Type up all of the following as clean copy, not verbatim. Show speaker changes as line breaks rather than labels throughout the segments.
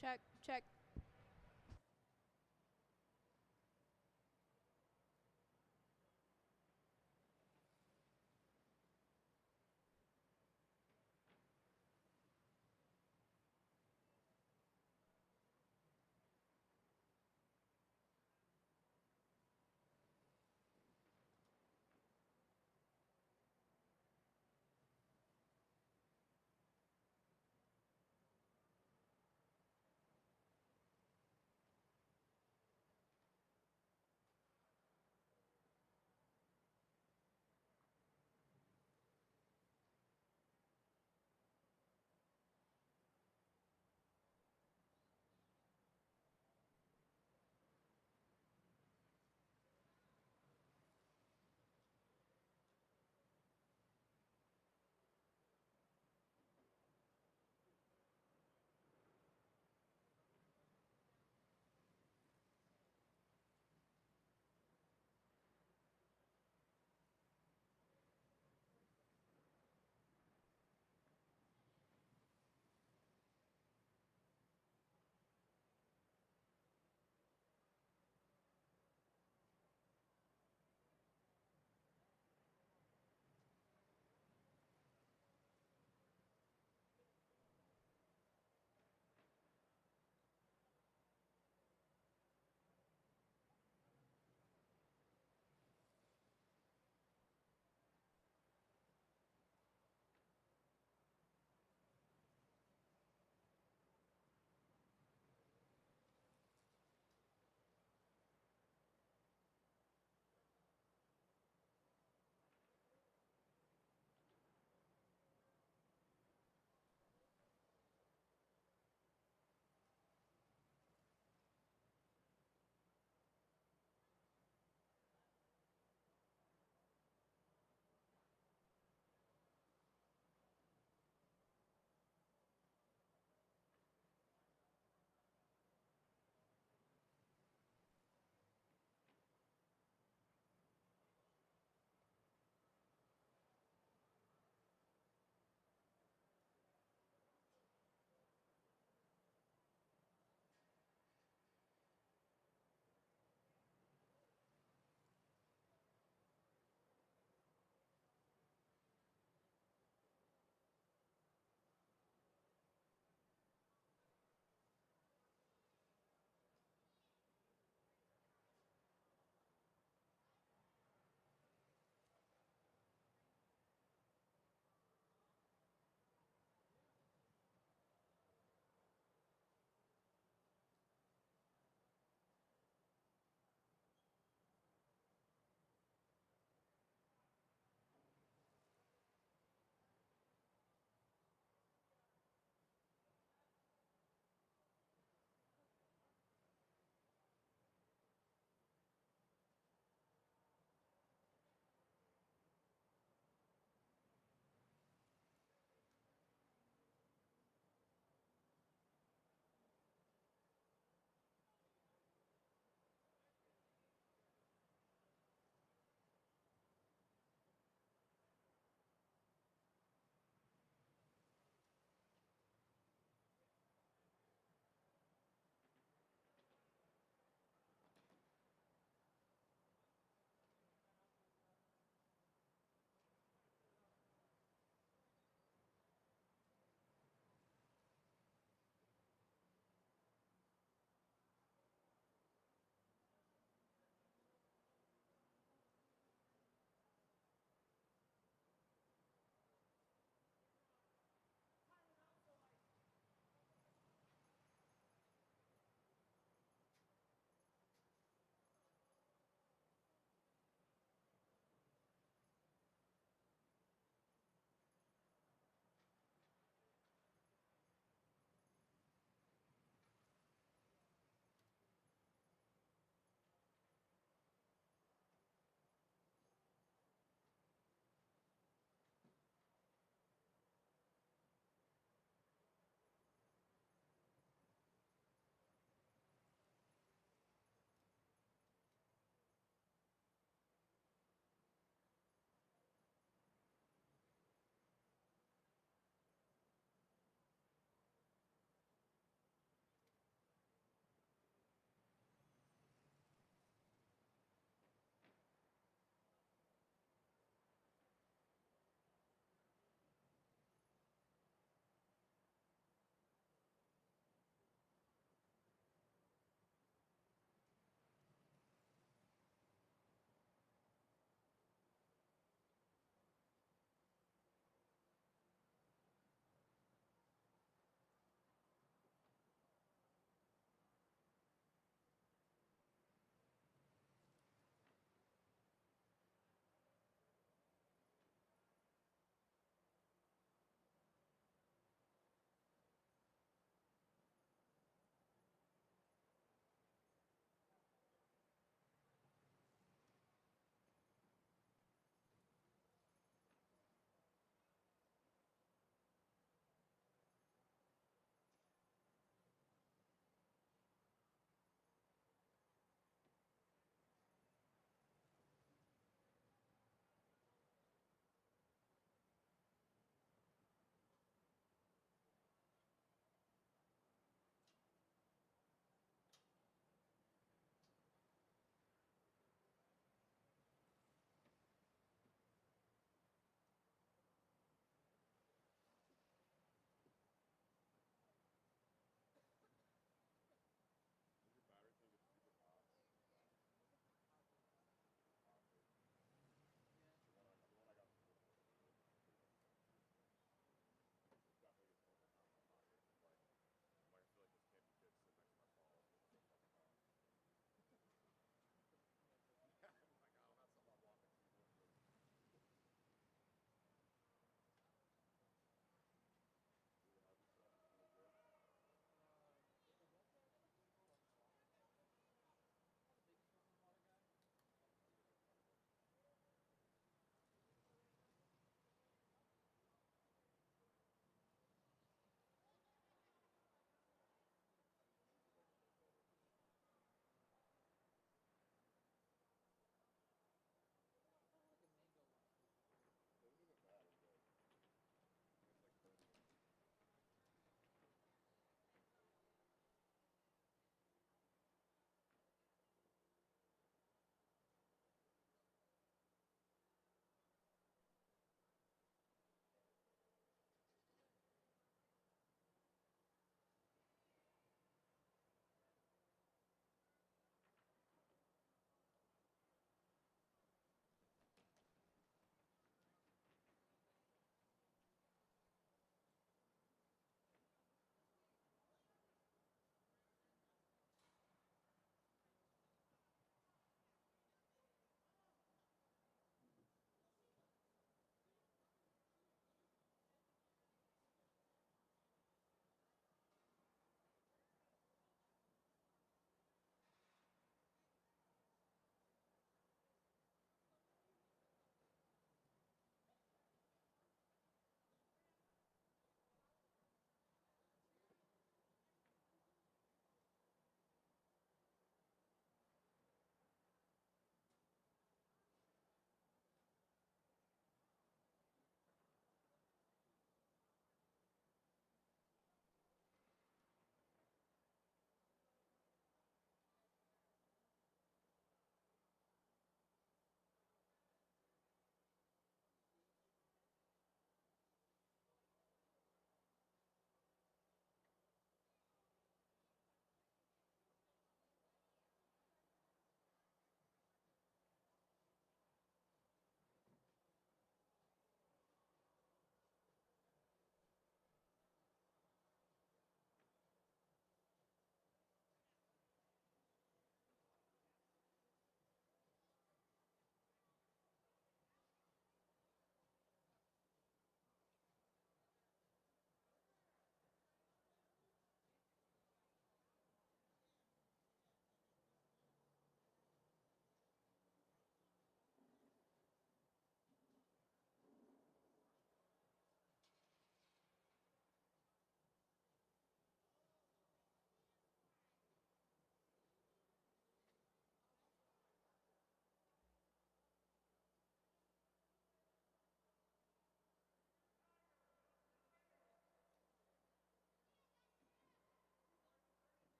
Check, check.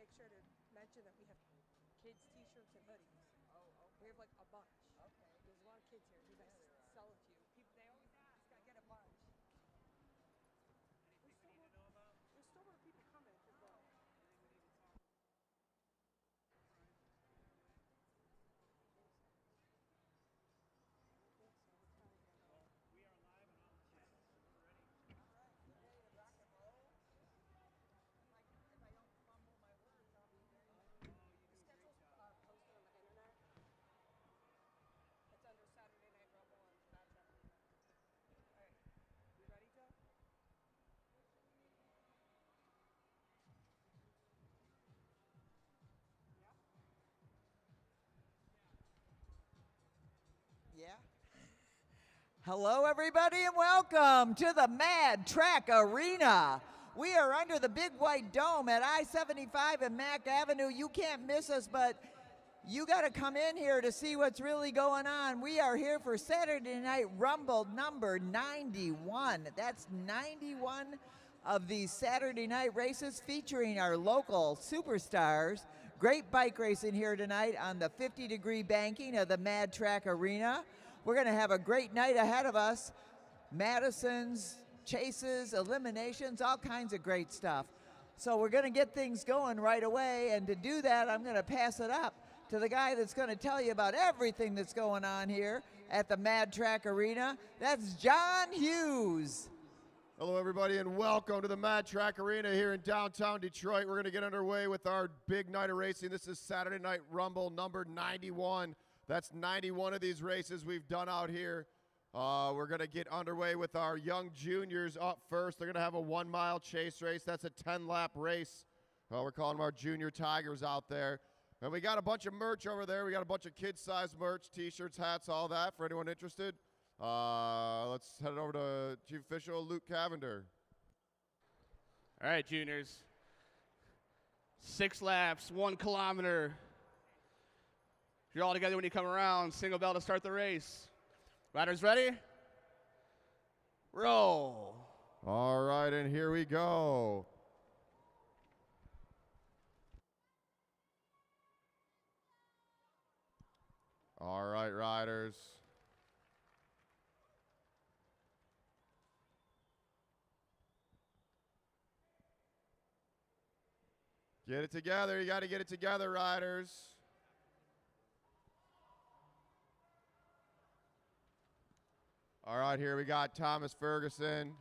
make sure to mention that we have kids t-shirts and hoodies.
Oh, okay.
We have like a bunch.
Okay.
There's a lot of kids here. Do you guys
Yeah, there are.
sell a few? People, they always ask. I get a bunch.
Anything we need to know about?
There's still more people coming because the
Anything we need to talk about? Well, we are live and on the channel, so we're ready.
All right, get ready to rock and roll. If I don't fumble my words, I'll be very.
Oh, you do a great
schedule's
job.
posted on the internet. It's under Saturday Night Rumble on Mad Track Arena. All right, you ready, Joe?
Yeah. Hello, everybody, and welcome to the Mad Track Arena. We are under the big white dome at I-75 and Mack Avenue. You can't miss us, but you got to come in here to see what's really going on. We are here for Saturday Night Rumble number 91. That's 91 of these Saturday night races featuring our local superstars. Great bike racing here tonight on the 50-degree banking of the Mad Track Arena. We're going to have a great night ahead of us. Madisons, chases, eliminations, all kinds of great stuff. So we're going to get things going right away, and to do that, I'm going to pass it up to the guy that's going to tell you about everything that's going on here at the Mad Track Arena. That's John Hughes.
Hello, everybody, and welcome to the Mad Track Arena here in downtown Detroit. We're going to get underway with our big night of racing. This is Saturday Night Rumble number 91. That's 91 of these races we've done out here. We're going to get underway with our young juniors up first. They're going to have a 1 mile chase race. That's a 10-lap race. We're calling them our junior tigers out there. And we got a bunch of merch over there. We got a bunch of kid-sized merch, t-shirts, hats, all that for anyone interested. Let's head over to Chief Official Luke Cavender.
All right, juniors. 6 laps, 1 kilometer. You're all together when you come around. Single bell to start the race. Riders ready? Roll.
All right, and here we go. All right, riders. Get it together. You got to get it together, riders. All right, here we got Thomas Ferguson.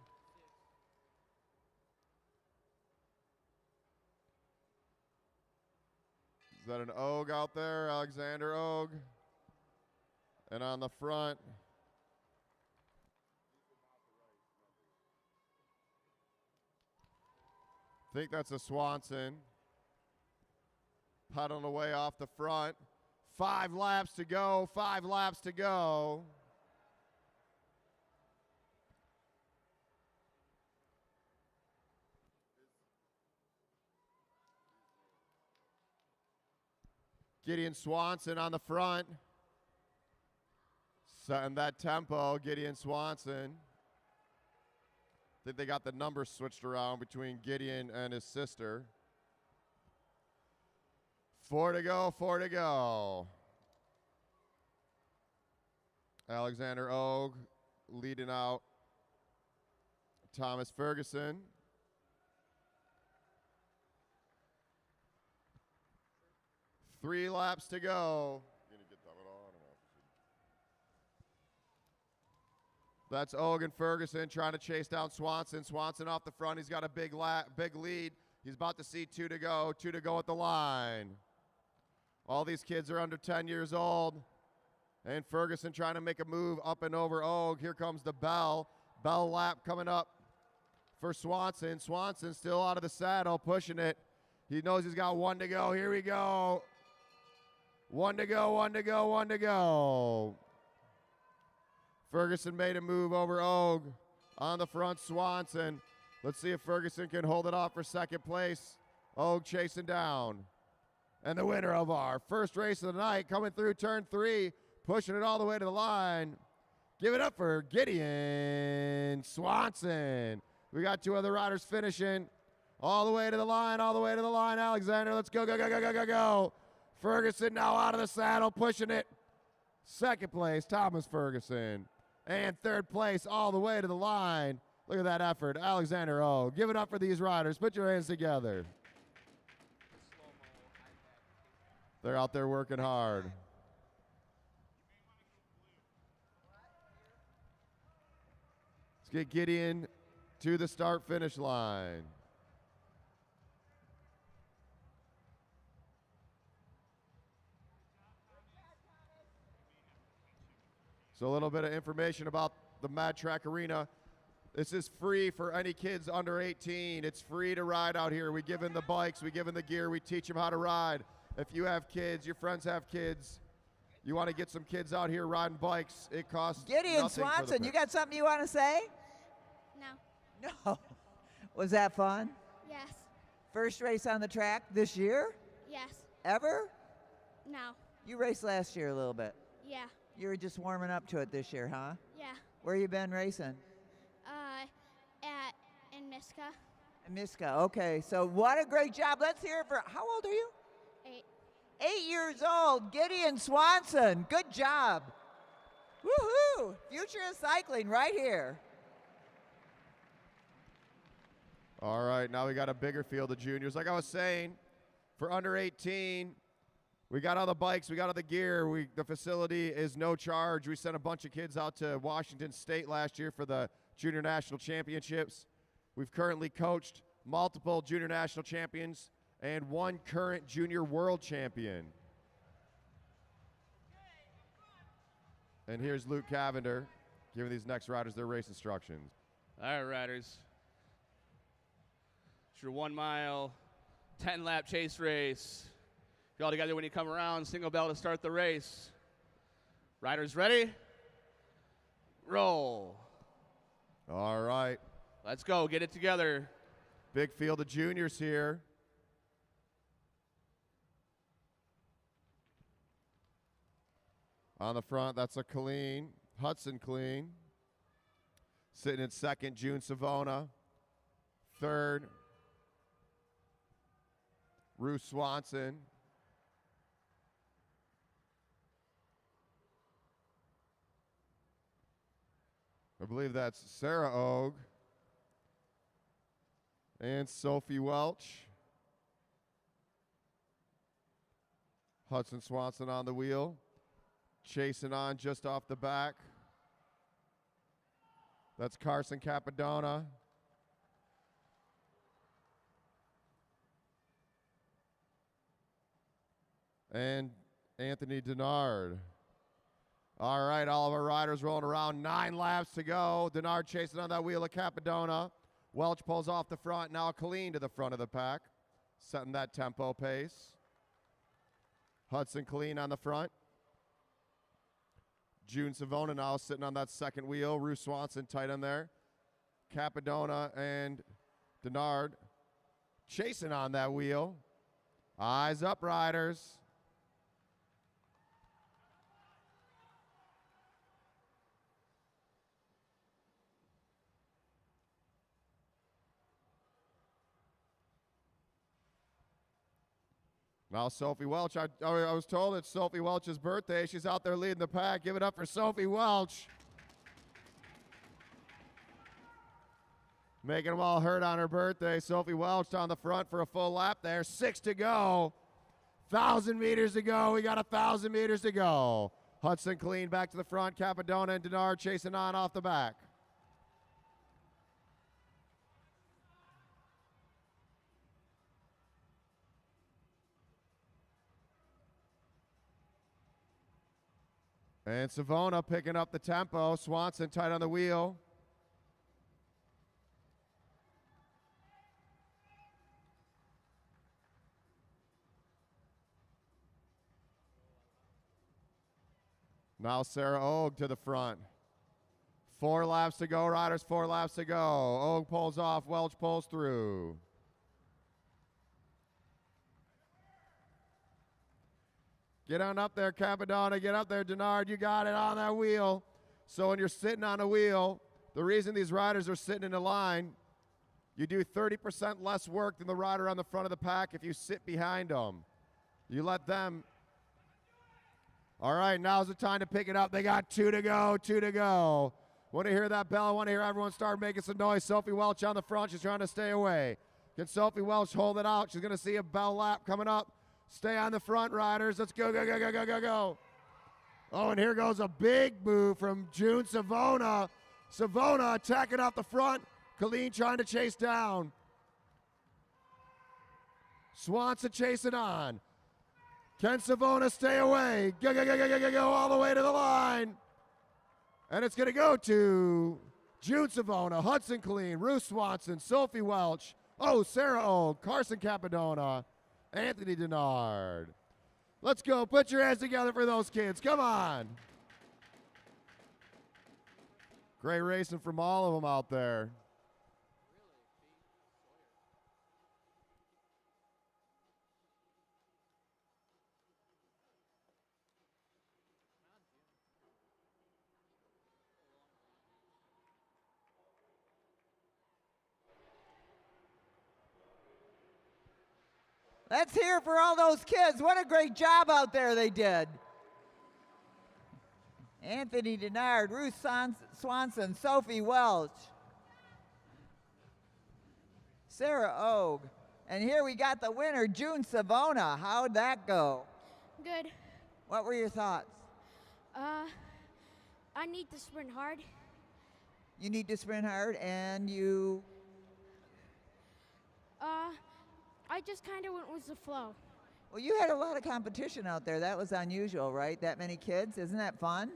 Is that an Ogue out there? Alexander Ogue. And on the front, I think that's a Swanson. Pedaling away off the front. 5 laps to go, 5 laps to go. Gideon Swanson on the front. Setting that tempo, Gideon Swanson. I think they got the numbers switched around between Gideon and his sister. 4 to go, 4 to go. Alexander Ogue leading out Thomas Ferguson. Three laps to go. That's Ogue and Ferguson trying to chase down Swanson. Swanson off the front. He's got a big lead. He's about to see 2 to go. 2 to go at the line. All these kids are under 10 years old. And Ferguson trying to make a move up and over Ogue. Here comes the bell. Bell lap coming up for Swanson. Swanson still out of the saddle, pushing it. He knows he's got 1 to go. Here we go. 1 to go, 1 to go, 1 to go. Ferguson made a move over Ogue. On the front, Swanson. Let's see if Ferguson can hold it off for second place. Ogue chasing down. And the winner of our first race of the night coming through turn 3, pushing it all the way to the line. Give it up for Gideon Swanson. We got 2 other riders finishing All the way to the line, all the way to the line. Alexander, let's go, go, go, go, go, go, go. Ferguson now out of the saddle, pushing it. Second place, Thomas Ferguson. And third place, all the way to the line. Look at that effort. Alexander O. Give it up for these riders. Put your hands together. They're out there working hard. Let's get Gideon to the start-finish line. So a little bit of information about the Mad Track Arena. This is free for any kids under 18. It's free to ride out here. We give them the bikes, we give them the gear, we teach them how to ride. If you have kids, your friends have kids, you want to get some kids out here riding bikes, it costs
Gideon
nothing for the
Swanson, you
parents.
got something you want to say?
No.
No. Was that fun?
Yes.
First race on the track this year?
Yes.
Ever?
No.
You raced last year a little bit.
Yeah.
You were just warming up to it this year, huh?
Yeah.
Where you been racing?
In Miska.
In Miska. Okay, so what a great job. Let's hear it for, how old are you?
8.
8 years old. Gideon Swanson. Good job. Woohoo! Future of cycling right here.
All right, now we got a bigger field of juniors. Like I was saying, for under 18, we got all the bikes, we got all the gear. The facility is no charge. We sent a bunch of kids out to Washington State last year for the Junior National Championships. We've currently coached multiple Junior National Champions and 1 current Junior World Champion. And here's Luke Cavender giving these next riders their race instructions.
All right, riders. It's your 1 mile, 10-lap chase race. You're all together when you come around. Single bell to start the race. Riders ready? Roll.
All right.
Let's go. Get it together.
Big field of juniors here. On the front, that's a Colleen, Hudson Colleen. Sitting in second, June Savona. Third, Ruth Swanson. I believe that's Sarah Ogue and Sophie Welch. Hudson Swanson on the wheel, chasing on just off the back. That's Carson Capadona. And Anthony Denard. All right, all of our riders rolling around. 9 laps to go. Denard chasing on that wheel of Capadona. Welch pulls off the front. Now Colleen to the front of the pack, setting that tempo pace. Hudson Colleen on the front. June Savona now sitting on that second wheel. Ruth Swanson tight on there. Capadona and Denard chasing on that wheel. Eyes up, riders. Now Sophie Welch, I was told it's Sophie Welch's birthday. She's out there leading the pack. Give it up for Sophie Welch. Making them all hurt on her birthday. Sophie Welch on the front for a full lap there. 6 to go. 1,000 meters to go. We got 1,000 meters to go. Hudson Colleen back to the front. Capadona and Denard chasing on off the back. And Savona picking up the tempo. Swanson tight on the wheel. Now Sarah Ogue to the front. 4 laps to go, riders, 4 laps to go. Ogue pulls off, Welch pulls through. Get on up there, Capadona. Get up there, Denard. You got it on that wheel. So when you're sitting on a wheel, the reason these riders are sitting in a line You do 30% less work than the rider on the front of the pack if you sit behind them. You let them. All right, now's the time to pick it up. They got 2 to go, 2 to go. Want to hear that bell? I want to hear everyone start making some noise. Sophie Welch on the front. She's trying to stay away. Can Sophie Welch hold it out? She's going to see a bell lap coming up. Stay on the front, riders. Let's go, go, go, go, go, go, go. Oh, and here goes a big move from June Savona. Savona attacking off the front. Colleen trying to chase down. Swanson chasing on. Can Savona stay away? Go, go, go, go, go, go, go, all the way to the line. And it's going to go to June Savona, Hudson Colleen, Ruth Swanson, Sophie Welch, Sarah O, Carson Capadona, Anthony Denard. Let's go. Put your hands together for those kids. Come on. Great racing from all of them out there.
Let's hear for all those kids. What a great job out there they did. Anthony Denard, Ruth Swanson, Sophie Welch, Sarah Ogue. And here we got the winner, June Savona. How'd that go?
Good.
What were your thoughts?
I need to sprint hard.
You need to sprint hard, and you...
I just kind of went with the flow.
Well, you had a lot of competition out there. That was unusual, right? That many kids. Isn't that fun?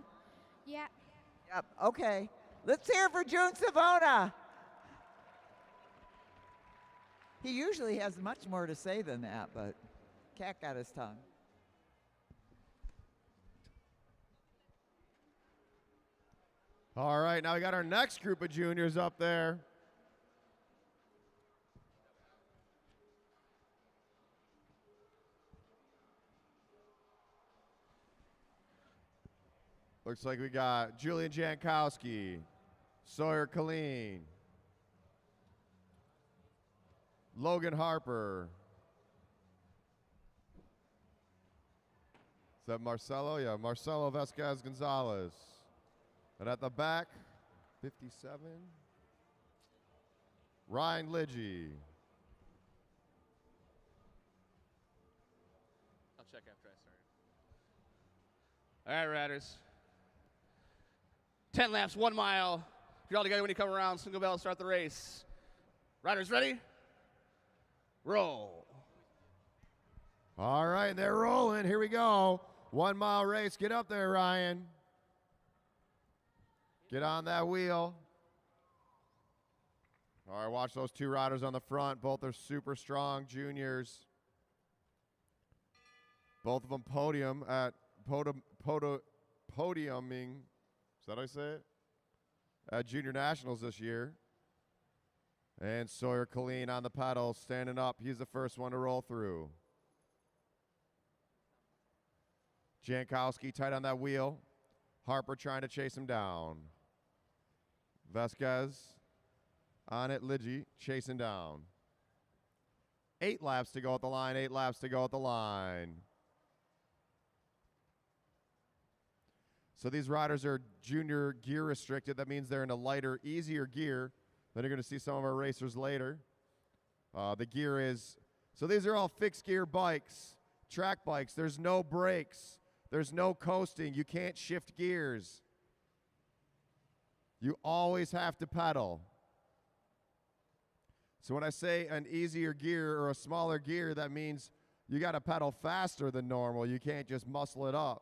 Yeah.
Yep. Okay. Let's hear for June Savona. He usually has much more to say than that, but cat got his tongue.
All right, now we got our next group of juniors up there. Looks like we got Julian Jankowski, Sawyer Colleen, Logan Harper. Is that Marcelo? Yeah, Marcelo Vasquez Gonzalez. And at the back, 57, Ryan Lidgy.
I'll check after I start. All right, riders. 10 laps, 1 mile. You're all together when you come around. Single bell to start the race. Riders ready? Roll.
All right, they're rolling. Here we go. 1 mile race. Get up there, Ryan. Get on that wheel. All right, watch those 2 riders on the front. Both are super strong juniors. Both of them podium at podiuming. Is that how I say it? At Junior Nationals this year. And Sawyer Colleen on the pedal, standing up. He's the first one to roll through. Jankowski tight on that wheel. Harper trying to chase him down. Vasquez on it. Lidgy chasing down. 8 laps to go at the line. 8 laps to go at the line. So these riders are junior gear restricted. That means they're in a lighter, easier gear. Then you're going to see some of our racers later. The gear is, so these are all fixed gear bikes, track bikes. There's no brakes. There's no coasting. You can't shift gears. You always have to pedal. So when I say an easier gear or a smaller gear, that means you got to pedal faster than normal. You can't just muscle it up.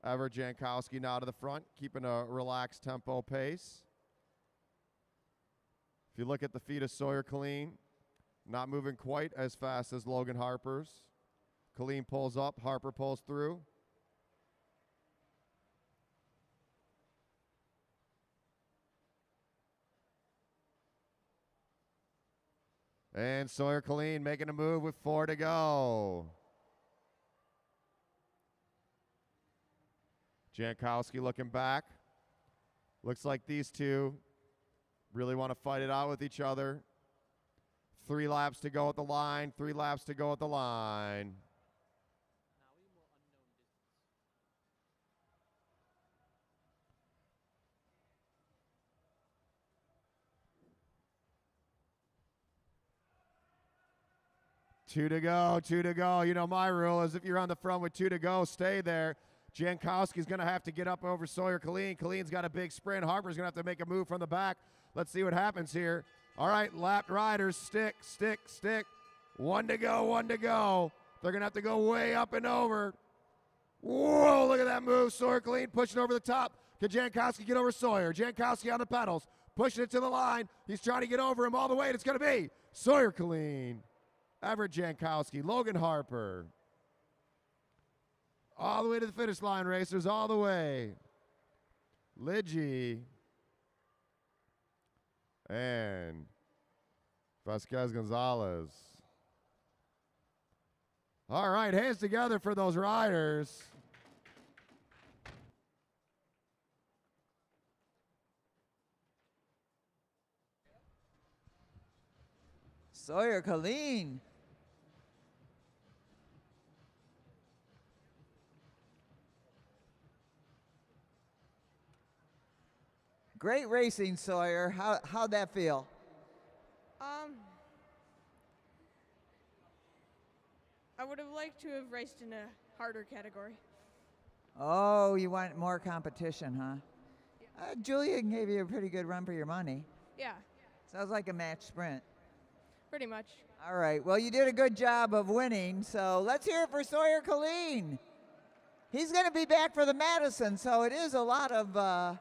Ever Jankowski now to the front, keeping a relaxed tempo pace. If you look at the feet of Sawyer Colleen, not moving quite as fast as Logan Harper's. Colleen pulls up, Harper pulls through. And Sawyer Colleen making a move with 4 to go. Jankowski looking back. Looks like these two really want to fight it out with each other. 3 laps to go at the line. 3 laps to go at the line. Two to go, 2 to go. You know my rule is if you're on the front with 2 to go, stay there. Jankowski's going to have to get up over Sawyer Killeen. Killeen's got a big sprint. Harper's going to have to make a move from the back. Let's see what happens here. All right, lapped riders, stick. 1 to go, 1 to go. They're going to have to go way up and over. Whoa, look at that move. Sawyer Killeen pushing over the top. Can Jankowski get over Sawyer? Jankowski on the pedals, pushing it to the line. He's trying to get over him all the way, and it's going to be Sawyer Killeen, Everett Jankowski, Logan Harper. All the way to the finish line, racers, all the way. Lidgy and Vasquez Gonzalez. All right, hands together for those riders.
Sawyer Killeen. Great racing, Sawyer. How'd that feel?
I would have liked to have raced in a harder category.
Oh, you want more competition, huh? Julia gave you a pretty good run for your money.
Yeah,
Sounds like a match sprint.
pretty much.
All right. Well, you did a good job of winning, so let's hear it for Sawyer Killeen. He's going to be back for the Madison, so it is a lot of,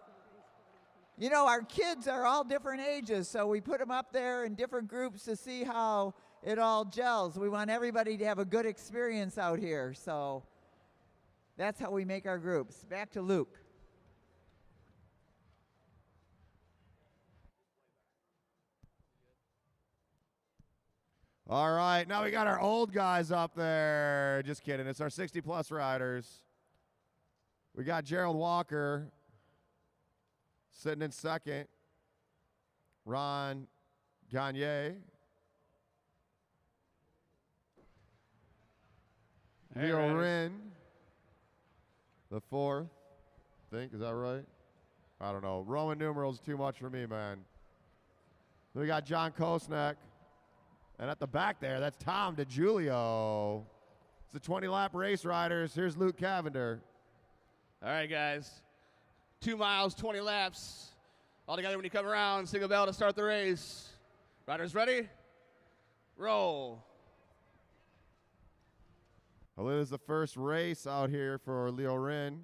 you know, our kids are all different ages, so we put them up there in different groups to see how it all gels. We want everybody to have a good experience out here, so that's how we make our groups. Back to Luke.
All right, now we got our old guys up there. Just kidding. It's our 60-plus riders. We got Gerald Walker sitting in second. Ron Gagne.
Hey,
Leo
riders.
Rin, the fourth. Think, is that right? I don't know. Roman numerals too much for me, man. We got John Kosnak. And at the back there, that's Tom DiGiulio. It's the 20-lap race riders. Here's Luke Cavender.
All right, guys. 2 miles, 20 laps. All together when you come around. Single bell to start the race. Riders ready? Roll.
Well, it is the first race out here for Leo Rin.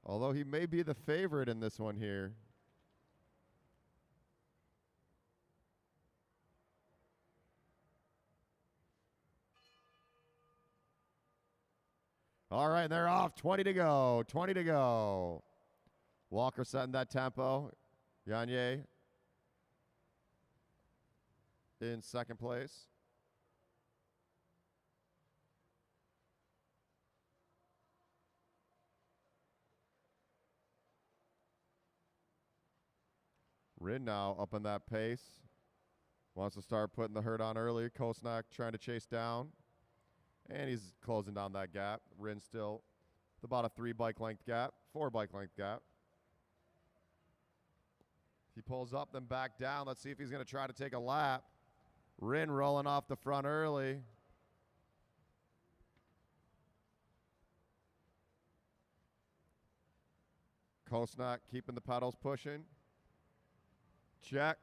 Although he may be the favorite in this one here. All right, they're off. 20 to go. 20 to go. Walker setting that tempo. Gagne in second place. Rin now up on that pace. Wants to start putting the hurt on early. Kosnak trying to chase down. And he's closing down that gap. Rin still with about a 3 bike length gap, 4 bike length gap. He pulls up, then back down. Let's see if he's going to try to take a lap. Rin rolling off the front early. Kosnak keeping the pedals pushing. Check.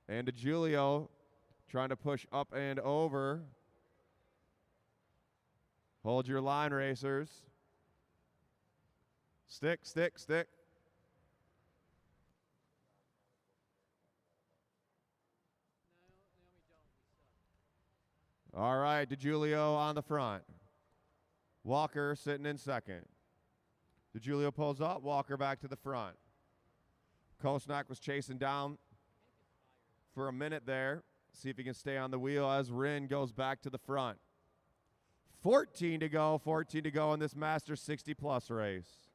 And DiGiulio trying to push up and over. Hold your line, racers. Stick, stick, stick. All right, DiGiulio on the front. Walker sitting in second. DiGiulio pulls up, Walker back to the front. Kosnak was chasing down for a minute there. See if he can stay on the wheel as Rin goes back to the front. 14 to go in this Masters 60-plus race.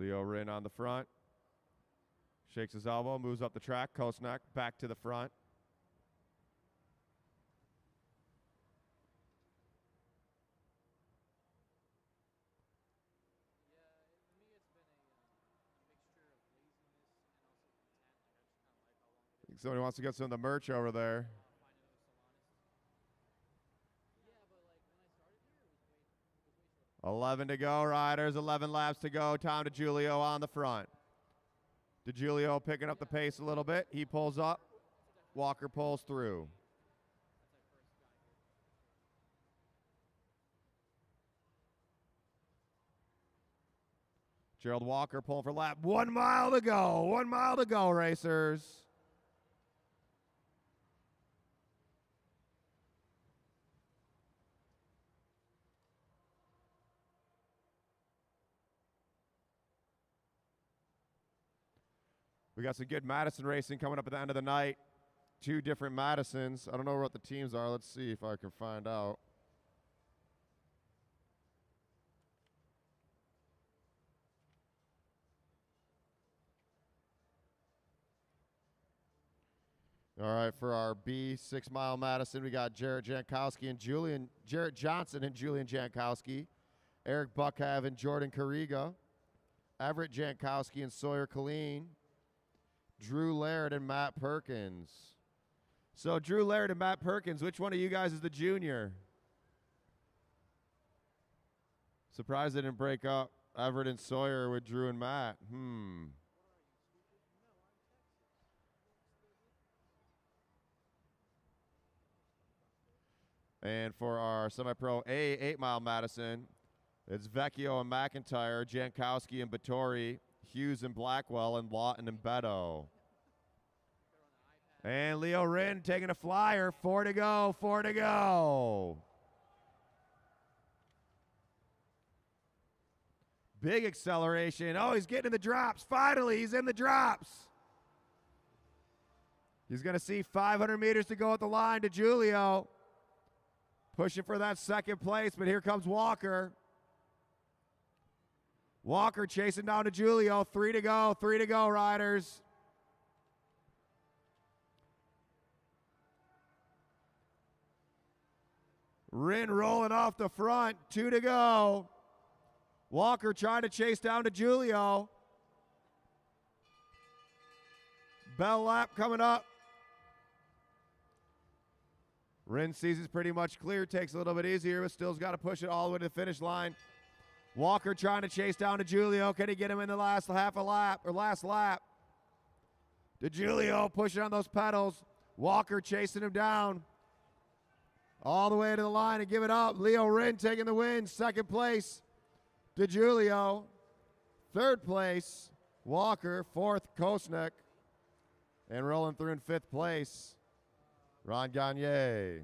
Leo Rin on the front. Shakes his elbow, moves up the track. Kosnak back to the front. Somebody wants to get some of the merch over there. Yeah, 11 to go, riders. 11 laps to go. Tom DiGiulio on the front. DiGiulio picking up the pace a little bit. He pulls up. Walker pulls through. Gerald Walker pulling for lap. 1 mile to go. 1 mile to go, racers. We got some good Madison racing coming up at the end of the night. 2 different Madisons. I don't know what the teams are. Let's see if I can find out. All right, for our B 6 mile Madison, we got Jarrett Jankowski and Jarrett Johnson and Julian Jankowski, Eric Buckhav and Jordan Carriga, Everett Jankowski and Sawyer Colleen, Drew Laird and Matt Perkins. So Drew Laird and Matt Perkins, which one of you guys is the junior? Surprised they didn't break up Everett and Sawyer with Drew and Matt. And for our semi-pro A 8 mile Madison, it's Vecchio and McIntyre, Jankowski and Vittori, Hughes and Blackwell, and Lawton and Beto. And Leo Rin taking a flyer. 4 to go, 4 to go. Big acceleration. Oh, he's getting in the drops. Finally, he's in the drops. He's going to see 500 meters to go at the line to Julio. Pushing for that second place, but here comes Walker. Walker chasing down to Julio. 3 to go, riders. Rin rolling off the front. 2 to go. Walker trying to chase down to Julio. Bell lap coming up. Rin sees it's pretty much clear, takes a little bit easier, but still's got to push it all the way to the finish line. Walker trying to chase down to Julio. Can he get him in the last half a lap or last lap? DiGiulio pushing on those pedals. Walker chasing him down all the way to the line and give it up. Leo Rin taking the win. Second place, DiGiulio. Third place, Walker. Fourth, Kosnek. And rolling through in fifth place, Ron Gagne.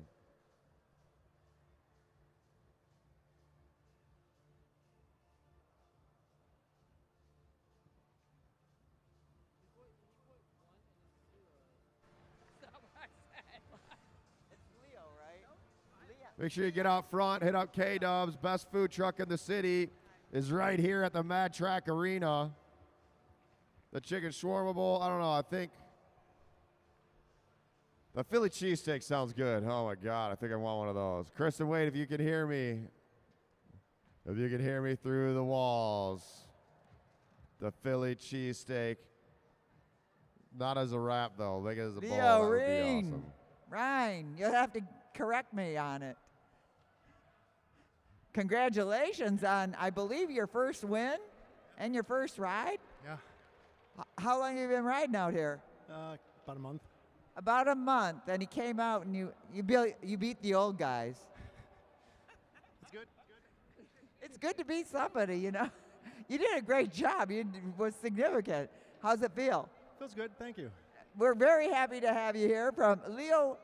Make sure you get out front, hit up K-Dubs. Best food truck in the city is right here at the Mad Track Arena. The chicken shawarma bowl, I don't know, I think the Philly cheesesteak sounds good. Oh my God, I think I want one of those. Kristen Wade, if you can hear me. If you can hear me through the walls. The Philly cheesesteak. Not as a wrap though, make it as a bowl. That would be awesome.
Ryan, you'll have to correct me on it. Congratulations on, I believe, your first win and your first ride.
Yeah.
How long have you been riding out here?
About a month.
About a month, and he came out and you beat the old guys.
It's good.
It's good to beat somebody, you know. You did a great job. You was significant. How's it feel?
Feels good. Thank you.
We're very happy to have you here from Leo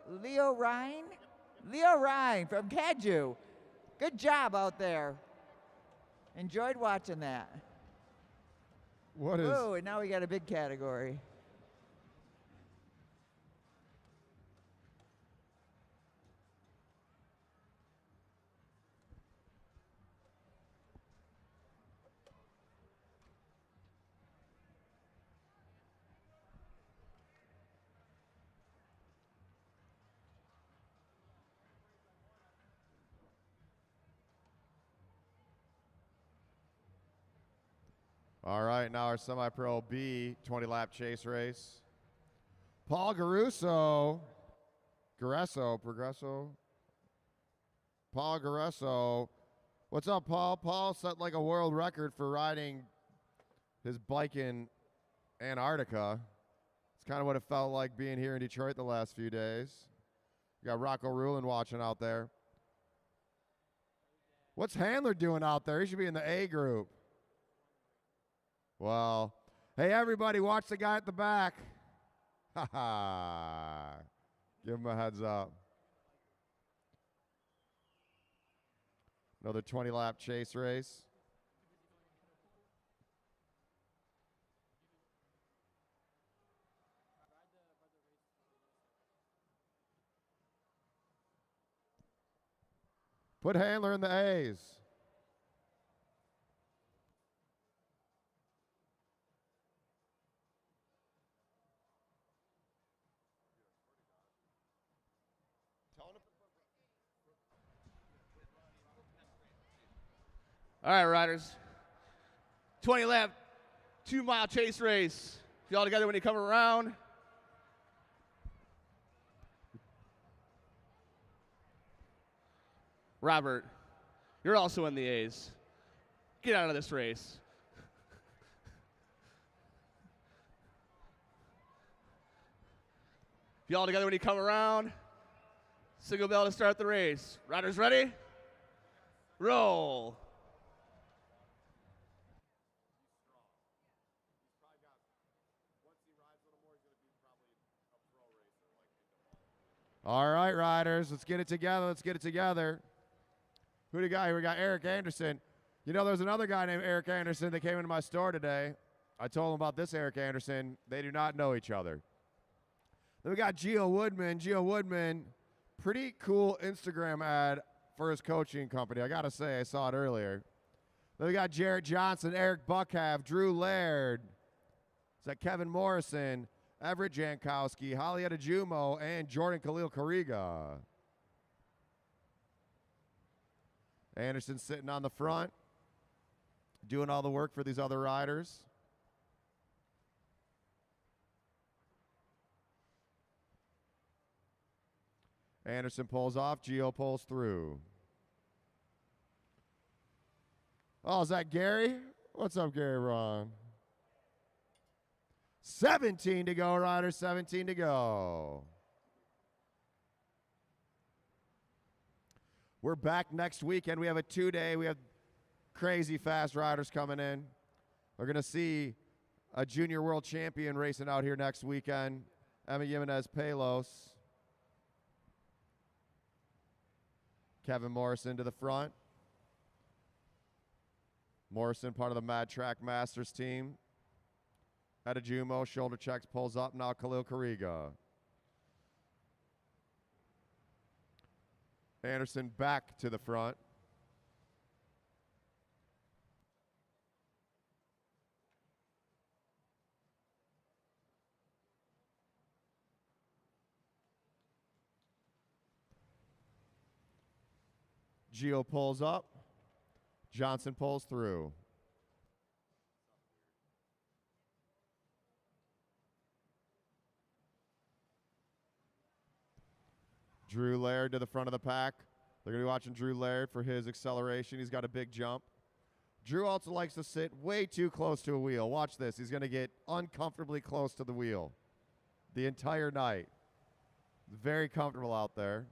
Ryan from Kaju. Good job out there. Enjoyed watching that.
What is?
Oh, and now we got a big category.
All right, now our semi-pro B 20-lap chase race. Paul Progresso. Paul Progresso. What's up, Paul? Paul set like a world record for riding his bike in Antarctica. It's kind of what it felt like being here in Detroit the last few days. You got Rocco Rulin watching out there. What's Handler doing out there? He should be in the A group. Well, hey, everybody, watch the guy at the back. Ha ha. Give him a heads up. Another 20-lap chase race. Put Handler in the A's.
All right, riders. 20-lap, 2-mile chase race. Y'all together when you come around. Robert, you're also in the A's. Get out of this race. Y'all together when you come around. Signal bell to start the race. Riders ready? Roll.
All right, riders, let's get it together. Let's get it together. Who do we got here? We got Eric Anderson. You know, there's another guy named Eric Anderson that came into my store today. I told him about this Eric Anderson. They do not know each other. Then we got Gio Woodman. Gio Woodman, pretty cool Instagram ad for his coaching company. I got to say, I saw it earlier. Then we got Jarrett Johnson, Eric Buckhalf, Drew Laird. Is that Kevin Morrison? Everett Jankowski, Holly Adejumo, and Jordan Khalil Kariga. Anderson sitting on the front, doing all the work for these other riders. Anderson pulls off, Gio pulls through. Oh, is that Gary? What's up, Gary Ron? 17 to go, riders, 17 to go. We're back next weekend. We have a 2-day. We have crazy fast riders coming in. We're going to see a junior world champion racing out here next weekend, Emma Jimenez Palos. Kevin Morrison to the front. Morrison, part of the Mad Track Masters team. Adejumo, shoulder checks, pulls up. Now Khalil Kariga. Anderson back to the front. Gio pulls up. Johnson pulls through. Drew Laird to the front of the pack. They're going to be watching Drew Laird for his acceleration. He's got a big jump. Drew also likes to sit way too close to a wheel. Watch this. He's going to get uncomfortably close to the wheel the entire night. Very comfortable out there.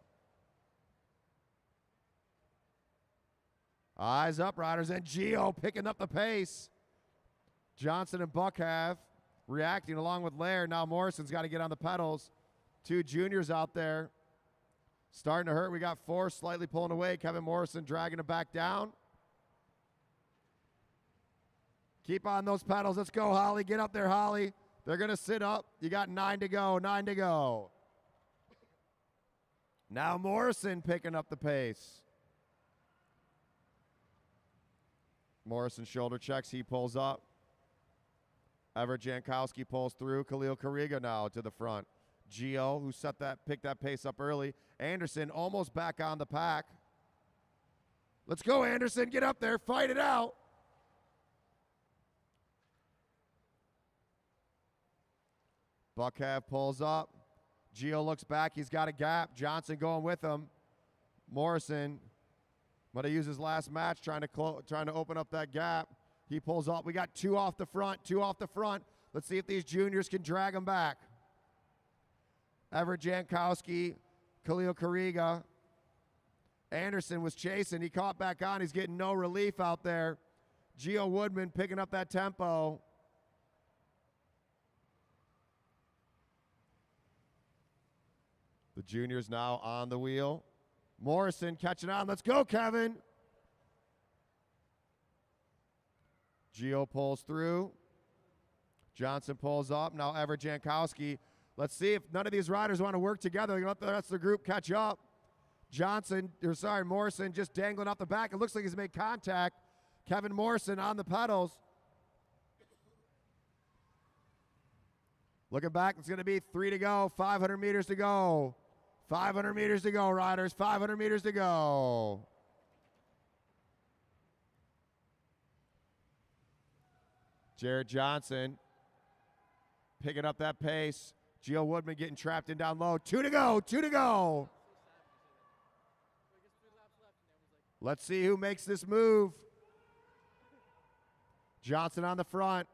Eyes up, riders, and Gio picking up the pace. Johnson and Buckhalf reacting along with Laird. Now Morrison's got to get on the pedals. Two juniors out there. Starting to hurt. We got four slightly pulling away. Kevin Morrison dragging it back down. Keep on those pedals. Let's go, Holly. Get up there, Holly. They're going to sit up. You got 9 to go. 9 to go. Now Morrison picking up the pace. Morrison shoulder checks. He pulls up. Everett Jankowski pulls through. Khalil Kariga now to the front. Gio, who picked that pace up early. Anderson almost back on the pack. Let's go, Anderson. Get up there. Fight it out. Buckhead pulls up. Gio looks back. He's got a gap. Johnson going with him. Morrison might have used his last match trying to open up that gap. He pulls up. We got two off the front. Let's see if these juniors can drag him back. Everett Jankowski, Khalil Kariga. Anderson was chasing. He caught back on. He's getting no relief out there. Gio Woodman picking up that tempo. The juniors now on the wheel. Morrison catching on. Let's go, Kevin. Gio pulls through. Johnson pulls up. Now Everett Jankowski. Let's see if none of these riders want to work together. They're going to let the rest of the group catch up. Morrison just dangling off the back. It looks like he's made contact. Kevin Morrison on the pedals. Looking back, it's going to be 3 to go, 500 meters to go. 500 meters to go, riders. 500 meters to go. Jarrett Johnson picking up that pace. Gio Woodman getting trapped in down low. 2 to go. Let's see who makes this move. Johnson on the front.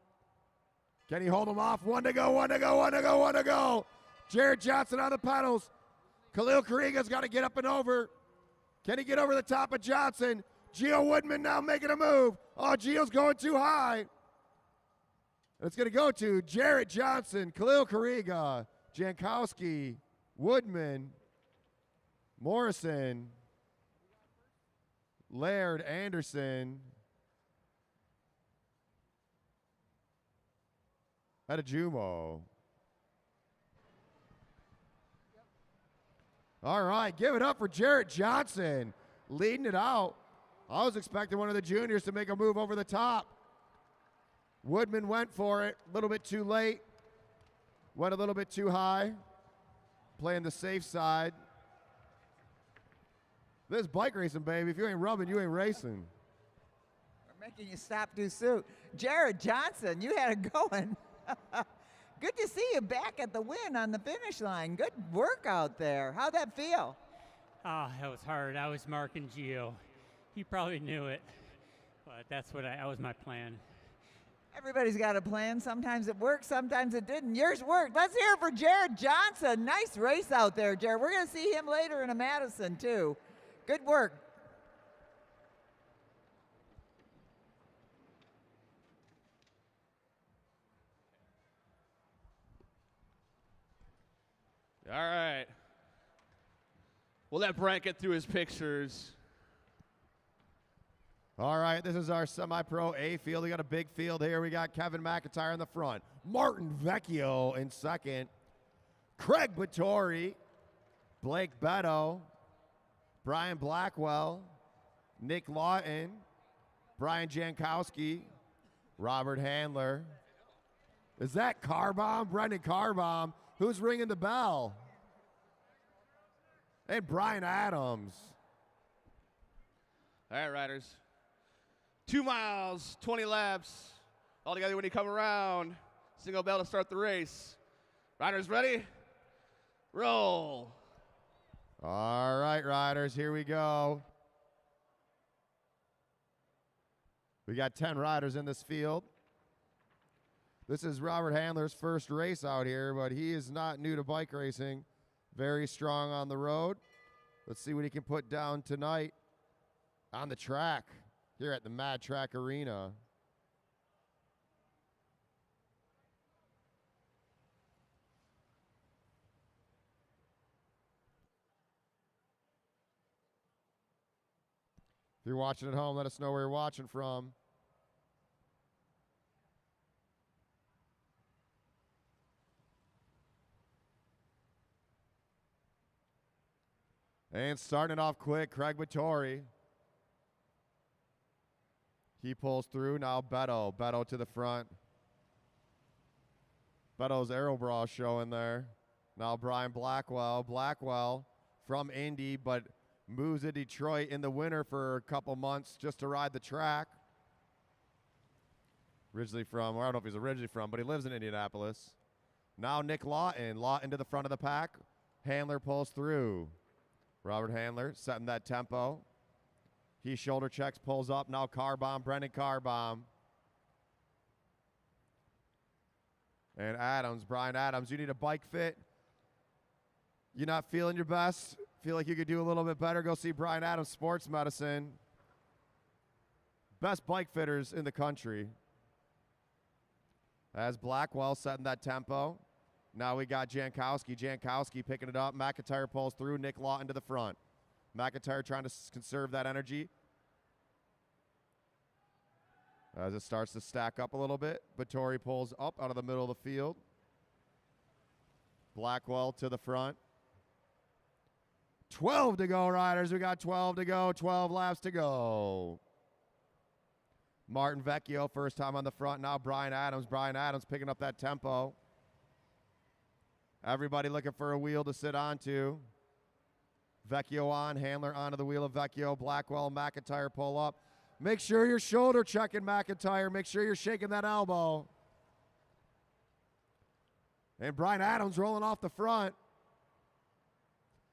Can he hold him off? 1 to go. Jarrett Johnson on the pedals. Khalil Kariga's got to get up and over. Can he get over the top of Johnson? Gio Woodman now making a move. Oh, Gio's going too high. It's going to go to Jarrett Johnson, Khalil Kariga, Jankowski, Woodman, Morrison, Laird, Anderson, Adejumo. All right, give it up for Jarrett Johnson, leading it out. I was expecting one of the juniors to make a move over the top. Woodman went for it, a little bit too late. Went a little bit too high, playing the safe side. This is bike racing, baby. If you ain't rubbing, you ain't racing.
We're making you stop too soon. Jarrett Johnson, you had it going. Good to see you back at the win on the finish line. Good work out there. How'd that feel?
Oh, that was hard. I was marking Gio. He probably knew it, but that was my plan.
Everybody's got a plan. Sometimes it works, sometimes it didn't. Yours worked. Let's hear it for Jarrett Johnson. Nice race out there, Jarrett. We're going to see him later in a Madison, too. Good work.
All right. We'll let Brent get through his pictures.
All right, this is our semi-pro A field. We got a big field here. We got Kevin McIntyre in the front, Martin Vecchio in second, Craig Vittori, Blake Beto, Brian Blackwell, Nick Lawton, Brian Jankowski, Robert Handler. Is that Carbomb? Brendan Carbomb. Who's ringing the bell? And Brian Adams.
All right, riders. 2 miles, 20 laps. All together when you come around. Single bell to start the race. Riders ready? Roll.
All right, riders, here we go. We got 10 riders in this field. This is Robert Handler's first race out here, but he is not new to bike racing. Very strong on the road. Let's see what he can put down tonight on the track here at the Mad Track Arena. If you're watching at home, let us know where you're watching from. And starting off quick, Craig Vittori. He pulls through. Now Beto. Beto to the front. Beto's Aerobra showing there. Now Brian Blackwell. Blackwell from Indy, but moves to Detroit in the winter for a couple months just to ride the track. Originally from, well, I don't know if he's originally from, but he lives in Indianapolis. Now Nick Lawton. Lawton to the front of the pack. Handler pulls through. Robert Handler setting that tempo. He shoulder checks, pulls up. Now Carbomb, Brendan Carbomb. And Adams, Brian Adams. You need a bike fit. You're not feeling your best. Feel like you could do a little bit better. Go see Brian Adams Sports Medicine. Best bike fitters in the country. As Blackwell setting that tempo. Now we got Jankowski. Jankowski picking it up. McIntyre pulls through. Nick Lawton to the front. McIntyre trying to conserve that energy. As it starts to stack up a little bit, Vettori pulls up out of the middle of the field. Blackwell to the front. 12 to go, riders. We got 12 to go, 12 laps to go. Martin Vecchio, first time on the front. Now Brian Adams. Brian Adams picking up that tempo. Everybody looking for a wheel to sit onto. Vecchio on, Handler onto the wheel of Vecchio. Blackwell, McIntyre pull up. Make sure you're shoulder checking, McIntyre. Make sure you're shaking that elbow. And Brian Adams rolling off the front.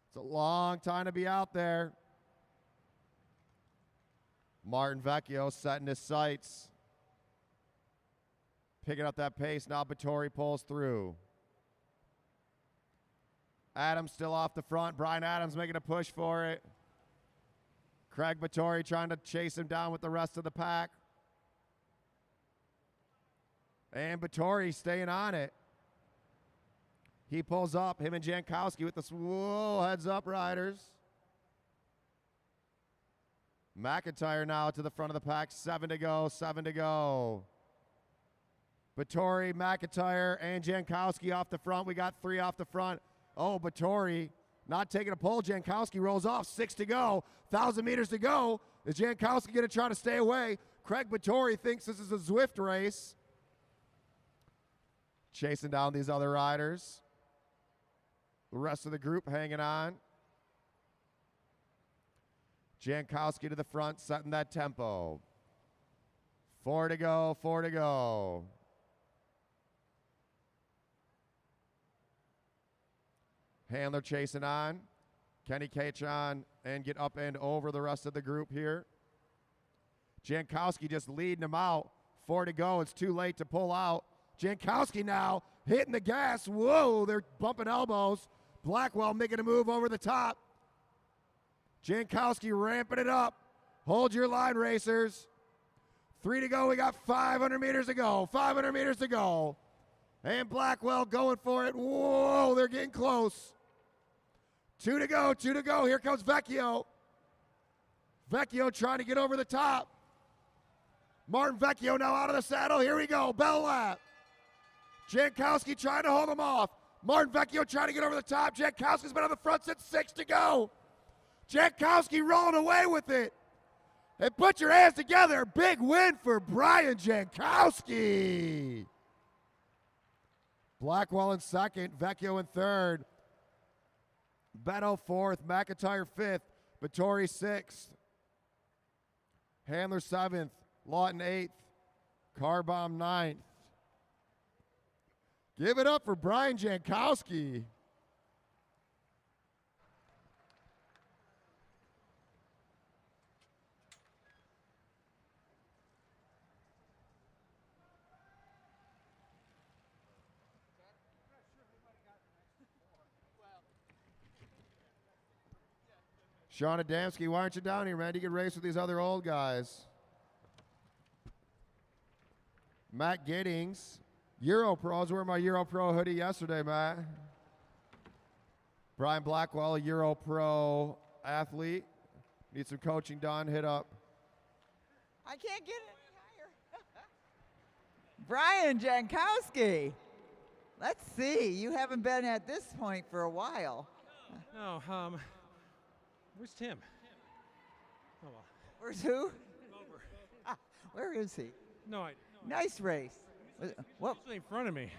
It's a long time to be out there. Martin Vecchio setting his sights. Picking up that pace. Now Vettori pulls through. Adams still off the front. Brian Adams making a push for it. Craig Vettori trying to chase him down with the rest of the pack. And Vettori staying on it. He pulls up. Him and Jankowski with the whoa, heads up, riders. McIntyre now to the front of the pack. 7 to go, 7 to go. Vettori, McIntyre, and Jankowski off the front. We got 3 off the front. Oh, Vettori not taking a pull. Jankowski rolls off. 6 to go. 1,000 meters to go. Is Jankowski going to try to stay away? Craig Vettori thinks this is a Zwift race. Chasing down these other riders. The rest of the group hanging on. Jankowski to the front, setting that tempo. 4 to go, 4 to go. Handler chasing on. Kenny catch on and get up and over the rest of the group here. Jankowski just leading him out. 4 to go. It's too late to pull out. Jankowski now hitting the gas. Whoa, they're bumping elbows. Blackwell making a move over the top. Jankowski ramping it up. Hold your line, racers. 3 to go. We got 500 meters to go. 500 meters to go. And Blackwell going for it. Whoa, they're getting close. 2 to go, 2 to go. Here comes Vecchio. Vecchio trying to get over the top. Martin Vecchio now out of the saddle. Here we go, bell lap. Jankowski trying to hold him off. Martin Vecchio trying to get over the top. Jankowski's been on the front since 6 to go. Jankowski rolling away with it. And put your hands together. Big win for Brian Jankowski. Blackwell in second, Vecchio in third. Beto fourth, McIntyre fifth, Vettori sixth. Handler seventh, Lawton eighth, Carbomb ninth. Give it up for Brian Jankowski. Sean Adamski, why aren't you down here, man? You can race with these other old guys. Matt Giddings, Europro. I was wearing my Europro hoodie yesterday, Matt. Brian Blackwell, a Europro athlete. Need some coaching done. Hit up.
I can't get it any higher. Brian Jankowski. Let's see. You haven't been at this point for a while.
No, where's Tim? Oh, well.
Where's who? Where is he?
No,
Nice race. What?
He's in front of me.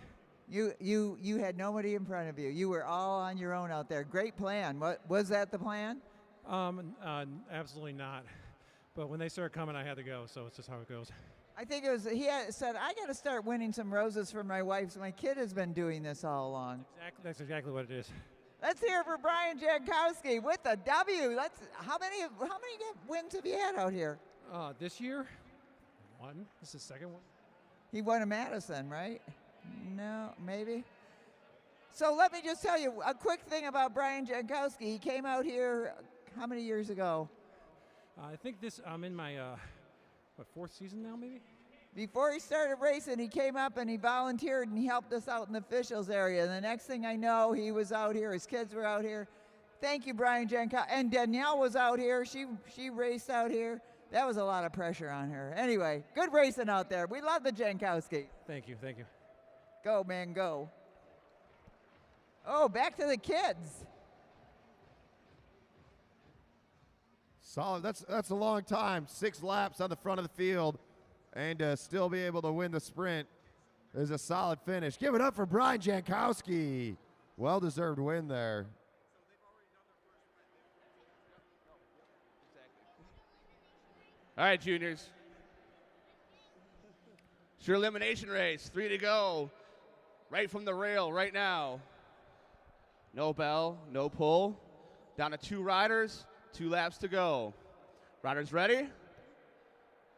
You had nobody in front of you. You were all on your own out there. Great plan. What was that the plan?
Absolutely not. But when they started coming, I had to go, so it's just how it goes.
I think it was, said, I got to start winning some roses for my wife. So my kid has been doing this all along.
That's exactly what it is.
Let's hear it for Brian Jankowski with a W. How many wins have you had out here?
This year, one. This is the second one.
He won a Madison, right? No, maybe. So let me just tell you a quick thing about Brian Jankowski. He came out here how many years ago?
I think I'm in my, fourth season now, maybe?
Before he started racing, he came up and he volunteered and he helped us out in the officials area. And the next thing I know, he was out here. His kids were out here. Thank you, Brian Jankowski. And Danielle was out here. She raced out here. That was a lot of pressure on her. Anyway, good racing out there. We love the Jankowski.
Thank you.
Go, man, go. Oh, back to the kids.
Solid. That's a long time. 6 laps on the front of the field, and still be able to win the sprint is a solid finish. Give it up for Brian Jankowski. Well-deserved win there.
All right, juniors. It's your elimination race. 3 to go. Right from the rail right now. No bell, no pull. Down to 2 riders, 2 laps to go. Riders ready?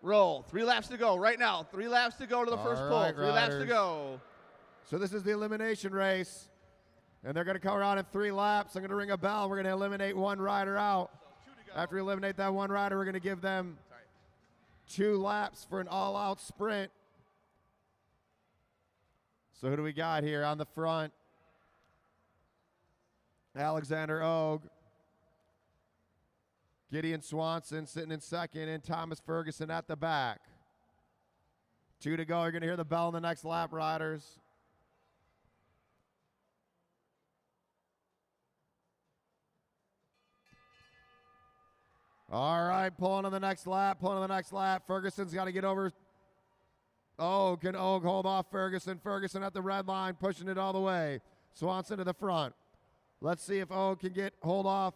Roll. 3 laps to go right now. 3 laps to go to the first pull. 3 laps to go.
So this is the elimination race, and they're going to come around in 3 laps. I'm going to ring a bell. We're going to eliminate 1 rider out. After we eliminate that 1 rider, we're going to give them 2 laps for an all-out sprint. So who do we got here on the front? Alexander Ogue. Gideon Swanson sitting in second, and Thomas Ferguson at the back. 2 to go. You're going to hear the bell in the next lap, riders. All right, pulling on the next lap, Ferguson's got to get over. Oh, can Ogue hold off Ferguson? Ferguson at the red line, pushing it all the way. Swanson to the front. Let's see if Ogue can hold off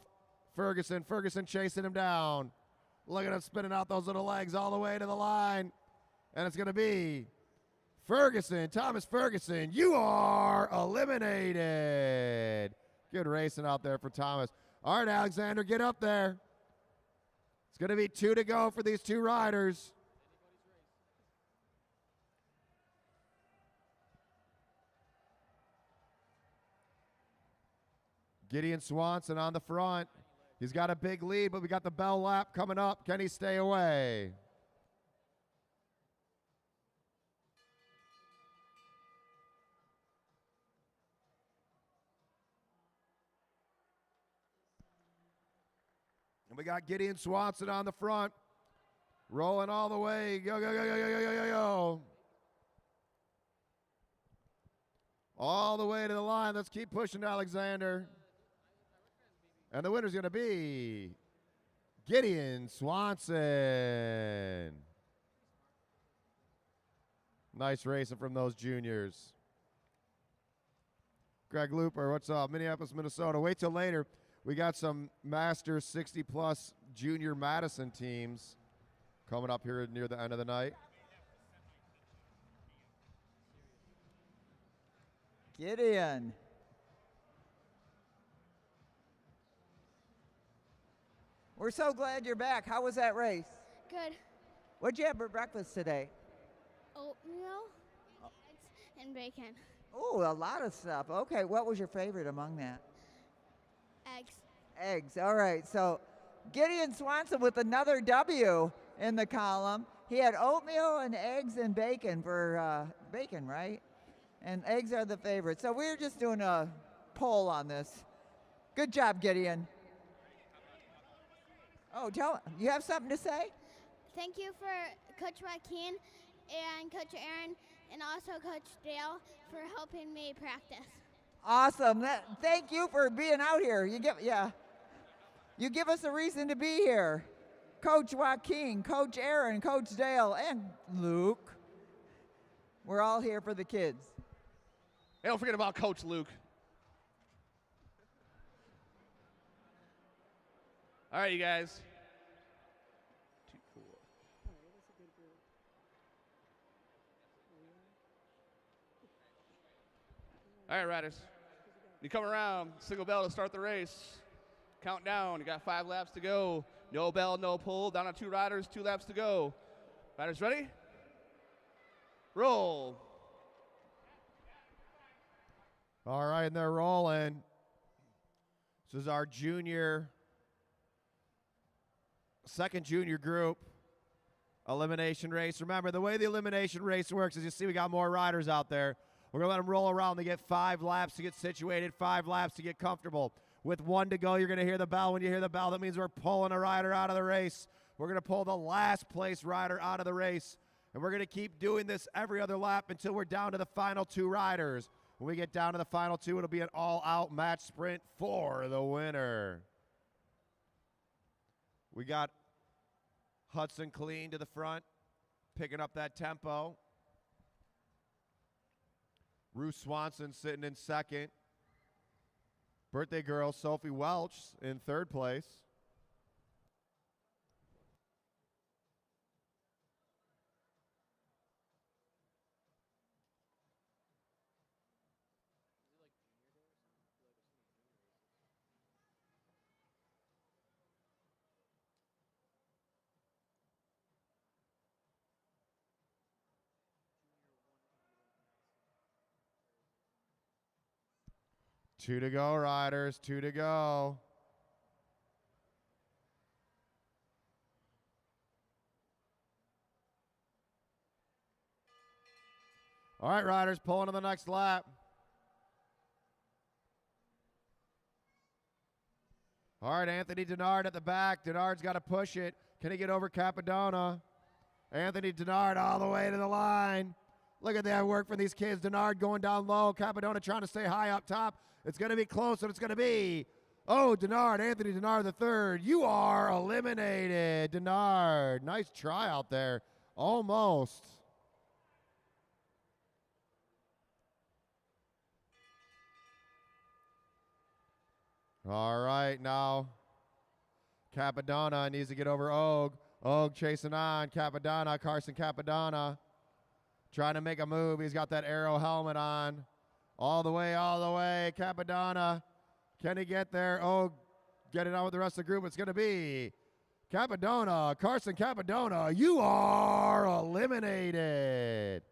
Ferguson. Ferguson chasing him down. Look at him spinning out those little legs all the way to the line. And it's going to be Ferguson, Thomas Ferguson. You are eliminated. Good racing out there for Thomas. All right, Alexander, get up there. It's going to be 2 to go for these 2 riders. Gideon Swanson on the front. He's got a big lead, but we got the bell lap coming up. Can he stay away? And we got Gideon Swanson on the front. Rolling all the way. Go, go, go, go, go, go, go, go, go. All the way to the line. Let's keep pushing, Alexander. And the winner's going to be Gideon Swanson. Nice racing from those juniors. Greg Looper, what's up? Minneapolis, Minnesota. Wait till later. We got some Masters 60-plus junior Madison teams coming up here near the end of the night.
Gideon. We're so glad you're back. How was that race?
Good.
What'd you have for breakfast today?
Oatmeal, eggs, and bacon.
Oh, a lot of stuff. Okay, what was your favorite among that?
Eggs.
Eggs. All right, so Gideon Swanson with another W in the column. He had oatmeal and eggs and bacon for bacon, right? And eggs are the favorite. So we're just doing a poll on this. Good job, Gideon. Oh, you have something to say?
Thank you for Coach Joaquin and Coach Aaron and also Coach Dale for helping me practice.
Awesome. Thank you for being out here. You give us a reason to be here. Coach Joaquin, Coach Aaron, Coach Dale, and Luke. We're all here for the kids.
Hey, don't forget about Coach Luke. All right, you guys. All right, riders. You come around, single bell to start the race. Count down. You got 5 laps to go. No bell, no pull. Down to 2 riders, 2 laps to go. Riders ready? Roll.
All right, and they're rolling. This is our second junior group elimination race. Remember, the way the elimination race works is you see we got more riders out there. We're going to let them roll around. They get 5 laps to get situated, 5 laps to get comfortable. With 1 to go, you're going to hear the bell. When you hear the bell, that means we're pulling a rider out of the race. We're going to pull the last place rider out of the race. And we're going to keep doing this every other lap until we're down to the final 2 riders. When we get down to the final 2, it'll be an all-out match sprint for the winner. We got Hudson Clean to the front, picking up that tempo. Ruth Swanson sitting in second. Birthday girl Sophie Welch in third place. Two to go, riders. 2 to go. All right, riders, pulling to the next lap. All right, Anthony Denard at the back. Denard's got to push it. Can he get over Capadona? Anthony Denard all the way to the line. Look at that work for these kids. Denard going down low. Capadona trying to stay high up top. It's going to be close, and it's going to be, Denard, Anthony Denard the third. You are eliminated, Denard. Nice try out there. Almost. All right, now Capadona needs to get over Og. Og chasing on. Capadona, Carson Capadona. Trying to make a move. He's got that Arrow helmet on. All the way. Capadona. Can he get there? Oh, get it on with the rest of the group. It's going to be Capadona. Carson Capadona, you are eliminated.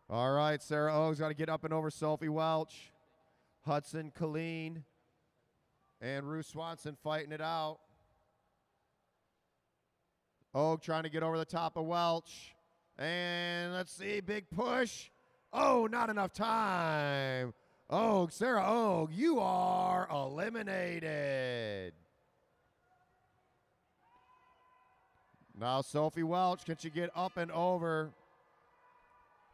All right, Sarah O's got to get up and over Sophie Welch. Hudson Colleen and Ruth Swanson fighting it out. Og trying to get over the top of Welch. And let's see, big push. Oh, not enough time. Og, Sarah Og, you are eliminated. Now Sophie Welch, can she get up and over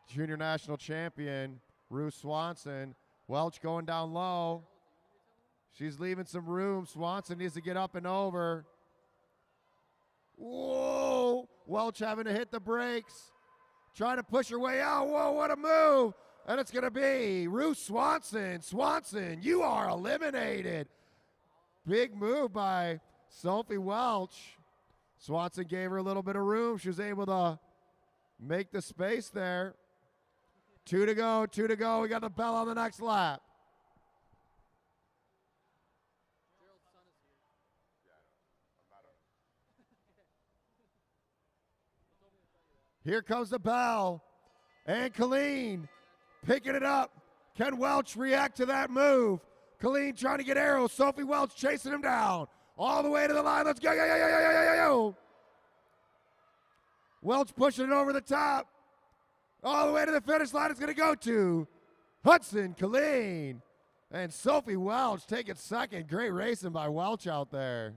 junior national champion Ruth Swanson? Welch going down low. She's leaving some room. Swanson needs to get up and over. Whoa! Welch having to hit the brakes. Trying to push her way out. Whoa, what a move. And it's going to be Ruth Swanson. Swanson, you are eliminated. Big move by Sophie Welch. Swanson gave her a little bit of room. She was able to make the space there. 2 to go, 2 to go. We got the bell on the next lap. Here comes the bell. And Colleen picking it up. Can Welch react to that move? Colleen trying to get arrows. Sophie Welch chasing him down. All the way to the line. Let's go. Welch pushing it over the top. All the way to the finish line. It's going to go to Hudson Colleen. And Sophie Welch taking second. Great racing by Welch out there.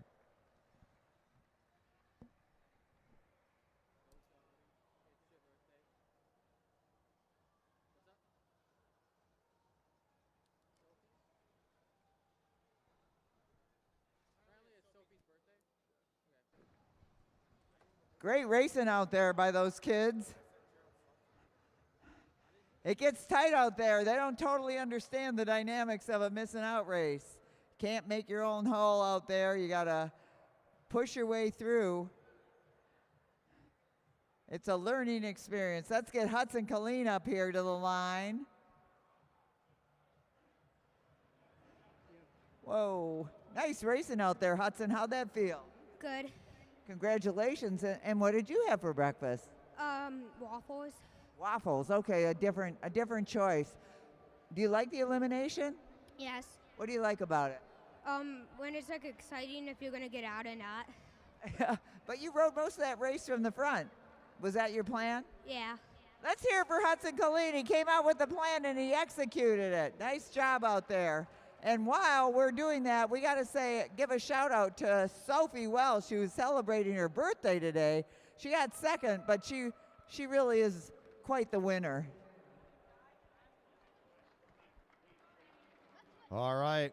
Great racing out there by those kids. It gets tight out there. They don't totally understand the dynamics of a missing out race. Can't make your own hole out there. You got to push your way through. It's a learning experience. Let's get Hudson Colleen up here to the line. Whoa. Nice racing out there, Hudson. How'd that feel?
Good.
Congratulations. And what did you have for breakfast?
Waffles.
Waffles. Okay, a different choice. Do you like the elimination?
Yes.
What do you like about it?
When it's like exciting if you're gonna get out or not.
But you rode most of that race from the front. Was that your plan?
Yeah.
Let's hear it for Hudson Colleen. He came out with the plan and he executed it. Nice job out there. And while we're doing that, we got to give a shout out to Sophie Welsh, who's celebrating her birthday today. She got second, but she really is quite the winner.
All right.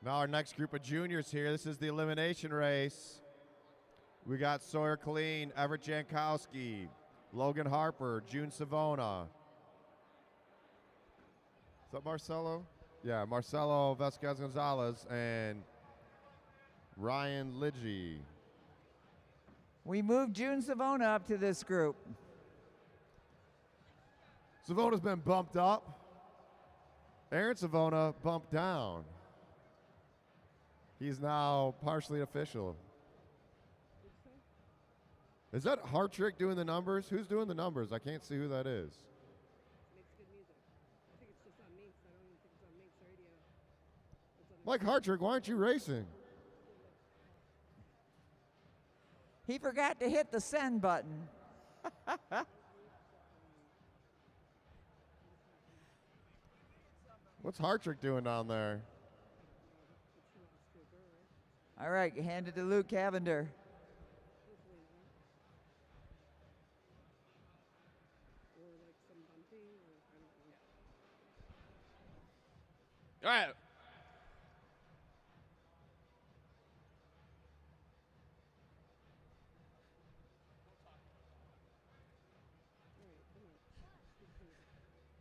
Now our next group of juniors here. This is the elimination race. We got Sawyer Colleen, Everett Jankowski, Logan Harper, June Savona. Is that Marcelo? Yeah, Marcelo Vasquez Gonzalez and Ryan Lidgy.
We moved June Savona up to this group.
Savona's been bumped up. Aaron Savona bumped down. He's now partially official. Is that Hartrick doing the numbers? Who's doing the numbers? I can't see who that is. Mike Hartrick, why aren't you racing?
He forgot to hit the send button.
What's Hartrick doing down there?
All right, hand it to Luke Cavender.
All right.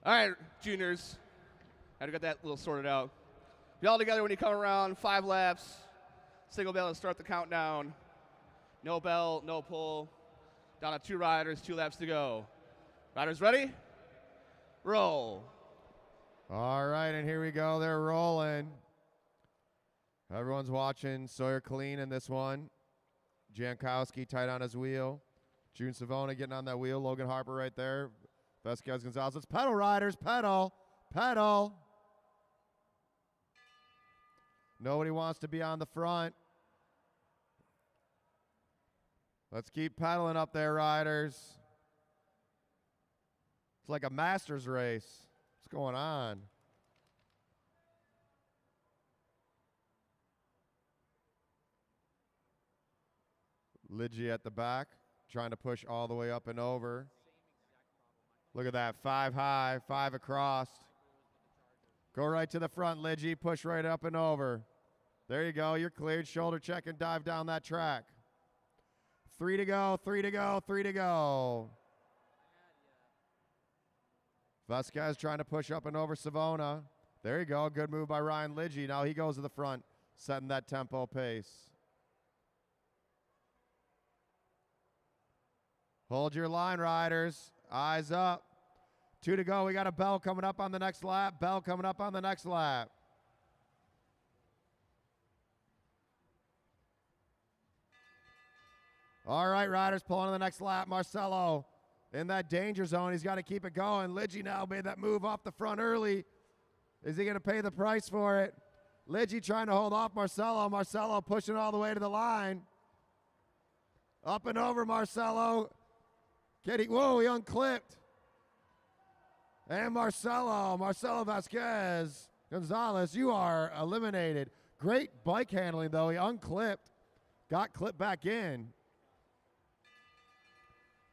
All right, juniors. I got that little sorted out. Be all together when you come around. 5 laps. Single bell to start the countdown. No bell, no pull. Down to 2 riders, 2 laps to go. Riders ready? Roll.
All right, and here we go. They're rolling. Everyone's watching Sawyer Colleen in this one. Jankowski tight on his wheel. June Savona getting on that wheel. Logan Harper right there. Vasquez Gonzalez. Let's pedal, riders. Pedal. Pedal. Nobody wants to be on the front. Let's keep pedaling up there, riders. It's like a Masters race. What's going on? Lidgy at the back, trying to push all the way up and over. Look at that, 5 high, 5 across. Go right to the front, Lidgy, push right up and over. There you go, you're cleared. Shoulder check and dive down that track. 3 to go, 3 to go, 3 to go. Vasquez trying to push up and over Savona. There you go, good move by Ryan Lidgy. Now he goes to the front, setting that tempo pace. Hold your line, riders. Eyes up. 2 to go. We got a bell coming up on the next lap. Bell coming up on the next lap. All right, riders pulling on the next lap. Marcelo in that danger zone. He's got to keep it going. Lidgy now made that move off the front early. Is he going to pay the price for it? Lidgy trying to hold off Marcelo. Marcelo pushing all the way to the line. Up and over Marcelo. Whoa, he unclipped. And Marcelo Vasquez Gonzalez, you are eliminated. Great bike handling, though. He unclipped, got clipped back in.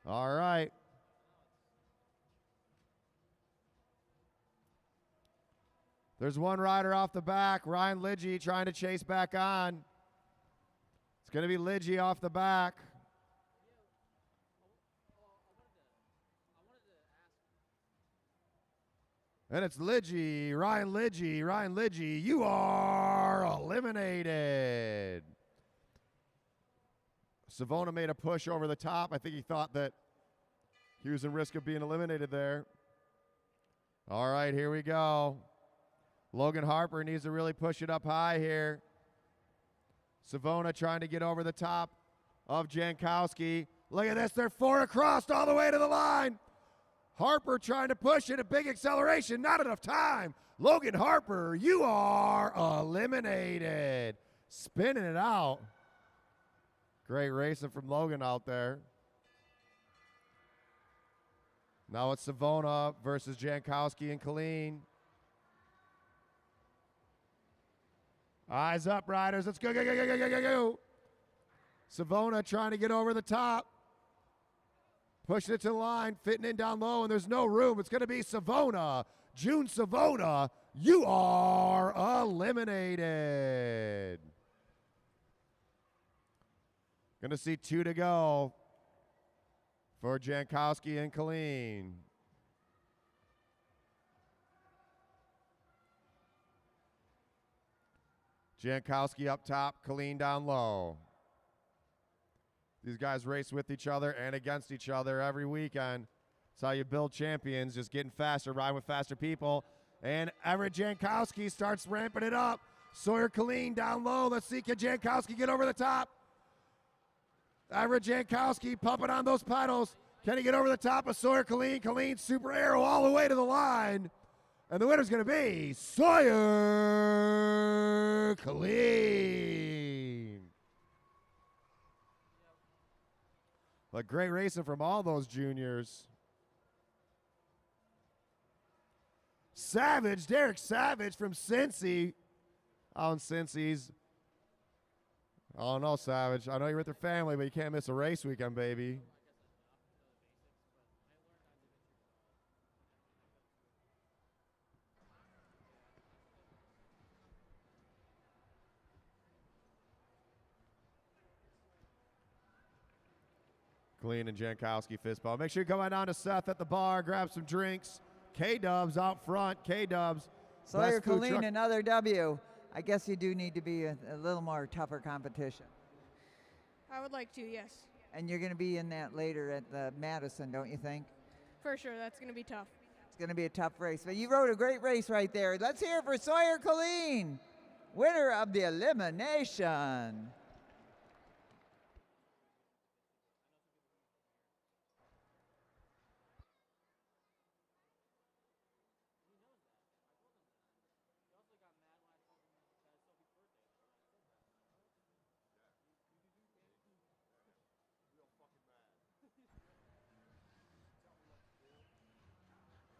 All right. There's one rider off the back, Ryan Lidgy trying to chase back on. It's going to be Lidgy off the back. And it's Lidgy, Ryan Lidgy. Ryan Lidgy, you are eliminated. Savona made a push over the top. I think he thought that he was in risk of being eliminated there. All right, here we go. Logan Harper needs to really push it up high here. Savona trying to get over the top of Jankowski. Look at this, they're 4 across all the way to the line. Harper trying to push it, a big acceleration, not enough time. Logan Harper, you are eliminated. Spinning it out. Great racing from Logan out there. Now it's Savona versus Jankowski and Colleen. Eyes up, riders. Let's go, go, go, go, go, go, go, go. Savona trying to get over the top. Pushing it to the line, fitting in down low, and there's no room. It's going to be Savona. June Savona, you are eliminated. Going to see 2 to go for Jankowski and Colleen. Jankowski up top, Colleen down low. These guys race with each other and against each other every weekend. That's how you build champions, just getting faster, riding with faster people. And Everett Jankowski starts ramping it up. Sawyer Colleen down low. Let's see, can Jankowski get over the top? Everett Jankowski pumping on those pedals. Can he get over the top of Sawyer Colleen? Colleen super arrow all the way to the line. And the winner's going to be Sawyer Colleen. But great racing from all those juniors. Savage, Derek Savage from Cincy. Out in Cincy's. Oh, no, Savage. I know you're with your family, but you can't miss a race weekend, baby. Colleen and Jankowski fist bump. Make sure you come on down to Seth at the bar, grab some drinks. K-Dubs out front. K-Dubs.
Sawyer Colleen, another W. I guess you do need to be a little more tougher competition.
I would like to, yes.
And you're going to be in that later at the Madison, don't you think?
For sure, that's going to be tough.
It's going to be a tough race. But you rode a great race right there. Let's hear it for Sawyer Colleen, winner of the elimination.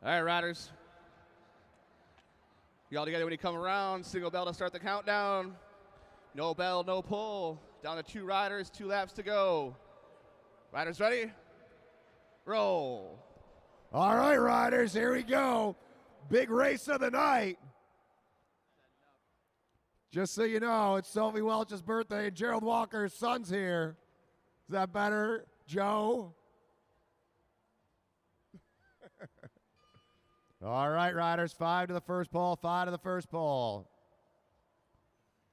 All right, riders. You all together when you come around. Single bell to start the countdown. No bell, no pull. Down to 2 riders, 2 laps to go. Riders ready? Roll.
All right, riders, here we go. Big race of the night. Just so you know, it's Sophie Welch's birthday and Gerald Walker's son's here. Is that better, Joe? All right, riders, 5 to the first pole, 5 to the first pole.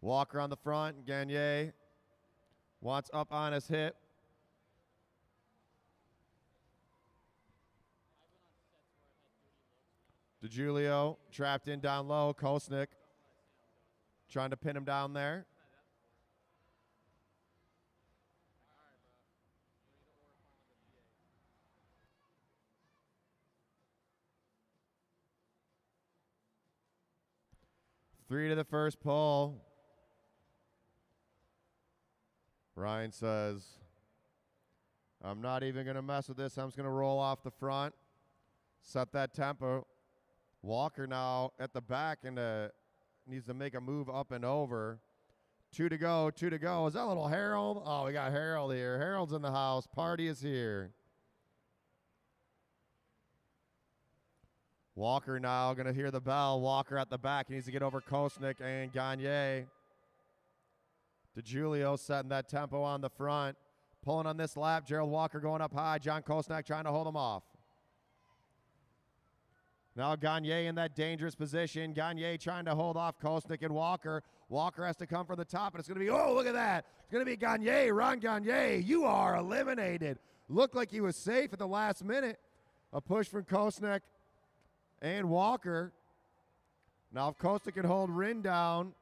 Walker on the front, Gagne wants up on his hip. DeGiulio trapped in down low, Kosnick trying to pin him down there. Three to the first pole. Ryan says, I'm not even going to mess with this. I'm just going to roll off the front, set that tempo. Walker now at the back and needs to make a move up and over. 2 to go, 2 to go. Is that little Harold? Oh, we got Harold here. Harold's in the house. Party is here. Walker now going to hear the bell. Walker at the back. He needs to get over Kosnick and Gagne. DeGiulio setting that tempo on the front. Pulling on this lap. Gerald Walker going up high. John Kosnick trying to hold him off. Now Gagne in that dangerous position. Gagne trying to hold off Kosnick and Walker. Walker has to come from the top, and it's going to be, oh, look at that. It's going to be Gagne, Ron Gagne. You are eliminated. Looked like he was safe at the last minute. A push from Kosnick and Walker. Now if Kosnick can hold Ryan down,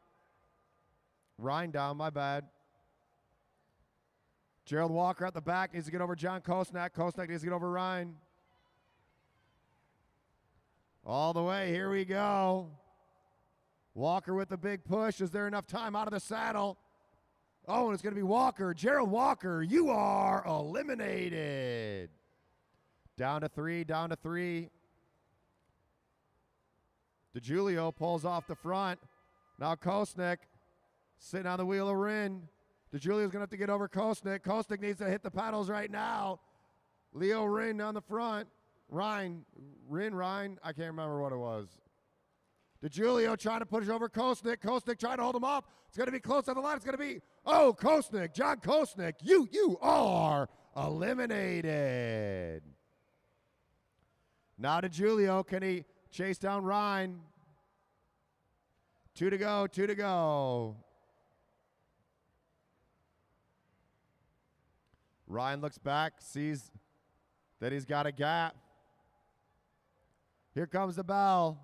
my bad. Gerald Walker at the back needs to get over John Kosnick. Kosnick needs to get over Ryan. All the way, here we go. Walker with the big push. Is there enough time out of the saddle? Oh, and it's going to be Walker. Gerald Walker, you are eliminated. Down to three, down to three. DiGiulio pulls off the front. Now Kosnick sitting on the wheel of Rin. DiGiulio's going to have to get over Kosnick. Kosnick needs to hit the pedals right now. Leo Rin on the front. Ryan, I can't remember what it was. DiGiulio trying to push over Kosnick. Kosnick trying to hold him up. It's going to be close on the line. It's going to be, oh, Kosnick, John Kosnick, you are eliminated. Now DiGiulio, can he chase down Ryan? 2 to go, 2 to go. Ryan looks back, sees that he's got a gap. Here comes the bell.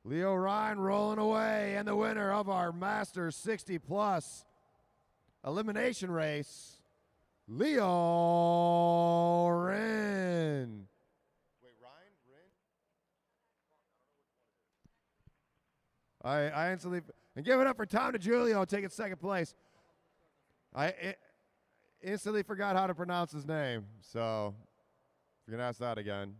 Leo Ryan rolling away, and the winner of our Masters 60-plus elimination race, Leo Rin. Wait, Ryan? Rin? I instantly, and give it up for Tom DiGiulio taking second place. I instantly forgot how to pronounce his name, so you're going to ask that again.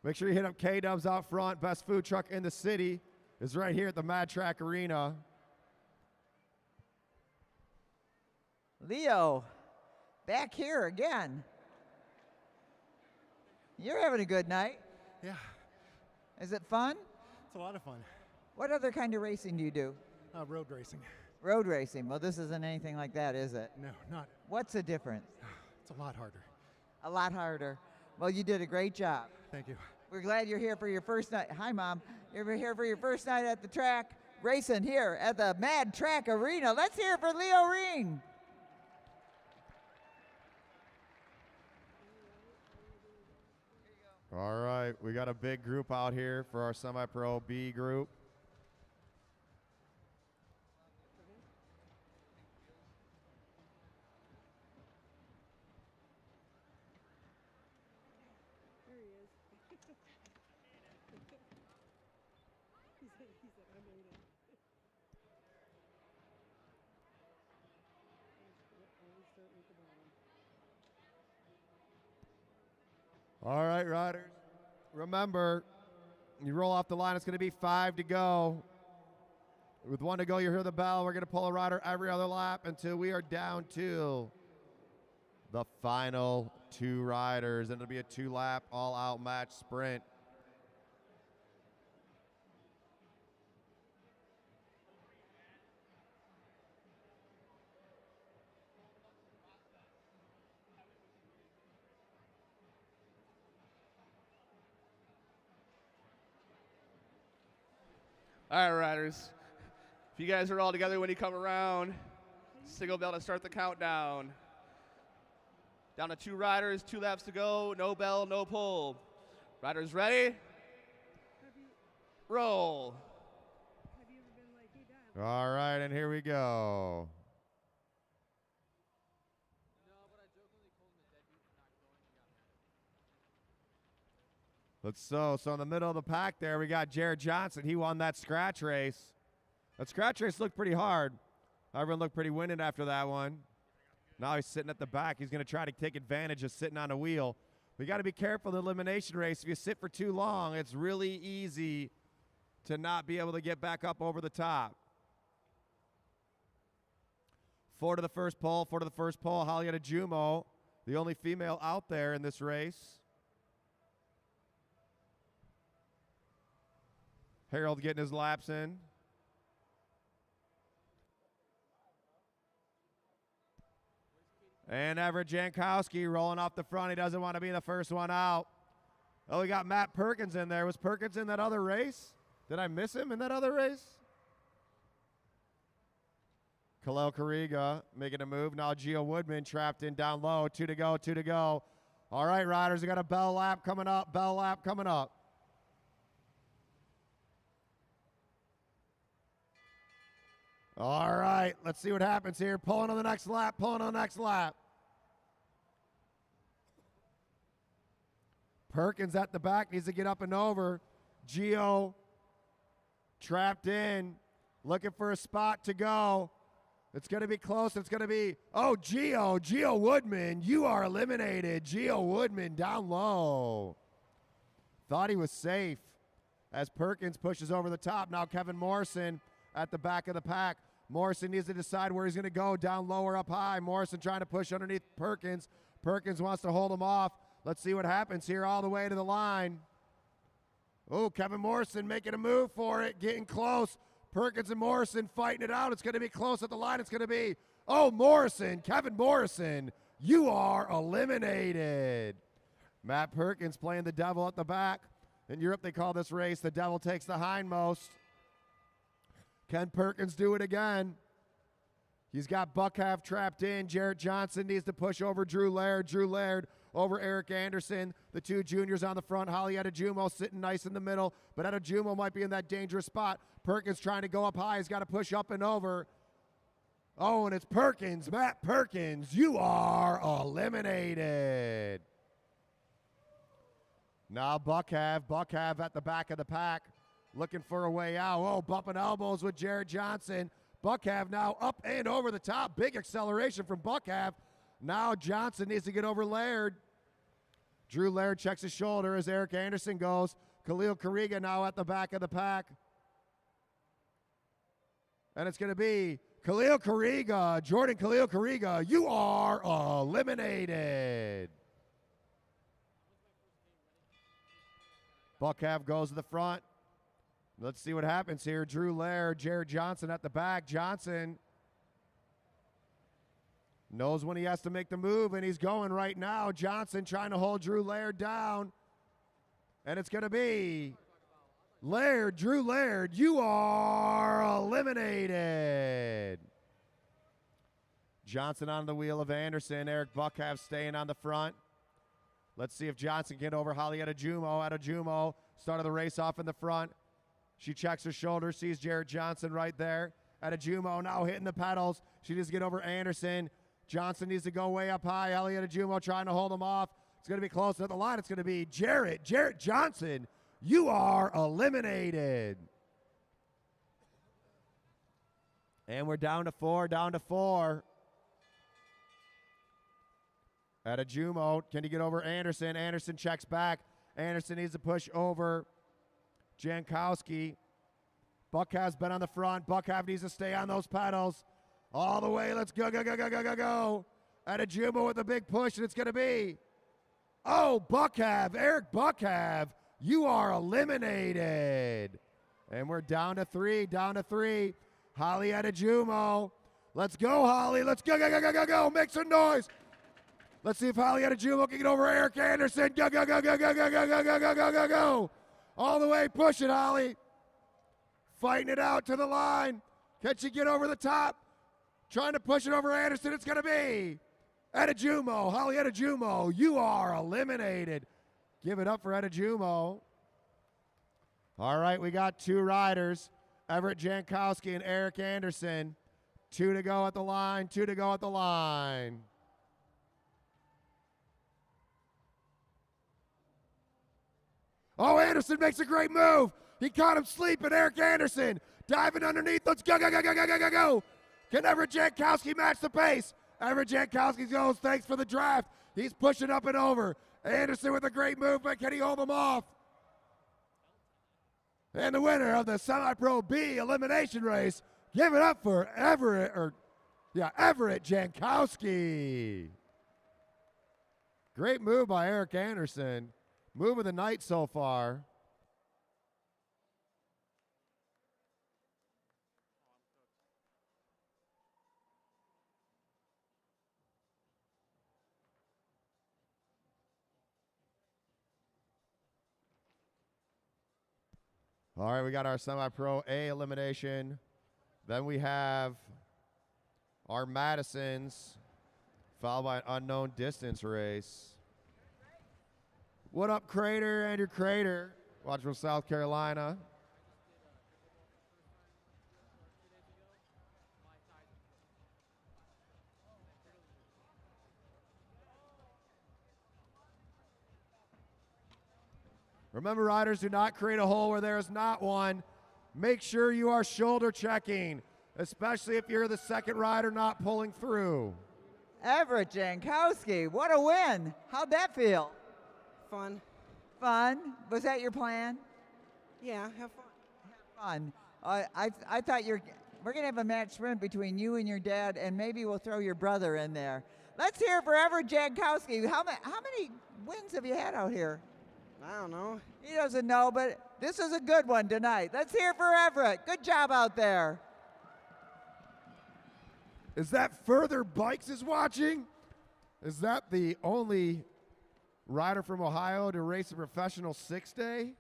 Make sure you hit up K-Dubs out front. Best food truck in the city is right here at the Mad Track Arena.
Leo, back here again. You're having a good night.
Yeah,
Is it fun?
it's a lot of fun.
What other kind of racing do you do?
Road racing.
Road racing. Well, this isn't anything like that, is it?
No, not.
What's the difference?
It's a lot harder.
A lot harder. Well, you did a great job.
Thank you.
We're glad you're here for your first night. Hi, Mom. You're here for your first night at the track, racing here at the Mad Track Arena. Let's hear it for Leo Rin.
All right, we got a big group out here for our semi-pro B group. All right, riders. Remember, you roll off the line, it's going to be 5 to go. With 1 to go, you hear the bell. We're going to pull a rider every other lap until we are down to the final 2 riders. And it'll be a 2-lap all-out match sprint.
All right, riders. If you guys are all together when you come around, signal bell to start the countdown. Down to 2 riders, 2 laps to go, no bell, no pull. Riders ready? Roll.
All right, and here we go. So in the middle of the pack there, we got Jared Johnson. He won that scratch race. That scratch race looked pretty hard. Everyone looked pretty winded after that one. Now he's sitting at the back. He's going to try to take advantage of sitting on a wheel. We got to be careful in the elimination race. If you sit for too long, it's really easy to not be able to get back up over the top. 4 to the first pole, 4 to the first pole. Halieta Jumo, the only female out there in this race. Harold getting his laps in. And Everett Jankowski rolling off the front. He doesn't want to be the first one out. Oh, we got Matt Perkins in there. Was Perkins in that other race? Did I miss him in that other race? Khalil Kariga making a move. Now Gio Woodman trapped in down low. 2 to go, 2 to go. All right, riders, we got a bell lap coming up. Bell lap coming up. All right, let's see what happens here. Pulling on the next lap, pulling on the next lap. Perkins at the back needs to get up and over. Gio trapped in, looking for a spot to go. It's going to be close. It's going to be, oh, Gio Woodman, you are eliminated. Gio Woodman down low. Thought he was safe as Perkins pushes over the top. Now Kevin Morrison at the back of the pack. Morrison needs to decide where he's going to go, down low or up high. Morrison trying to push underneath Perkins. Perkins wants to hold him off. Let's see what happens here all the way to the line. Oh, Kevin Morrison making a move for it, getting close. Perkins and Morrison fighting it out. It's going to be close at the line. It's going to be, oh, Morrison, Kevin Morrison, you are eliminated. Matt Perkins playing the devil at the back. In Europe, they call this race the devil takes the hindmost. Can Perkins do it again? He's got Buckhalf trapped in. Jarrett Johnson needs to push over Drew Laird. Drew Laird over Eric Anderson. The two juniors on the front. Holly Adejumo sitting nice in the middle, but Adejumo might be in that dangerous spot. Perkins trying to go up high. He's got to push up and over. Oh, and it's Perkins. Matt Perkins, you are eliminated. Now Buckhalf at the back of the pack, looking for a way out. Oh, bumping elbows with Jarrett Johnson. Buckhalf now up and over the top. Big acceleration from Buckhalf. Now Johnson needs to get over Laird. Drew Laird checks his shoulder as Eric Anderson goes. Khalil Kariga now at the back of the pack. And it's going to be Khalil Kariga. Jordan Khalil Kariga, you are eliminated. Buckhalf goes to the front. Let's see what happens here. Drew Laird, Jarrett Johnson at the back. Johnson knows when he has to make the move, and he's going right now. Johnson trying to hold Drew Laird down. And it's going to be Laird, Drew Laird, you are eliminated. Johnson on the wheel of Anderson. Eric Buckhalf staying on the front. Let's see if Johnson can get over Holly Adejumo. Adejumo started the race off in the front. She checks her shoulder, sees Jarrett Johnson right there. Adejumo now hitting the pedals. She needs to get over Anderson. Johnson needs to go way up high. Elliot Adejumo trying to hold him off. It's going to be close to the line. It's going to be Jarrett Johnson. You are eliminated. And we're down to four. Adejumo, can he get over Anderson? Anderson checks back. Anderson needs to push over Jankowski. Buckhalf's been on the front. Buckhalf needs to stay on those pedals. All the way, let's go. Adejumo with a big push, and it's going to be, oh, Buckhalf, Eric Buckhalf, you are eliminated. And we're down to three. Holly Adejumo. Let's go, Holly. Let's go. Make some noise. Let's see if Holly Adejumo can get over Eric Anderson. Go. All the way, push it, Holly. Fighting it out to the line. Can she get over the top? Trying to push it over Anderson. It's going to be Adejumo. Holly Adejumo, you are eliminated. Give it up for Adejumo. All right, we got two riders, Everett Jankowski and Eric Anderson. 2 to go at the line. Oh, Anderson makes a great move. He caught him sleeping. Eric Anderson diving underneath. Let's go. Can Everett Jankowski match the pace? Everett Jankowski goes, thanks for the draft. He's pushing up and over. Anderson with a great movement. Can he hold him off? And the winner of the Semi-Pro B elimination race, give it up for Everett Jankowski. Great move by Eric Anderson. Move of the night so far. All right, we got our semi-pro A elimination. Then we have our Madisons, followed by an unknown distance race. What up, Crater? Andrew Crater. Watch from South Carolina. Remember, riders, do not create a hole where there is not one. Make sure you are shoulder checking, especially if you're the second rider not pulling through.
Everett Jankowski, what a win. How'd that feel?
Fun.
Fun? Was that your plan?
Yeah, have fun.
Fun. I thought we're going to have a match sprint between you and your dad, and maybe we'll throw your brother in there. Let's hear it for Everett Jankowski. How many wins have you had out here?
I don't know.
He doesn't know, but this is a good one tonight. Let's hear it for Everett. Good job out there.
Is that Further Bikes is watching? Is that the only rider from Ohio to race a professional 6-day?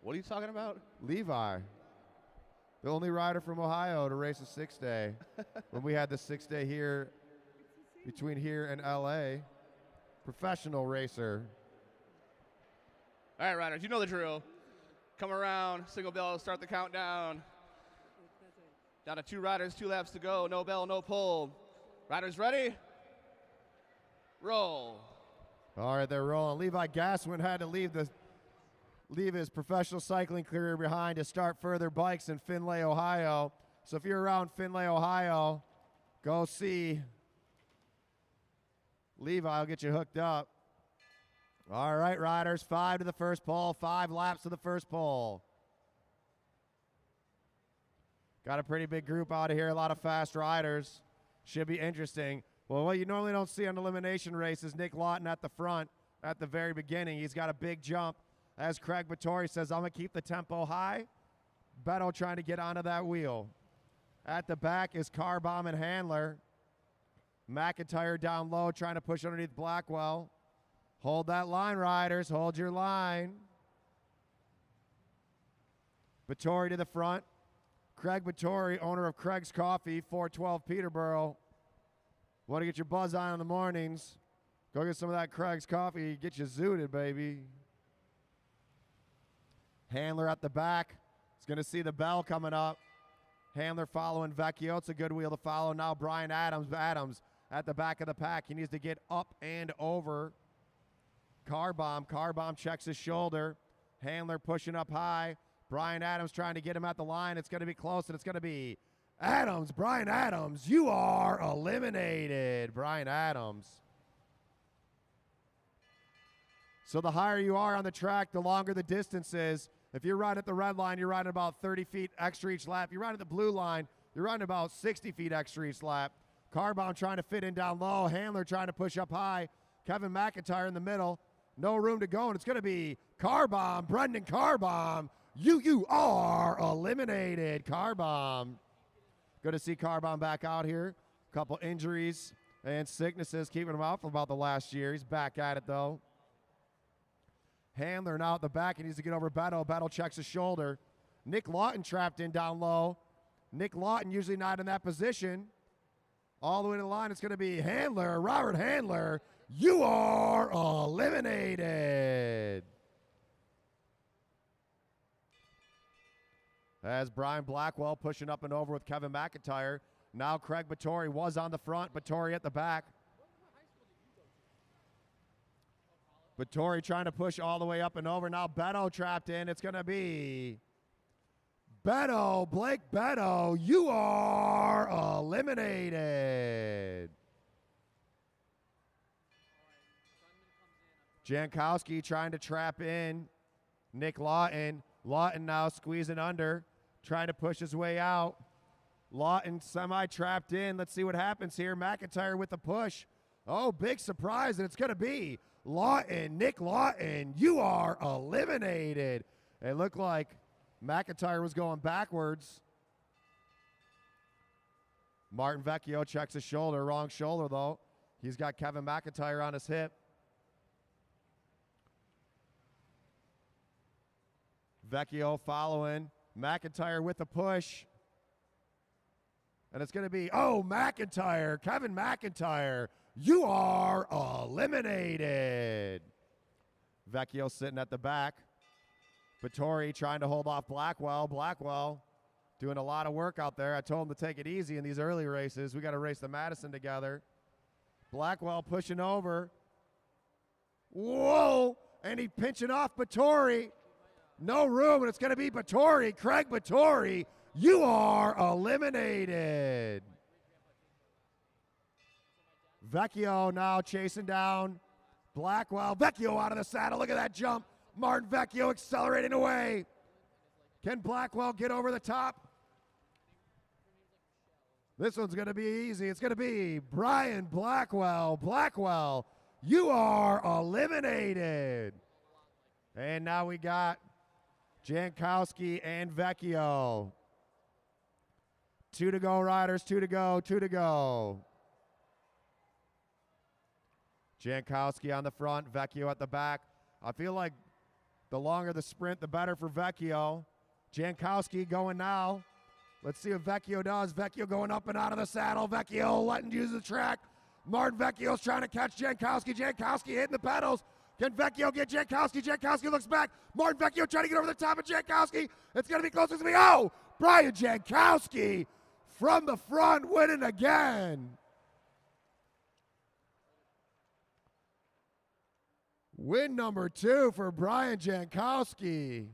What are you talking about?
Levi. The only rider from Ohio to race a 6-day. When we had the 6-day here, between here and LA. Professional racer.
All right, riders, you know the drill. Come around, single bell, start the countdown. Down to 2 riders, 2 laps to go. No bell, no pull. Riders ready? Roll.
All right, they're rolling. Levi Gaswin had to leave his professional cycling career behind to start Further Bikes in Findlay, Ohio. So if you're around Findlay, Ohio, go see Levi. I'll get you hooked up. All right, riders, 5 to the first pole, 5 laps to the first pole. Got a pretty big group out of here, a lot of fast riders. Should be interesting. Well, what you normally don't see on elimination race is Nick Lawton at the front at the very beginning. He's got a big jump. As Craig Vittori says, I'm going to keep the tempo high. Beto trying to get onto that wheel. At the back is Carbomb and Handler. McIntyre down low trying to push underneath Blackwell. Hold that line, riders. Hold your line. Vittori to the front. Craig Vittori, owner of Craig's Coffee, 412 Peterborough. Want to get your buzz on in the mornings? Go get some of that Craig's Coffee. Get you zooted, baby. Handler at the back. He's going to see the bell coming up. Handler following Vecchio. It's a good wheel to follow. Now Brian Adams. Adams at the back of the pack. He needs to get up and over Carbomb. Carbomb checks his shoulder. Handler pushing up high. Brian Adams trying to get him at the line. It's going to be close, and it's going to be Adams. Brian Adams, you are eliminated. Brian Adams. So the higher you are on the track, the longer the distance is. If you're riding at the red line, you're riding about 30 feet extra each lap. You're riding at the blue line, you're riding about 60 feet extra each lap. Carbomb trying to fit in down low. Handler trying to push up high. Kevin McIntyre in the middle. No room to go, and it's going to be Carbomb, Brendan Carbomb. You are eliminated, Carbomb. Good to see Carbomb back out here. A couple injuries and sicknesses keeping him out for about the last year. He's back at it, though. Handler now at the back. He needs to get over Beto. Beto checks his shoulder. Nick Lawton trapped in down low. Nick Lawton usually not in that position. All the way to the line, it's going to be Handler, Robert Handler. You are eliminated. As Brian Blackwell pushing up and over with Kevin McIntyre. Now Craig Vittori was on the front, Vittori at the back. Vittori trying to push all the way up and over. Now Beto trapped in. It's going to be Beto, Blake Beto. You are eliminated. Jankowski trying to trap in Nick Lawton. Lawton now squeezing under, trying to push his way out. Lawton semi-trapped in. Let's see what happens here. McIntyre with the push. Oh, big surprise, and it's going to be Lawton, Nick Lawton. You are eliminated. It looked like McIntyre was going backwards. Martin Vecchio checks his shoulder. Wrong shoulder, though. He's got Kevin McIntyre on his hip. Vecchio following. McIntyre with the push. And it's going to be, oh, McIntyre, Kevin McIntyre, you are eliminated. Vecchio sitting at the back. Vettori trying to hold off Blackwell. Blackwell doing a lot of work out there. I told him to take it easy in these early races. We got to race the Madison together. Blackwell pushing over. Whoa! And he pinching off Vettori. No room, and it's going to be Vettori. Craig Vettori, you are eliminated. Vecchio now chasing down Blackwell. Vecchio out of the saddle. Look at that jump. Martin Vecchio accelerating away. Can Blackwell get over the top? This one's going to be easy. It's going to be Brian Blackwell. Blackwell, you are eliminated. And now we got Jankowski and Vecchio. 2 to go, riders. 2 to go. 2 to go. Jankowski on the front. Vecchio at the back. I feel like the longer the sprint, the better for Vecchio. Jankowski going now. Let's see what Vecchio does. Vecchio going up and out of the saddle. Vecchio letting use the track. Martin Vecchio's trying to catch Jankowski. Jankowski hitting the pedals. Can Vecchio get Jankowski? Jankowski looks back. Martin Vecchio trying to get over the top of Jankowski. It's going to be close. It's going to be, oh, Brian Jankowski from the front winning again. Win number 2 for Brian Jankowski.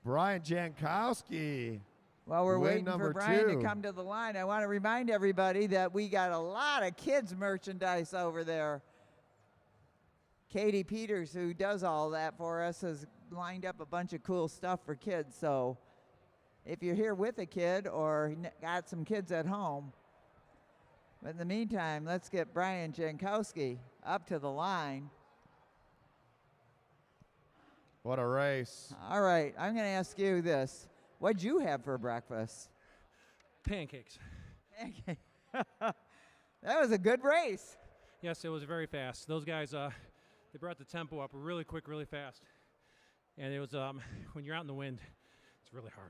Brian Jankowski.
While we're
Win
waiting for
number
Brian
2.
to come to the line, I want to remind everybody that we got a lot of kids merchandise over there. Katie Peters, who does all that for us, has lined up a bunch of cool stuff for kids. So if you're here with a kid or got some kids at home, but in the meantime, let's get Brian Jankowski up to the line.
What a race.
All right, I'm going to ask you this. What'd you have for breakfast?
Pancakes.
Pancakes. That was a good race.
Yes, it was very fast. Those guys, they brought the tempo up really quick, really fast. And it was, when you're out in the wind, it's really hard.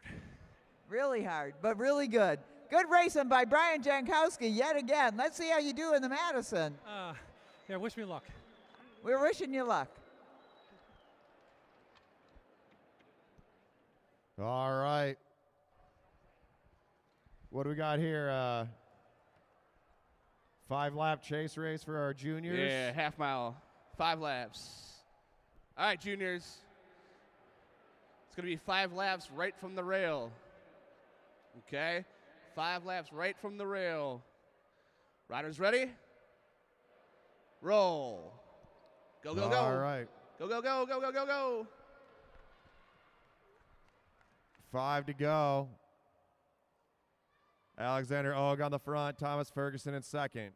Really hard, but really good. Good racing by Brian Jankowski yet again. Let's see how you do in the Madison.
Yeah, wish me luck.
We're wishing you luck.
All right. What do we got here? 5-lap chase race for our juniors.
Yeah, half mile, 5 laps. All right, juniors. It's going to be 5 laps right from the rail. Okay? 5 laps right from the rail. Riders ready? Roll. Go, go, go.
All right.
Go, go, go, go, go, go, go.
5 to go. Alexander Og on the front, Thomas Ferguson in second.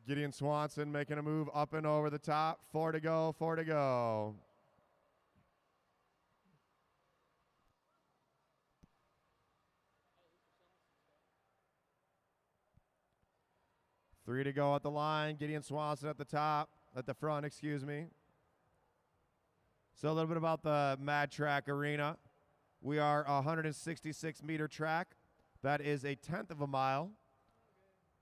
Gideon Swanson making a move up and over the top. 4 to go, 4 to go. Three to go at the line. Gideon Swanson at the top, at the front, excuse me. So a little bit about the Mad Track Arena. We are a 166-meter track. That is a 1/10 of a mile.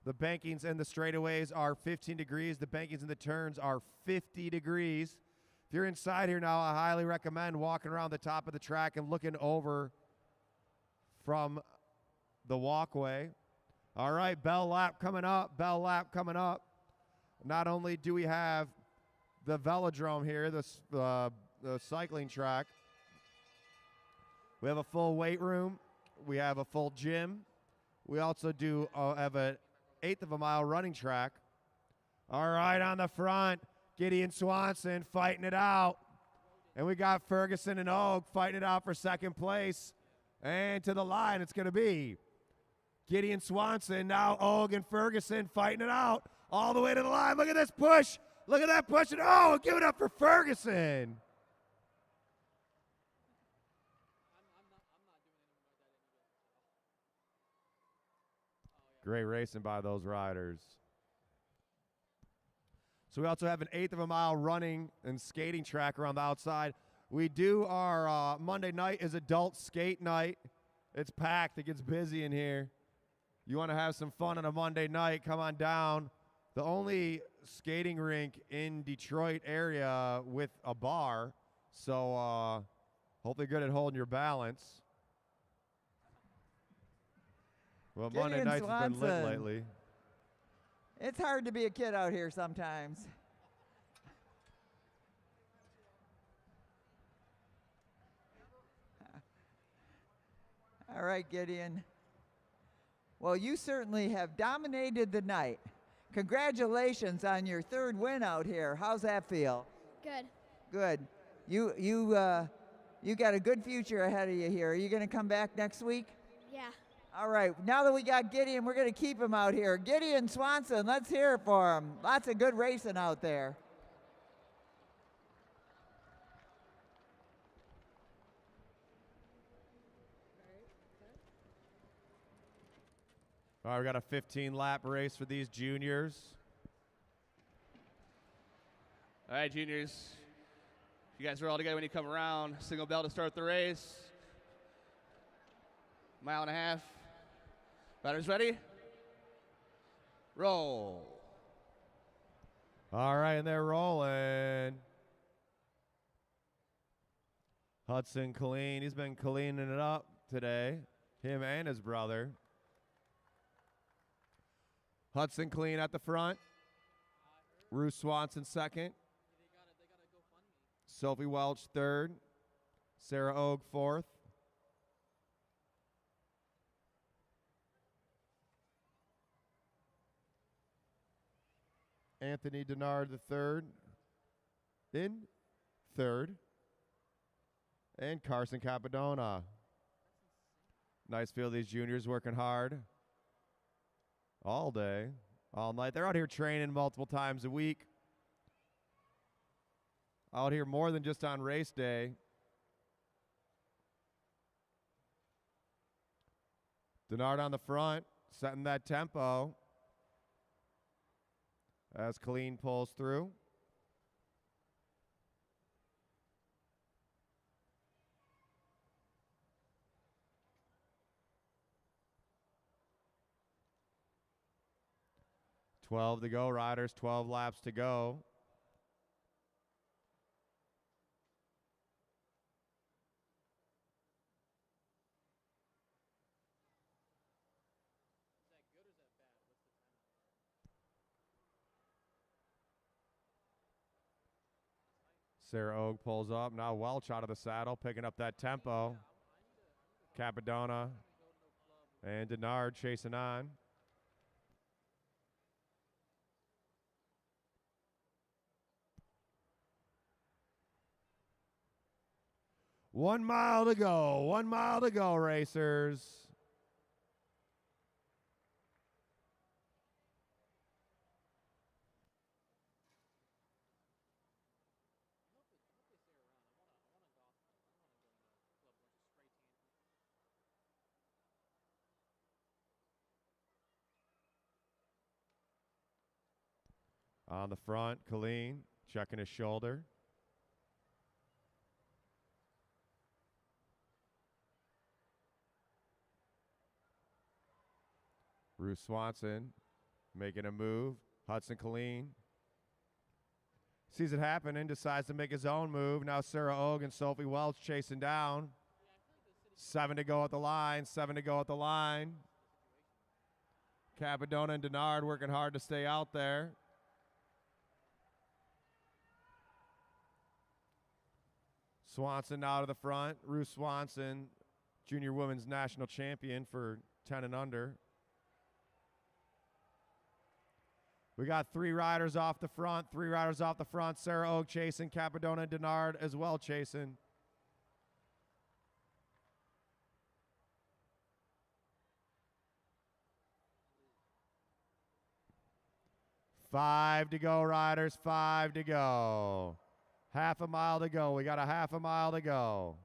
The bankings and the straightaways are 15 degrees. The bankings and the turns are 50 degrees. If you're inside here now, I highly recommend walking around the top of the track and looking over from the walkway. All right, bell lap coming up, bell lap coming up. Not only do we have the velodrome here, the cycling track, we have a full weight room, we have a full gym. We also do have an 1/8 of a mile running track. All right, on the front, Gideon Swanson fighting it out. And we got Ferguson and Og fighting it out for second place. And to the line, it's going to be Gideon Swanson, now Og and Ferguson fighting it out all the way to the line. Look at this push. Look at that push. And oh, give it up for Ferguson. Great racing by those riders. So we also have an 1/8 of a mile running and skating track around the outside. We do our Monday night is adult skate night. It's packed. It gets busy in here. You want to have some fun on a Monday night, come on down. The only skating rink in Detroit area with a bar. So hopefully good at holding your balance. Well, Monday
Gideon
nights has been lit
Swanson.
lately.
It's hard to be a kid out here sometimes. All right, Gideon. Well, you certainly have dominated the night. Congratulations on your 3rd win out here. How's that feel?
Good.
Good. You got a good future ahead of you here. Are you going to come back next week?
Yeah.
All right. Now that we got Gideon, we're going to keep him out here. Gideon Swanson, let's hear it for him. Lots of good racing out there.
All right, we got a 15-lap race for these juniors.
All right, juniors. You guys are all together when you come around. Single bell to start the race. 1.5 miles. Batters ready? Roll.
All right, and they're rolling. Hudson Killeen, he's been cleaning it up today, him and his brother. Hudson Killeen at the front. Ruth Swanson second. Sophie Welch third. Sarah Og fourth. Anthony Denard the third. In third. And Carson Capadona. Nice field, these juniors working hard. All day, all night. They're out here training multiple times a week. Out here more than just on race day. Denard on the front, setting that tempo. As Killeen pulls through. $12 to go, riders, 12 laps to go. Sarah Og pulls up. Now Welch out of the saddle, picking up that tempo. Capadona and Denard chasing on. One mile to go, racers. On the front, Killeen checking his shoulder. Ruth Swanson making a move. Hudson Killeen sees it happen and decides to make his own move. Now Sarah Og and Sophie Welch chasing down. 7 to go at the line. 7 to go at the line. Capadona and Denard working hard to stay out there. Swanson now to the front. Ruth Swanson, junior women's national champion for 10 and under. We got 3 riders off the front. 3 riders off the front. Sarah Og chasing. Capadona and Denard as well chasing. 5 to go, riders. 5 to go. Half a mile to go. We got a half a mile to go.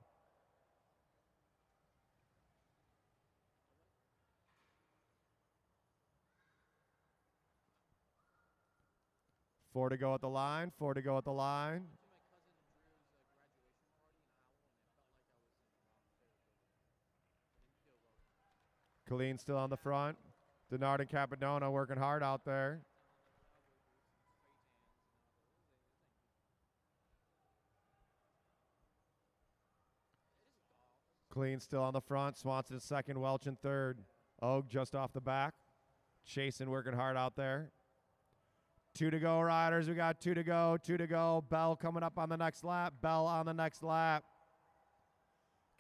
Four to go at the line. 4 to go at the line. Colleen still on the front. Denard and Capadona working hard out there. Colleen still on the front. Swanson second. Welch in third. Og just off the back. Chasen working hard out there. 2 to go, riders. We got 2 to go. 2 to go. Bell coming up on the next lap. Bell on the next lap.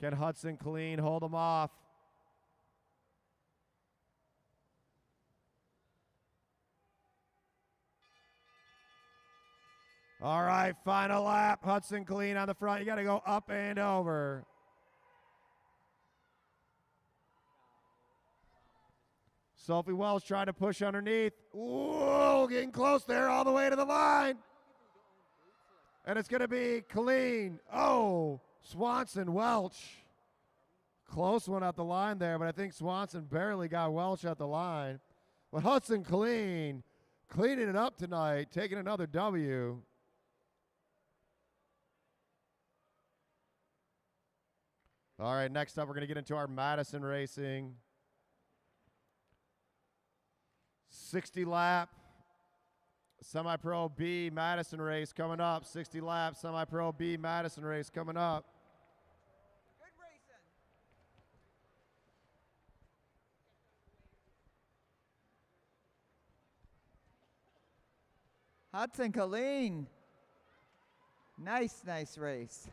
Can Hudson, Colleen hold them off? All right, final lap. Hudson, Colleen on the front. You got to go up and over. Sophie Wells trying to push underneath. Whoa, getting close there all the way to the line. And it's going to be Colleen. Oh, Swanson, Welch. Close one at the line there, but I think Swanson barely got Welch at the line. But Hudson, Colleen, cleaning it up tonight, taking another W. All right, next up, we're going to get into our Madison racing. 60 lap semi-pro B Madison race coming up. 60 lap semi-pro B Madison race coming up.
Good racing. Hudson, Colleen. Nice race.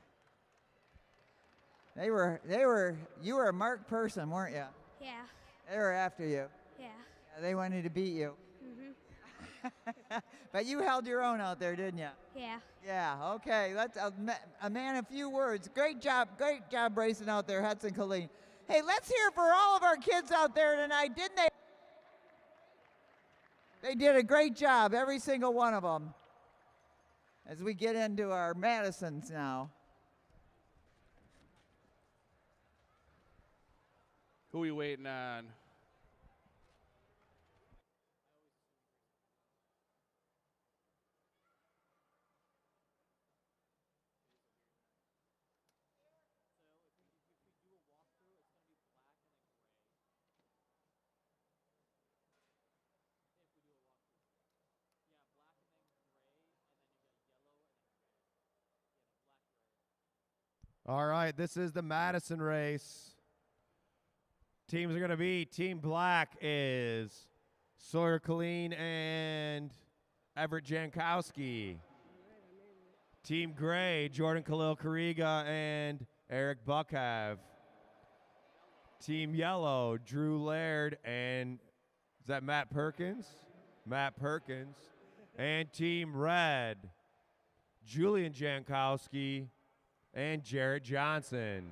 You were a marked person, weren't you?
Yeah.
They were after you.
Yeah.
They wanted to beat you.
Mhm.
But you held your own out there, didn't you?
Yeah.
Yeah, okay. That's a man, a few words. Great job racing out there, Hudson, Colleen. Hey, let's hear for all of our kids out there tonight, didn't they? They did a great job, every single one of them. As we get into our Madisons now.
Who are we waiting on?
All right, this is the Madison race. Teams are going to be, Team Black is Sawyer Colleen and Everett Jankowski. Team Gray, Jordan Khalil Kariga and Eric Buckhav. Team Yellow, Drew Laird and, is that Matt Perkins? Matt Perkins. And Team Red, Julian Jankowski and Jarrett Johnson.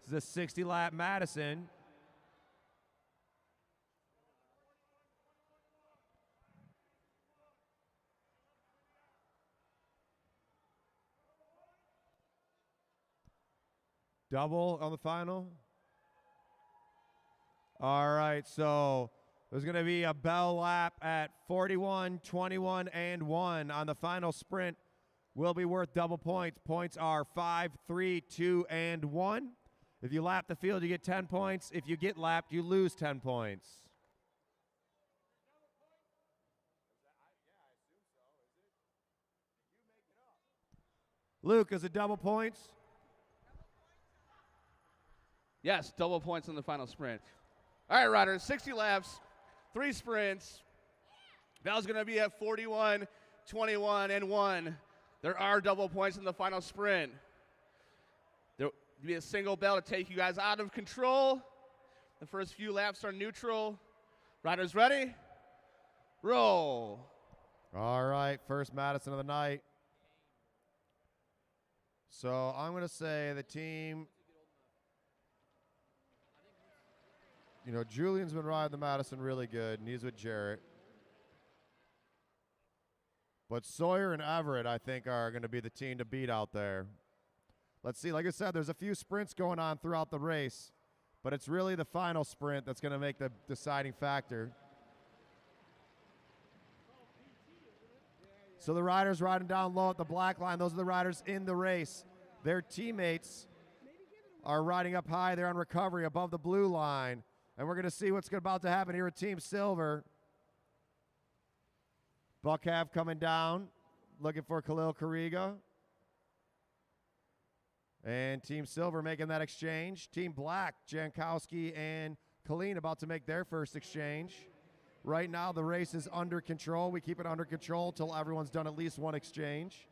This is a 60-lap Madison. Double on the final. All right, so there's going to be a bell lap at 41, 21, and 1 on the final sprint. Will be worth double points. Points are 5, 3, 2, and 1. If you lap the field, you get 10 points. If you get lapped, you lose 10 points. Luke, is it double points?
Yes, double points in the final sprint. All right, riders, 60 laps, 3 sprints. Bell's going to be at 41, 21, and 1. There are double points in the final sprint. There will be a single bell to take you guys out of control. The first few laps are neutral. Riders ready? Roll.
All right, first Madison of the night. So I'm going to say the team, Julian's been riding the Madison really good, and he's with Jarrett. But Sawyer and Everett, I think, are going to be the team to beat out there. Let's see. Like I said, there's a few sprints going on throughout the race, but it's really the final sprint that's going to make the deciding factor. So the riders riding down low at the black line, those are the riders in the race. Their teammates are riding up high. They're on recovery above the blue line. And we're going to see what's about to happen here with Team Silver. Buckhav coming down, looking for Khalil Kariga. And Team Silver making that exchange. Team Black, Jankowski and Colleen about to make their first exchange. Right now, the race is under control. We keep it under control until everyone's done at least one exchange.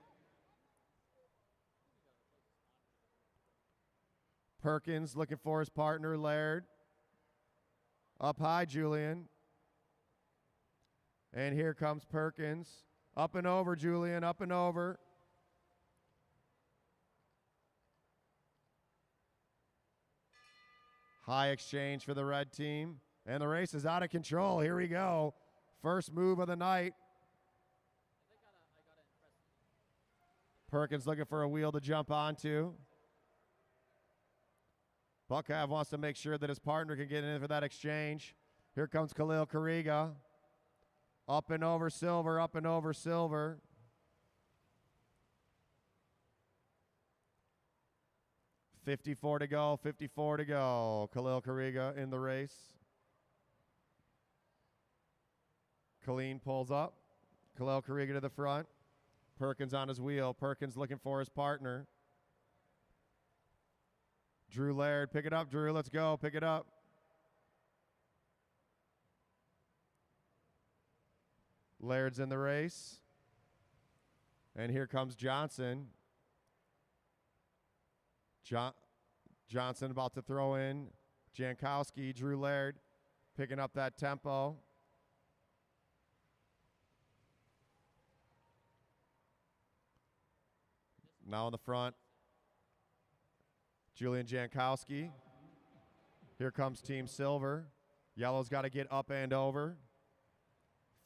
Perkins looking for his partner, Laird. Up high, Julian. And here comes Perkins. Up and over, Julian, up and over. High exchange for the red team. And the race is out of control. Here we go. First move of the night. Perkins looking for a wheel to jump onto. Buckhav wants to make sure that his partner can get in for that exchange. Here comes Khalil Kariga. Up and over Silver, up and over Silver. $54 to go, $54 to go. Khalil Kariga in the race. Colleen pulls up. Khalil Kariga to the front. Perkins on his wheel. Perkins looking for his partner. Drew Laird, pick it up, Drew. Let's go. Pick it up. Laird's in the race. And here comes Johnson. Johnson about to throw in Jankowski. Drew Laird picking up that tempo. Now in the front, Julian Jankowski. Here comes Team Silver. Yellow's got to get up and over.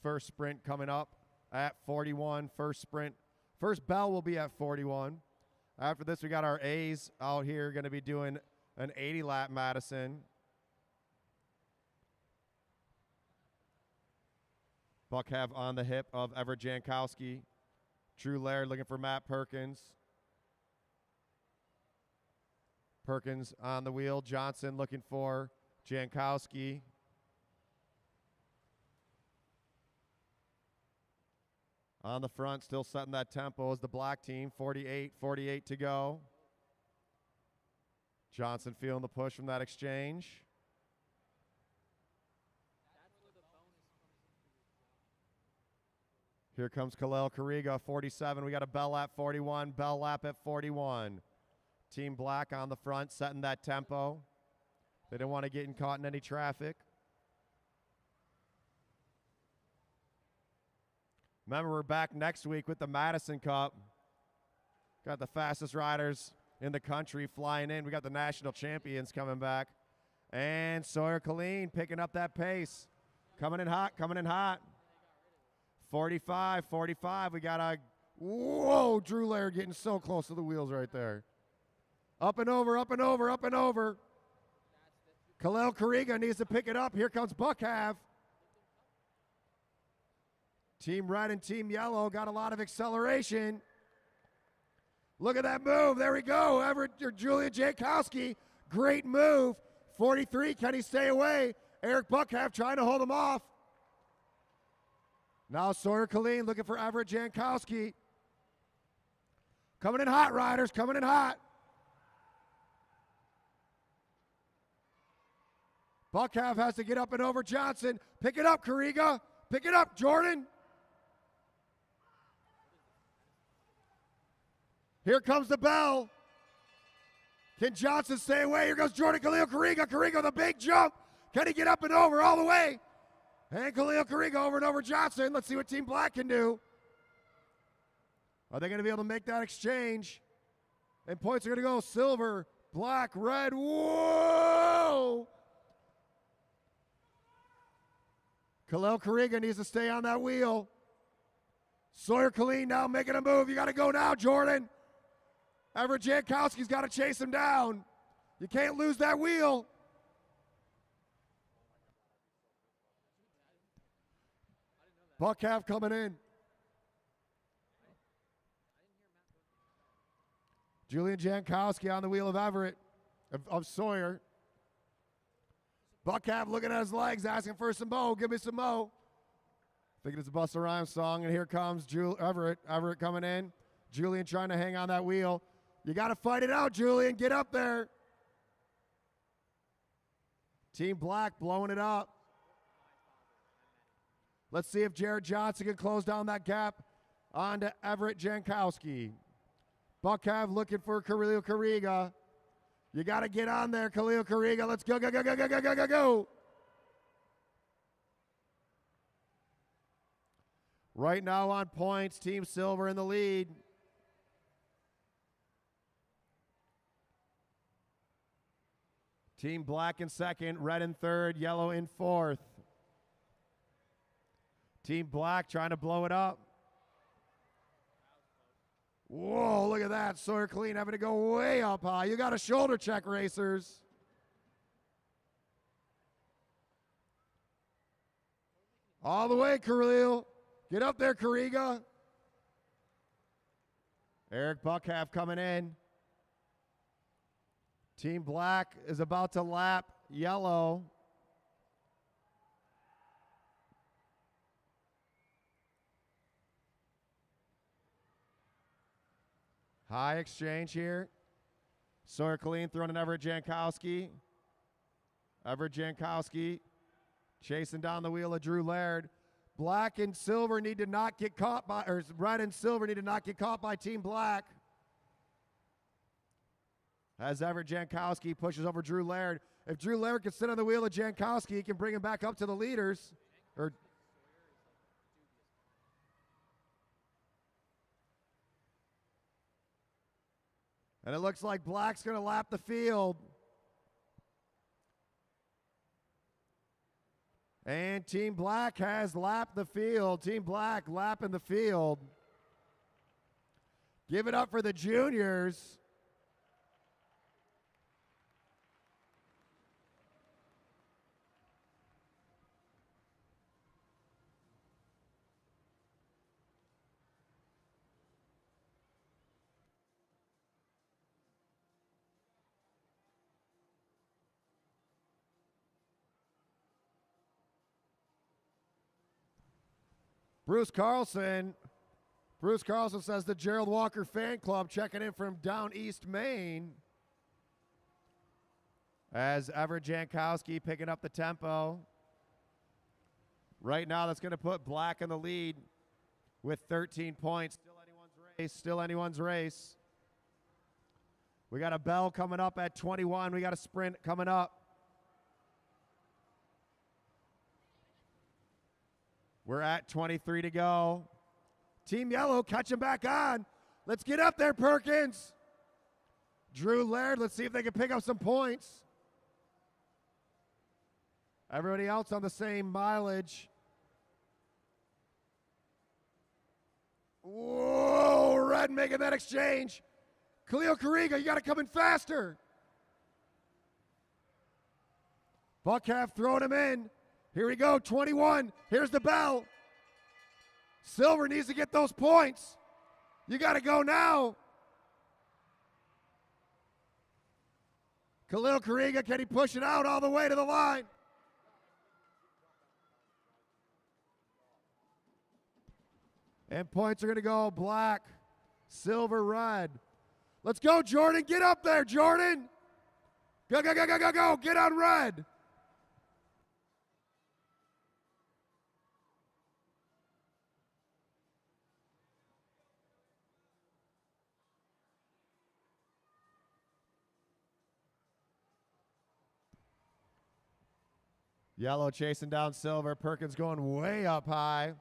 First sprint coming up at 41. First sprint. First bell will be at 41. After this, we got our A's out here going to be doing an 80-lap Madison. Buckhav on the hip of Everett Jankowski. Drew Laird looking for Matt Perkins. Perkins on the wheel. Johnson looking for Jankowski. On the front, still setting that tempo is the black team. 48 to go. Johnson feeling the push from that exchange. Here comes Khalil Kariga, 47. We got a bell lap 41, bell lap at 41. Team Black on the front, setting that tempo. They don't want to get caught in any traffic. Remember, we're back next week with the Madison Cup. Got the fastest riders in the country flying in. We got the national champions coming back. And Sawyer Colleen picking up that pace. Coming in hot, coming in hot. 45. We got a, whoa, Drew Laird getting so close to the wheels right there. Up and over. Khalil Kariga needs to pick it up. Here comes Buckhav. Team Red and Team Yellow got a lot of acceleration. Look at that move. There we go. Everett or Julian Jankowski. Great move. 43. Can he stay away? Eric Buckhav trying to hold him off. Now Sawyer Colleen looking for Everett Jankowski. Coming in hot, riders. Coming in hot. Buckhav has to get up and over Johnson. Pick it up, Kariga. Pick it up, Jordan. Here comes the bell. Can Johnson stay away? Here goes Jordan Khalil Kariga. Kariga with a big jump. Can he get up and over all the way? And Khalil Kariga over and over Johnson. Let's see what Team Black can do. Are they going to be able to make that exchange? And points are going to go silver, black, red. Whoa! Khalil Kariga needs to stay on that wheel. Sawyer Killeen now making a move. You got to go now, Jordan. Everett Jankowski's got to chase him down. You can't lose that wheel. Buck half coming in. Julian Jankowski on the wheel of Everett, of Sawyer. Buck half looking at his legs, asking for some mo. Give me some mo. Thinking it's a Busta Rhymes song, and here comes Everett. Everett coming in. Julian trying to hang on that wheel. You got to fight it out, Julian. Get up there. Team Black blowing it up. Let's see if Jared Johnson can close down that gap onto Everett Jankowski. Buckhav looking for Khalil Kariga. You got to get on there, Khalil Kariga. Let's go, go, go, go, go, go, go, go, go. Right now on points, Team Silver in the lead. Team Black in second, red in third, yellow in fourth. Team Black trying to blow it up. Whoa, look at that. Sawyer Killeen having to go way up high. You got a shoulder check, racers. All the way, Khalil. Get up there, Kariga. Eric Buckhalf coming in. Team Black is about to lap yellow. High exchange here. Sawyer Killeen throwing an Everett Jankowski. Everett Jankowski chasing down the wheel of Drew Laird. Black and silver need to not get caught by, or red and silver need to not get caught by Team Black. As Everett Jankowski pushes over Drew Laird. If Drew Laird can sit on the wheel of Jankowski, he can bring him back up to the leaders. And it looks like Black's going to lap the field. And Team Black has lapped the field. Team Black lapping the field. Give it up for the juniors. Bruce Carlson says the Gerald Walker fan club checking in from down East Maine. As Everett Jankowski picking up the tempo. Right now that's going to put Black in the lead with 13 points. Still anyone's race. We got a bell coming up at 21. We got a sprint coming up. We're at 23 to go. Team Yellow catching back on. Let's get up there, Perkins. Drew Laird, let's see if they can pick up some points. Everybody else on the same mileage. Whoa, Red making that exchange. Khalil Kariga, you got to come in faster. Buckhalf throwing him in. Here we go, 21. Here's the bell. Silver needs to get those points. You got to go now. Khalil Kariga, can he push it out all the way to the line? And points are going to go Black, Silver, Red. Let's go, Jordan. Get up there, Jordan. Go, go, go, go, go, go. Get on Red. Yellow chasing down Silver. Perkins going way up high.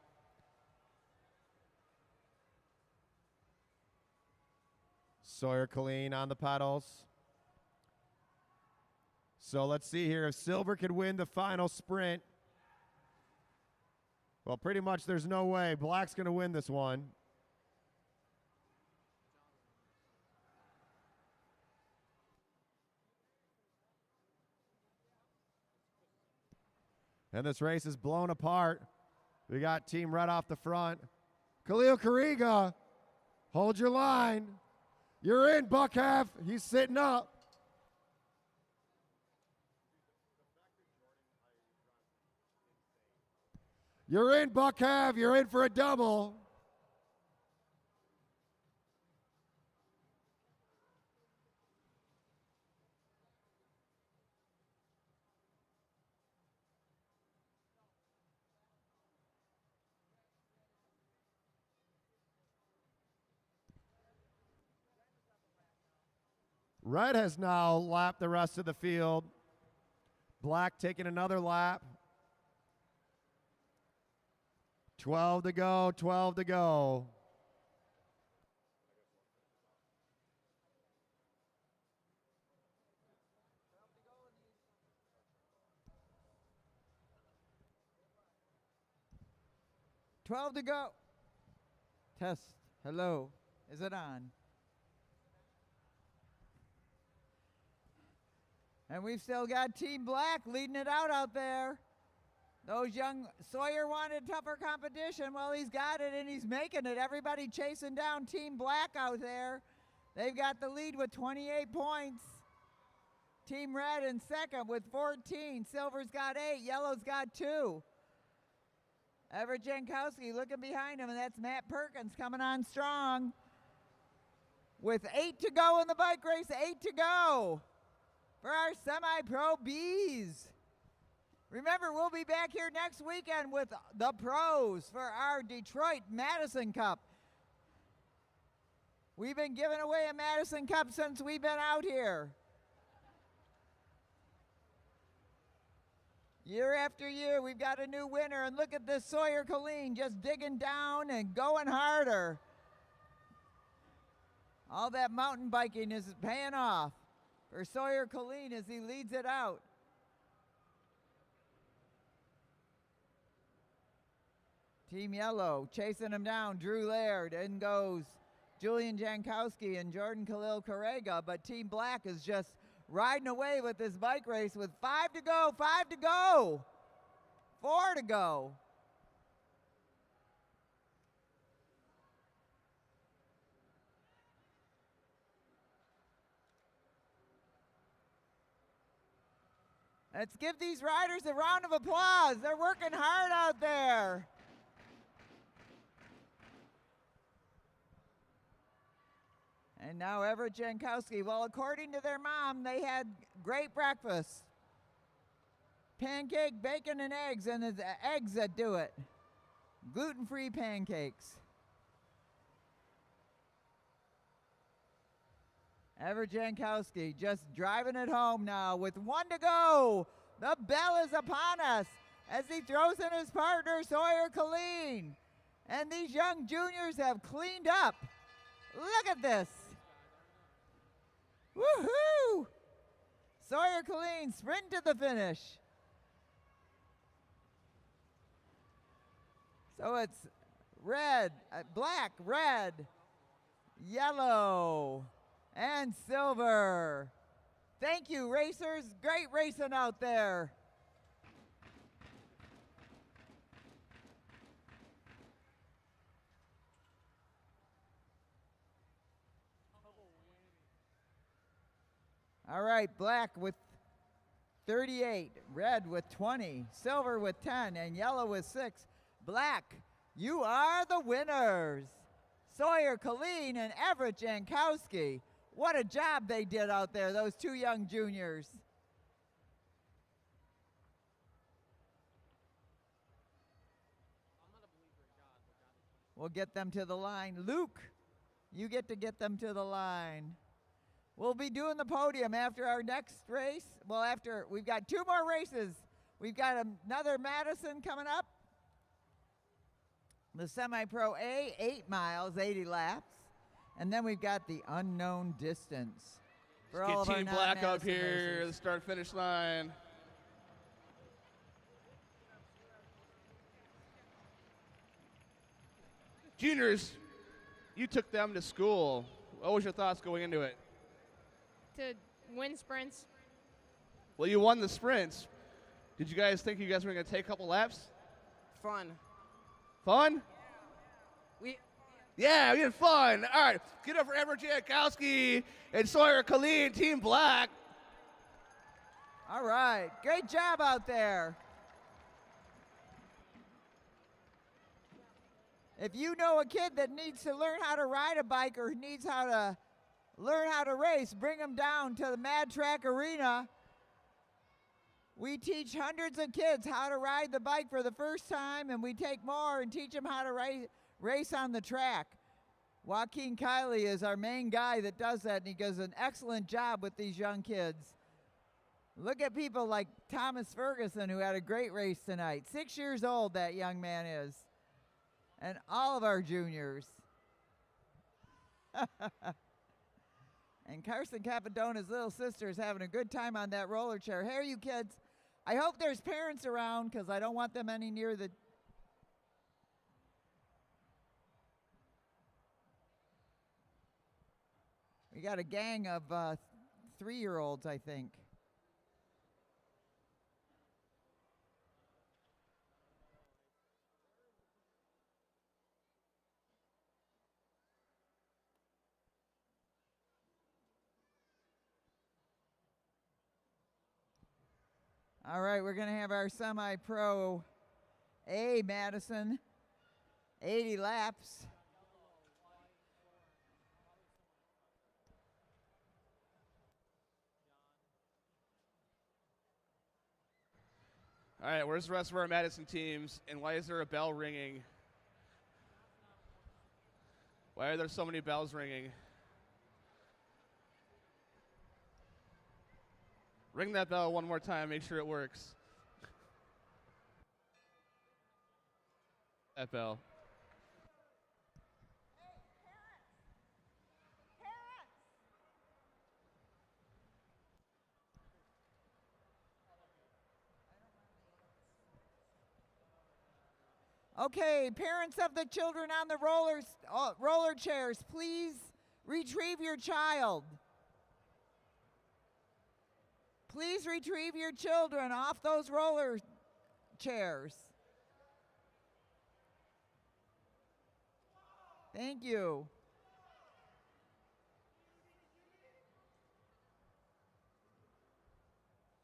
Sawyer Killeen on the pedals. So let's see here. If Silver could win the final sprint, Well, pretty much there's no way. Black's going to win this one. And this race is blown apart. We got Team Red off the front. Khalil Kariga, hold your line. You're in, Buckhalf. He's sitting up. You're in, Buckhalf. You're in for a double. Red has now lapped the rest of the field. Black taking another lap. 12 to go, 12 to go.
$12 to go. Test. Hello. Is it on? And we've still got Team Black leading it out there. Those young Sawyer wanted tougher competition. Well, he's got it, and he's making it. Everybody chasing down Team Black out there. They've got the lead with 28 points. Team Red in second with 14. Silver's got 8. Yellow's got 2. Everett Jankowski looking behind him, and that's Matt Perkins coming on strong. With 8 to go in the bike race, 8 to go for our semi-pro Bs. Remember, we'll be back here next weekend with the pros for our Detroit Madison Cup. We've been giving away a Madison Cup since we've been out here. Year after year, we've got a new winner, and look at this Sawyer Colleen just digging down and going harder. All that mountain biking is paying off for Sawyer Colleen as he leads it out. Team Yellow chasing him down. Drew Laird. In goes Julian Jankowski and Jordan Khalil Karega. But Team Black is just riding away with this bike race with 5 to go, 5 to go, 4 to go. Let's give these riders a round of applause. They're working hard out there. And now Everett Jankowski. Well, according to their mom, they had great breakfast. Pancake, bacon, and eggs, and it's eggs that do it. Gluten-free pancakes. Everett Jankowski just driving it home now with 1 to go. The bell is upon us as he throws in his partner, Sawyer Colleen. And these young juniors have cleaned up. Look at this. Woohoo! Sawyer Colleen sprint to the finish. So it's red, black, red, yellow, and silver. Thank you, racers. Great racing out there. All right, black with 38, red with 20, silver with 10, and yellow with 6. Black, you are the winners. Sawyer Colleen and Everett Jankowski. What a job they did out there, those two young juniors. We'll get them to the line. Luke, you get them to the line. We'll be doing the podium after our next race. Well, after we've got 2 more races. We've got another Madison coming up. The Semi-Pro A, 8 miles, 80 laps. And then we've got the unknown distance. For all
Get
of
Team
our
Black up
non-Madison
here,
racers.
the start-finish line. Juniors, you took them to school. What was your thoughts going into it?
To win sprints.
Well, you won the sprints. Did you guys think you guys were going to take a couple laps?
Fun.
Fun?
We
Yeah, we had fun. All right, get up for Edward Jankowski and Sawyer Colleen, Team Black.
All right, great job out there. If you know a kid that needs to learn how to ride a bike or needs how to learn how to race, bring them down to the Mad Track Arena. We teach hundreds of kids how to ride the bike for the first time, and we take more and teach them how to race on the track. Joaquin Kiley is our main guy that does that, and he does an excellent job with these young kids. Look at people like Thomas Ferguson, who had a great race tonight. 6 years old, that young man is. And all of our juniors. And Carson Capodona's little sister is having a good time on that roller chair. Here, you kids. I hope there's parents around because I don't want them any near the... We got a gang of 3-year-olds, I think. All right, we're going to have our semi-pro A Madison, 80 laps.
All right, where's the rest of our Madison teams, and why is there a bell ringing? Why are there so many bells ringing? Ring that bell one more time, make sure it works. That bell.
Okay, parents of the children on the roller chairs, please retrieve your child. Please retrieve your children off those roller chairs. Thank you.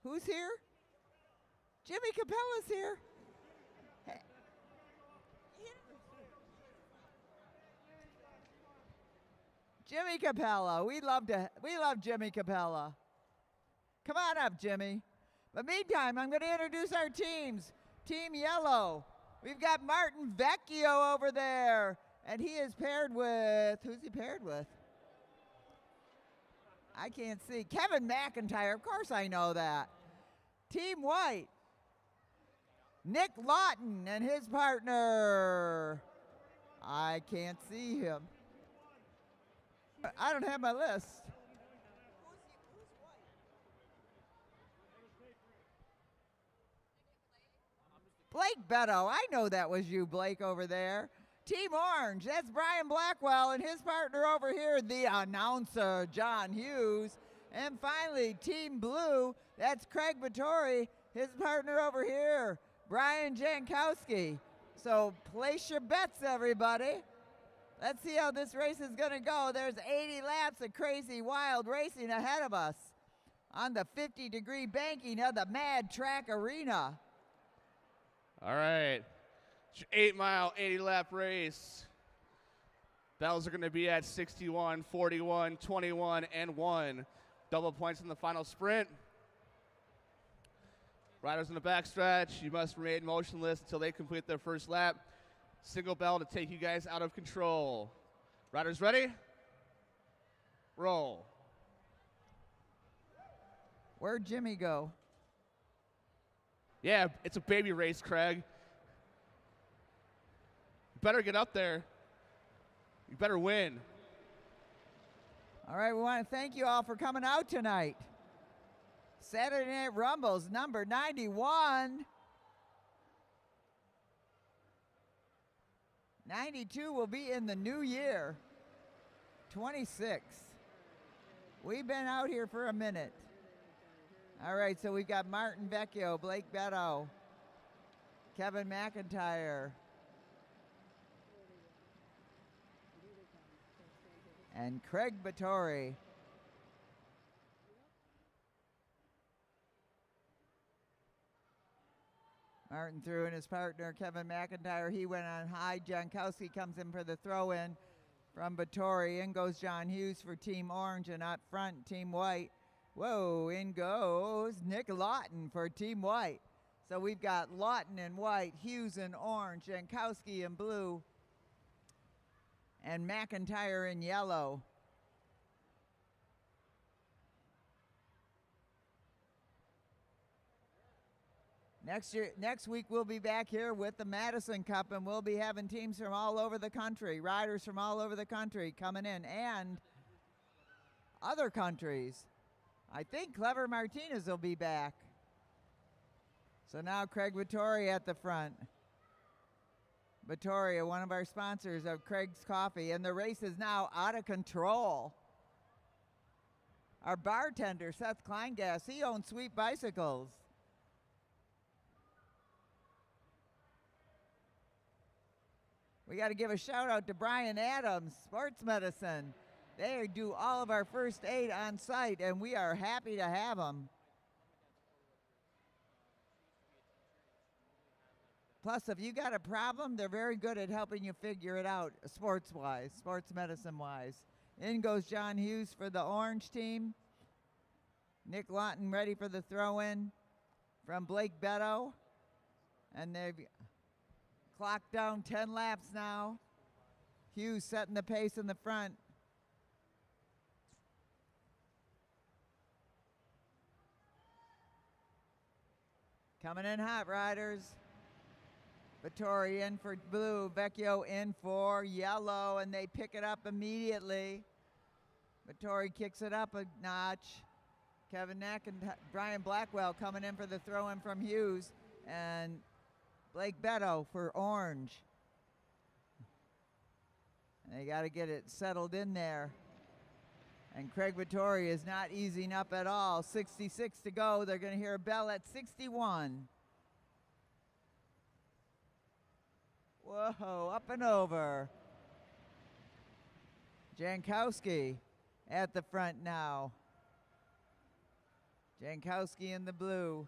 Who's here? Jimmy Capella's here. Hey. Jimmy Capella. We love Jimmy Capella. Come on up, Jimmy. But meantime, I'm going to introduce our teams. Team Yellow. We've got Martin Vecchio over there. And he is paired with, who's he paired with? I can't see. Kevin McIntyre. Of course I know that. Team White. Nick Lawton and his partner. I can't see him. I don't have my list. Blake Beto. I know that was you, Blake, over there. Team Orange, that's Brian Blackwell and his partner over here, the announcer, John Hughes. And finally, Team Blue, that's Craig Vittori, his partner over here, Brian Jankowski. So place your bets, everybody. Let's see how this race is going to go. There's 80 laps of crazy, wild racing ahead of us on the 50-degree banking of the Mad Track Arena.
All right, it's your 8-mile, 80-lap race. Bells are going to be at 61, 41, 21, and 1. Double points in the final sprint. Riders in the backstretch, you must remain motionless until they complete their first lap. Single bell to take you guys out of control. Riders ready? Roll.
Where'd Jimmy go?
Yeah, it's a baby race, Craig. You better get up there. You better win.
All right, we want to thank you all for coming out tonight. Saturday Night Rumbles, number 91. 92 will be in the new year. 26. We've been out here for a minute. All right, so we've got Martin Vecchio, Blake Beto, Kevin McIntyre, and Craig Vittori. Martin threw in his partner, Kevin McIntyre. He went on high. Jankowski comes in for the throw-in from Vittori. In goes John Hughes for Team Orange, and up front, Team White. Whoa, in goes Nick Lawton for Team White. So we've got Lawton in white, Hughes in orange, Jankowski in blue, and McIntyre in yellow. Next week we'll be back here with the Madison Cup, and we'll be having teams from all over the country, riders from all over the country coming in, and other countries. I think Clever Martinez will be back. So now Craig Vittori at the front. Vittori, one of our sponsors of Craig's Coffee, and the race is now out of control. Our bartender, Seth Kleingass, he owns Sweet Bicycles. We got to give a shout out to Brian Adams, Sports Medicine. They do all of our first aid on site, and we are happy to have them. Plus, if you got a problem, they're very good at helping you figure it out, sports-wise, sports medicine-wise. In goes John Hughes for the orange team. Nick Lawton ready for the throw-in from Blake Beto. And they've clocked down 10 laps now. Hughes setting the pace in the front. Coming in hot, riders. Vittori in for blue, Vecchio in for yellow, and they pick it up immediately. Vittori kicks it up a notch. Kevin Neck and Brian Blackwell coming in for the throw-in from Hughes, and Blake Beto for orange. And they got to get it settled in there. And Craig Vittori is not easing up at all. 66 to go. They're going to hear a bell at 61. Whoa, up and over. Jankowski at the front now. Jankowski in the blue.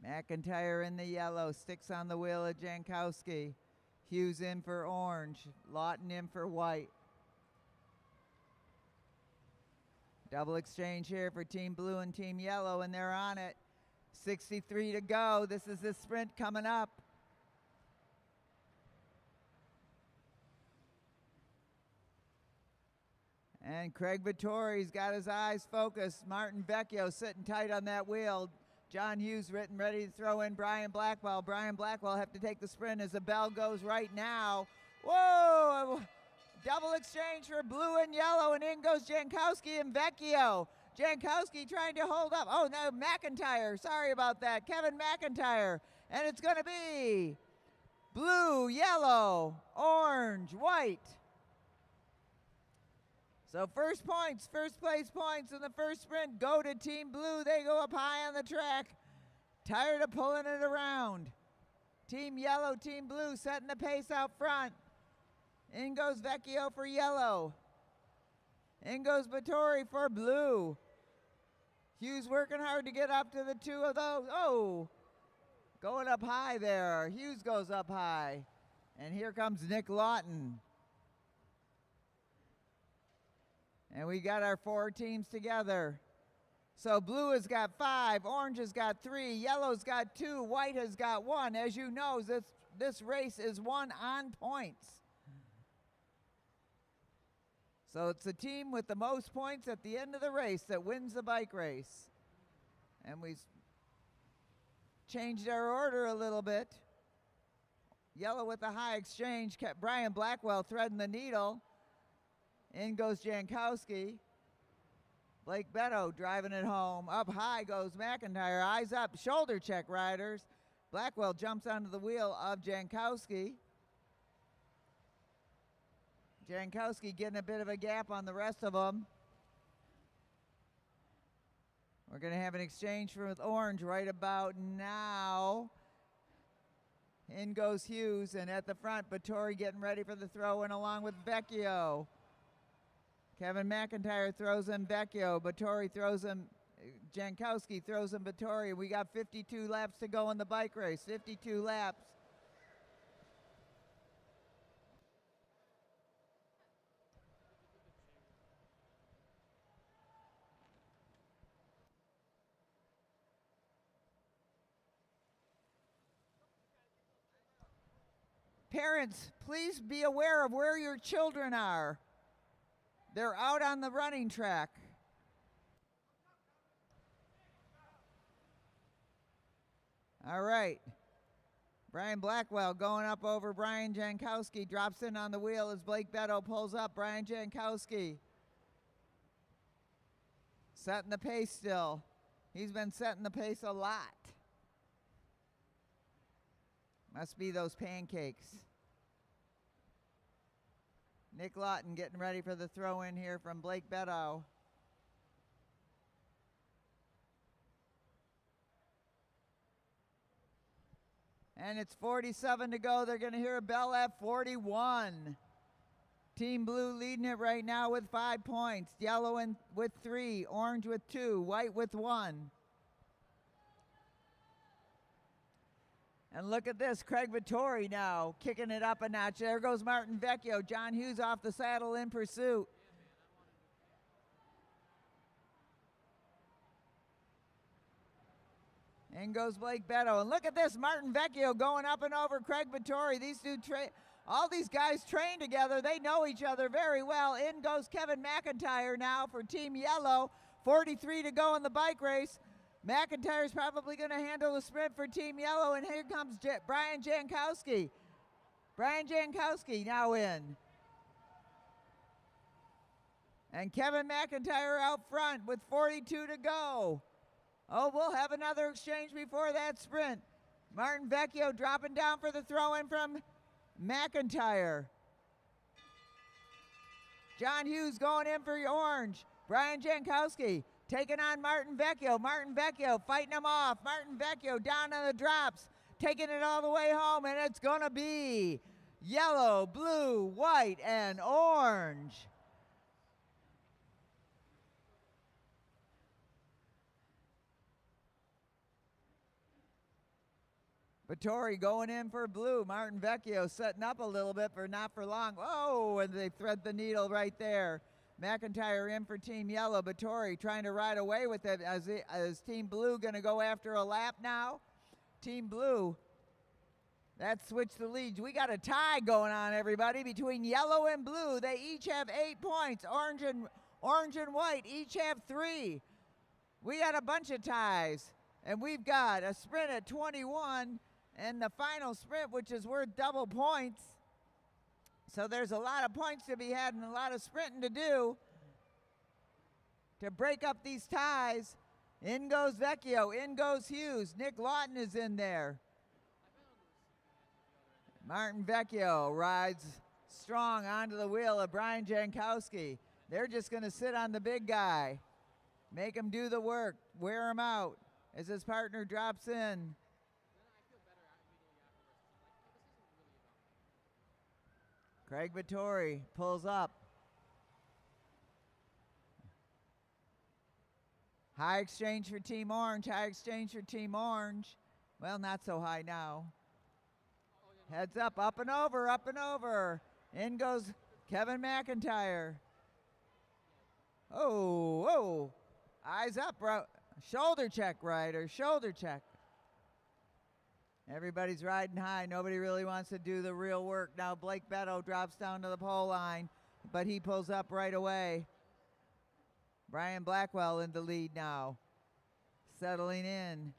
McIntyre in the yellow, sticks on the wheel of Jankowski. Hughes in for orange, Lawton in for white. Double exchange here for Team Blue and Team Yellow, and they're on it. 63 to go. This is the sprint coming up. And Craig Vittori's got his eyes focused. Martin Vecchio sitting tight on that wheel. John Hughes written, ready to throw in Brian Blackwell. Brian Blackwell have to take the sprint as the bell goes right now. Whoa! Double exchange for blue and yellow, and in goes Jankowski and Vecchio. Jankowski trying to hold up. Oh, no, McIntyre. Sorry about that. Kevin McIntyre. And it's going to be blue, yellow, orange, white. So first place points in the first sprint go to Team Blue. They go up high on the track. Tired of pulling it around. Team Yellow, Team Blue setting the pace out front. In goes Vecchio for yellow. In goes Vittori for blue. Hughes working hard to get up to the two of those. Oh, going up high there. Hughes goes up high. And here comes Nick Lawton. And we got our four teams together. So blue has got 5, orange has got 3, yellow's got 2, white has got 1. As you know, this race is won on points. So it's the team with the most points at the end of the race that wins the bike race. And we changed our order a little bit. Yellow with the high exchange kept Brian Blackwell threading the needle. In goes Jankowski. Blake Beto driving it home. Up high goes McIntyre. Eyes up. Shoulder check, riders. Blackwell jumps onto the wheel of Jankowski. Jankowski getting a bit of a gap on the rest of them. We're going to have an exchange with Orange right about now. In goes Hughes, and at the front, Vettori getting ready for the throw in along with Vecchio. Kevin McIntyre throws him Vecchio. Vettori throws him, Jankowski throws him Vettori. We got 52 laps to go in the bike race, 52 laps. Parents, please be aware of where your children are. They're out on the running track. All right. Brian Blackwell going up over Brian Jankowski, drops in on the wheel as Blake Beto pulls up Brian Jankowski. Setting the pace still. He's been setting the pace a lot. Must be those pancakes. Nick Lawton getting ready for the throw in here from Blake Beto. And it's 47 to go. They're going to hear a bell at 41. Team Blue leading it right now with 5 points. Yellow with 3, orange with 2, white with 1. And look at this, Craig Vettori now kicking it up a notch. There goes Martin Vecchio. John Hughes off the saddle in pursuit. In goes Blake Beto. And look at this, Martin Vecchio going up and over Craig Vettori. These two all these guys train together. They know each other very well. In goes Kevin McIntyre now for Team Yellow. 43 to go in the bike race. McIntyre's probably going to handle the sprint for Team Yellow, and here comes Brian Jankowski. Brian Jankowski now in. And Kevin McIntyre out front with 42 to go. Oh, we'll have another exchange before that sprint. Martin Vecchio dropping down for the throw-in from McIntyre. John Hughes going in for orange. Brian Jankowski taking on Martin Vecchio. Martin Vecchio fighting him off. Martin Vecchio down on the drops, taking it all the way home, and it's going to be yellow, blue, white, and orange. Vettori going in for blue. Martin Vecchio setting up a little bit for not for long. Oh, and they thread the needle right there. McIntyre in for Team Yellow. Vettori trying to ride away with it as Team Blue going to go after a lap now. Team Blue, that switched the leads. We got a tie going on, everybody, between Yellow and Blue. They each have 8 points. Orange and white each have 3. We got a bunch of ties. And we've got a sprint at 21 and the final sprint, which is worth double points. So there's a lot of points to be had and a lot of sprinting to do to break up these ties. In goes Vecchio, in goes Hughes. Nick Lawton is in there. Martin Vecchio rides strong onto the wheel of Brian Jankowski. They're just going to sit on the big guy, make him do the work, wear him out as his partner drops in. Craig Vettori pulls up. High exchange for Team Orange, high exchange for Team Orange. Well, not so high now. Heads up and over, up and over. In goes Kevin McIntyre. Oh, eyes up, shoulder check, rider, shoulder check. Everybody's riding high. Nobody really wants to do the real work. Now Blake Beto drops down to the pole line, but he pulls up right away. Brian Blackwell in the lead now, settling in.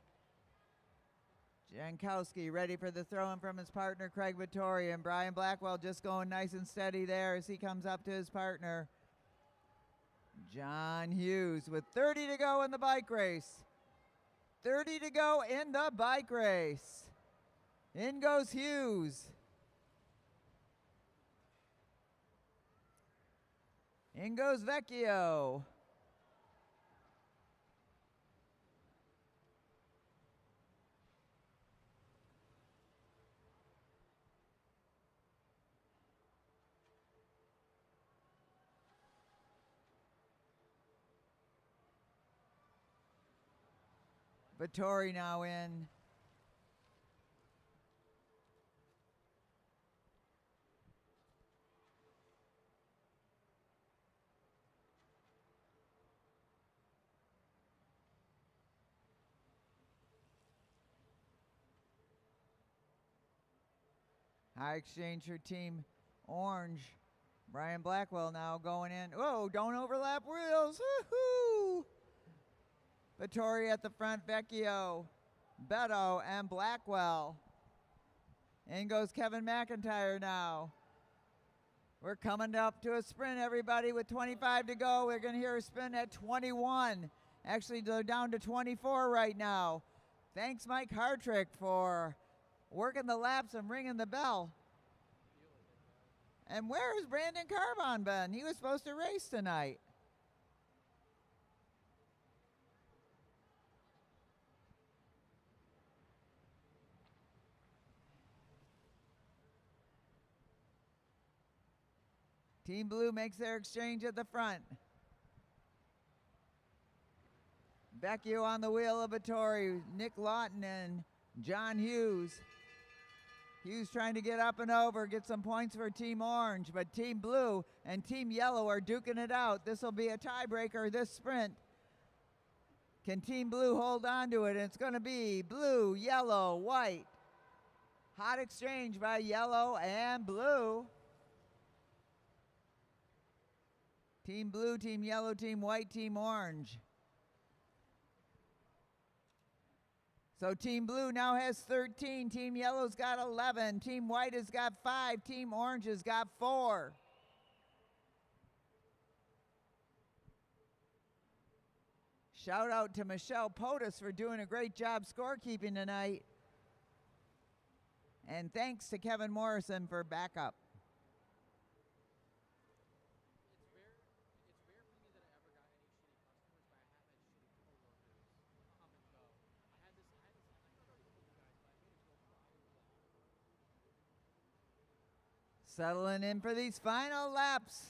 Jankowski ready for the throw-in from his partner, Craig Vettori, and Brian Blackwell just going nice and steady there as he comes up to his partner. John Hughes with 30 to go in the bike race. 30 to go in the bike race. In goes Hughes. In goes Vecchio. Vittori now in. High exchange for Team Orange. Brian Blackwell now going in. Oh, don't overlap wheels. Woohoo! Vittori at the front, Vecchio, Beto, and Blackwell. In goes Kevin McIntyre now. We're coming up to a sprint, everybody, with 25 to go. We're going to hear a sprint at 21. Actually, they're down to 24 right now. Thanks, Mike Hartrick, for working the laps and ringing the bell. And where has Brandon Carbon been? He was supposed to race tonight. Team Blue makes their exchange at the front. Vecchio on the wheel of Vittori, Nick Lawton and John Hughes. Hughes trying to get up and over, get some points for Team Orange, but Team Blue and Team Yellow are duking it out. This will be a tiebreaker this sprint. Can Team Blue hold on to it? And it's going to be blue, yellow, white. Hot exchange by yellow and blue. Team Blue, Team Yellow, Team White, Team Orange. So Team Blue now has 13, Team Yellow's got 11, Team White has got 5, Team Orange has got 4. Shout out to Michelle Potus for doing a great job scorekeeping tonight. And thanks to Kevin Morrison for backup. Settling in for these final laps.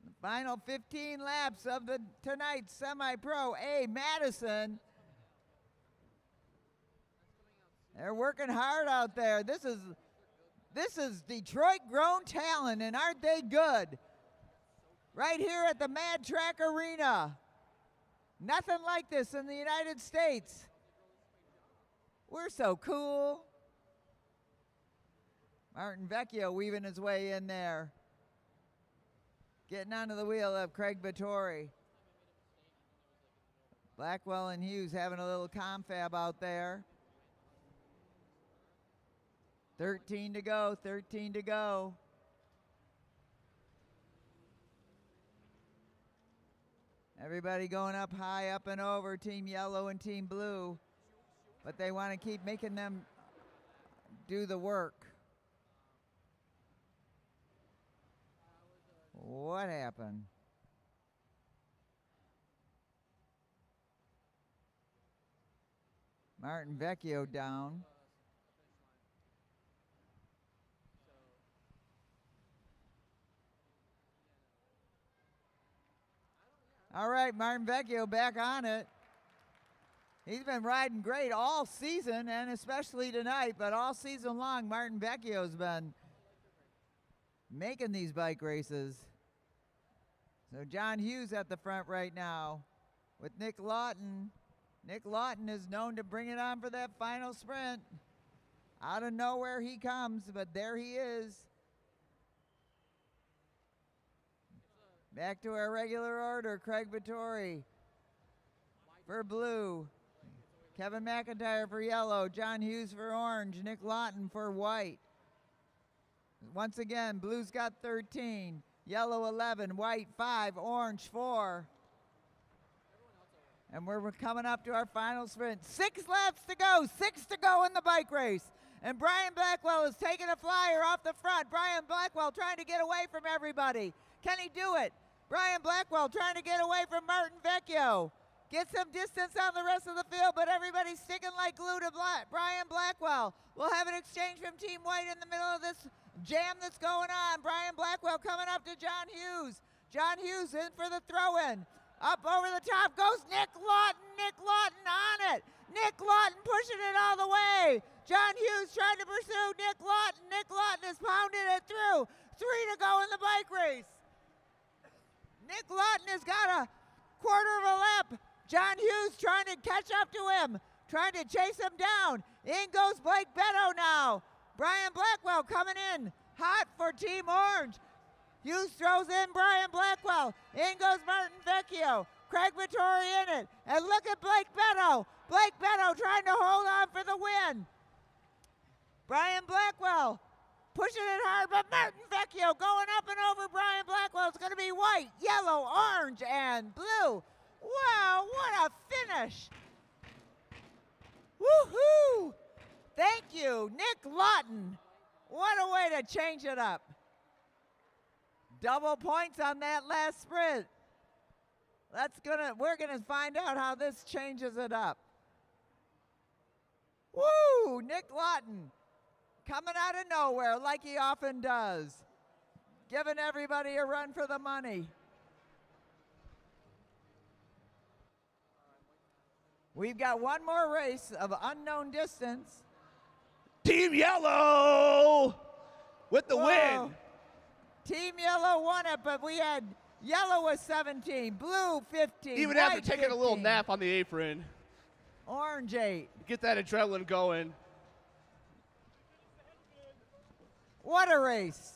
The final 15 laps of the tonight's semi-pro A Madison. They're working hard out there. This is Detroit grown talent, and aren't they good? Right here at the Mad Track Arena. Nothing like this in the United States. We're so cool. Martin Vecchio weaving his way in there. Getting onto the wheel of Craig Vittori. Blackwell and Hughes having a little confab out there. 13 to go, 13 to go. Everybody going up high, up and over, Team Yellow and Team Blue. But they want to keep making them do the work. What happened? Martin Vecchio down. All right, Martin Vecchio back on it. He's been riding great all season, and especially tonight, but all season long, Martin Vecchio's been making these bike races. So John Hughes at the front right now with Nick Lawton. Nick Lawton is known to bring it on for that final sprint. Out of nowhere he comes, but there he is. Back to our regular order, Craig Vittori for blue. Kevin McIntyre for yellow, John Hughes for orange, Nick Lawton for white. Once again, blue's got 13, yellow 11, white 5, orange 4. And we're coming up to our final sprint. 6 laps to go, 6 to go in the bike race. And Brian Blackwell is taking a flyer off the front. Brian Blackwell trying to get away from everybody. Can he do it? Brian Blackwell trying to get away from Martin Vecchio. Get some distance on the rest of the field, but everybody's sticking like glue to Brian Blackwell. We'll have an exchange from Team White in the middle of this jam that's going on. Brian Blackwell coming up to John Hughes. John Hughes in for the throw-in. Up over the top goes Nick Lawton. Nick Lawton on it. Nick Lawton pushing it all the way. John Hughes trying to pursue Nick Lawton. Nick Lawton has pounded it through. 3 to go in the bike race. Nick Lawton has got a quarter of a lap. John Hughes trying to catch up to him, trying to chase him down. In goes Blake Beto now. Brian Blackwell coming in hot for Team Orange. Hughes throws in Brian Blackwell. In goes Martin Vecchio. Craig Vittori in it. And look at Blake Beto. Blake Beto trying to hold on for the win. Brian Blackwell pushing it hard, but Martin Vecchio going up and over Brian Blackwell. It's going to be white, yellow, orange, and blue. Wow, what a finish. Woohoo! Thank you, Nick Lawton. What a way to change it up. Double points on that last sprint. We're gonna find out how this changes it up. Woo! Nick Lawton coming out of nowhere like he often does. Giving everybody a run for the money. We've got one more race of unknown distance.
Team Yellow with the win.
Team Yellow won it, but we had yellow was 17, blue 15,
even
white
after taking
15,
a little nap on the apron.
Orange 8.
Get that adrenaline going.
What a race.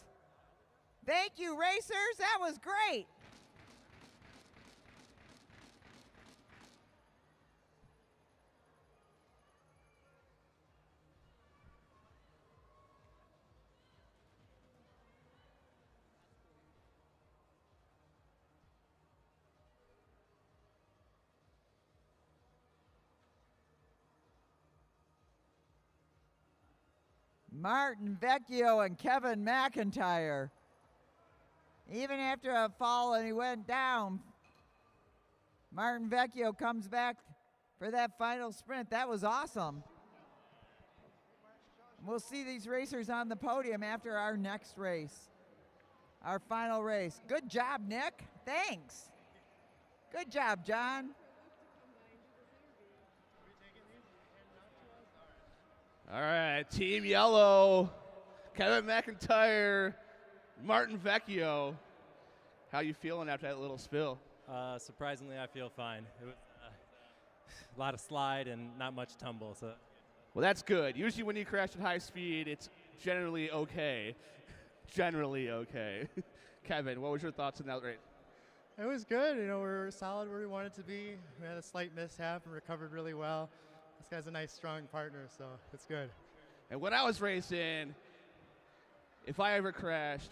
Thank you, racers. That was great. Martin Vecchio and Kevin McIntyre. Even after a fall and he went down, Martin Vecchio comes back for that final sprint. That was awesome. We'll see these racers on the podium after our next race, our final race. Good job, Nick. Thanks. Good job, John.
All right, Team Yellow, Kevin McIntyre, Martin Vecchio. How you feeling after that little spill?
Surprisingly, I feel fine. It was a lot of slide and not much tumble. So.
Well, that's good. Usually when you crash at high speed, it's generally okay. Generally okay. Kevin, what was your thoughts on that race?
It was good. You know, we were solid where we wanted to be. We had a slight mishap and recovered really well. This guy's a nice, strong partner, so it's good.
And when I was racing, if I ever crashed,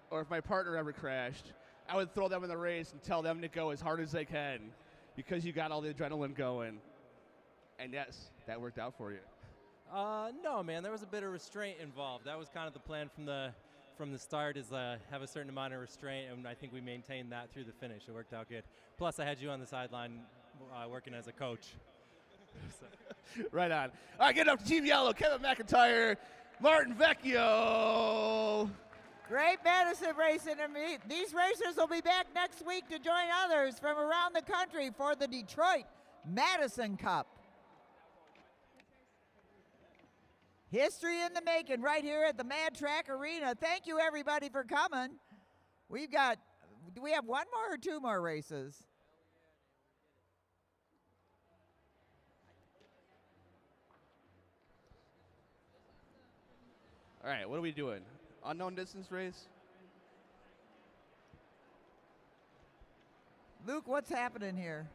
or if my partner ever crashed, I would throw them in the race and tell them to go as hard as they can because you got all the adrenaline going. And yes, that worked out for you.
No, man, there was a bit of restraint involved. That was kind of the plan from the start, is have a certain amount of restraint, and I think we maintained that through the finish. It worked out good. Plus, I had you on the sideline working as a coach.
Right on. All right, get up to Team Yellow, Kevin McIntyre, Martin Vecchio.
Great Madison racing. And these racers will be back next week to join others from around the country for the Detroit Madison Cup. History in the making right here at the Mad Track Arena. Thank you, everybody, for coming. Do we have one more or two more races?
All right, what are we doing? Unknown distance race?
Luke, what's happening here?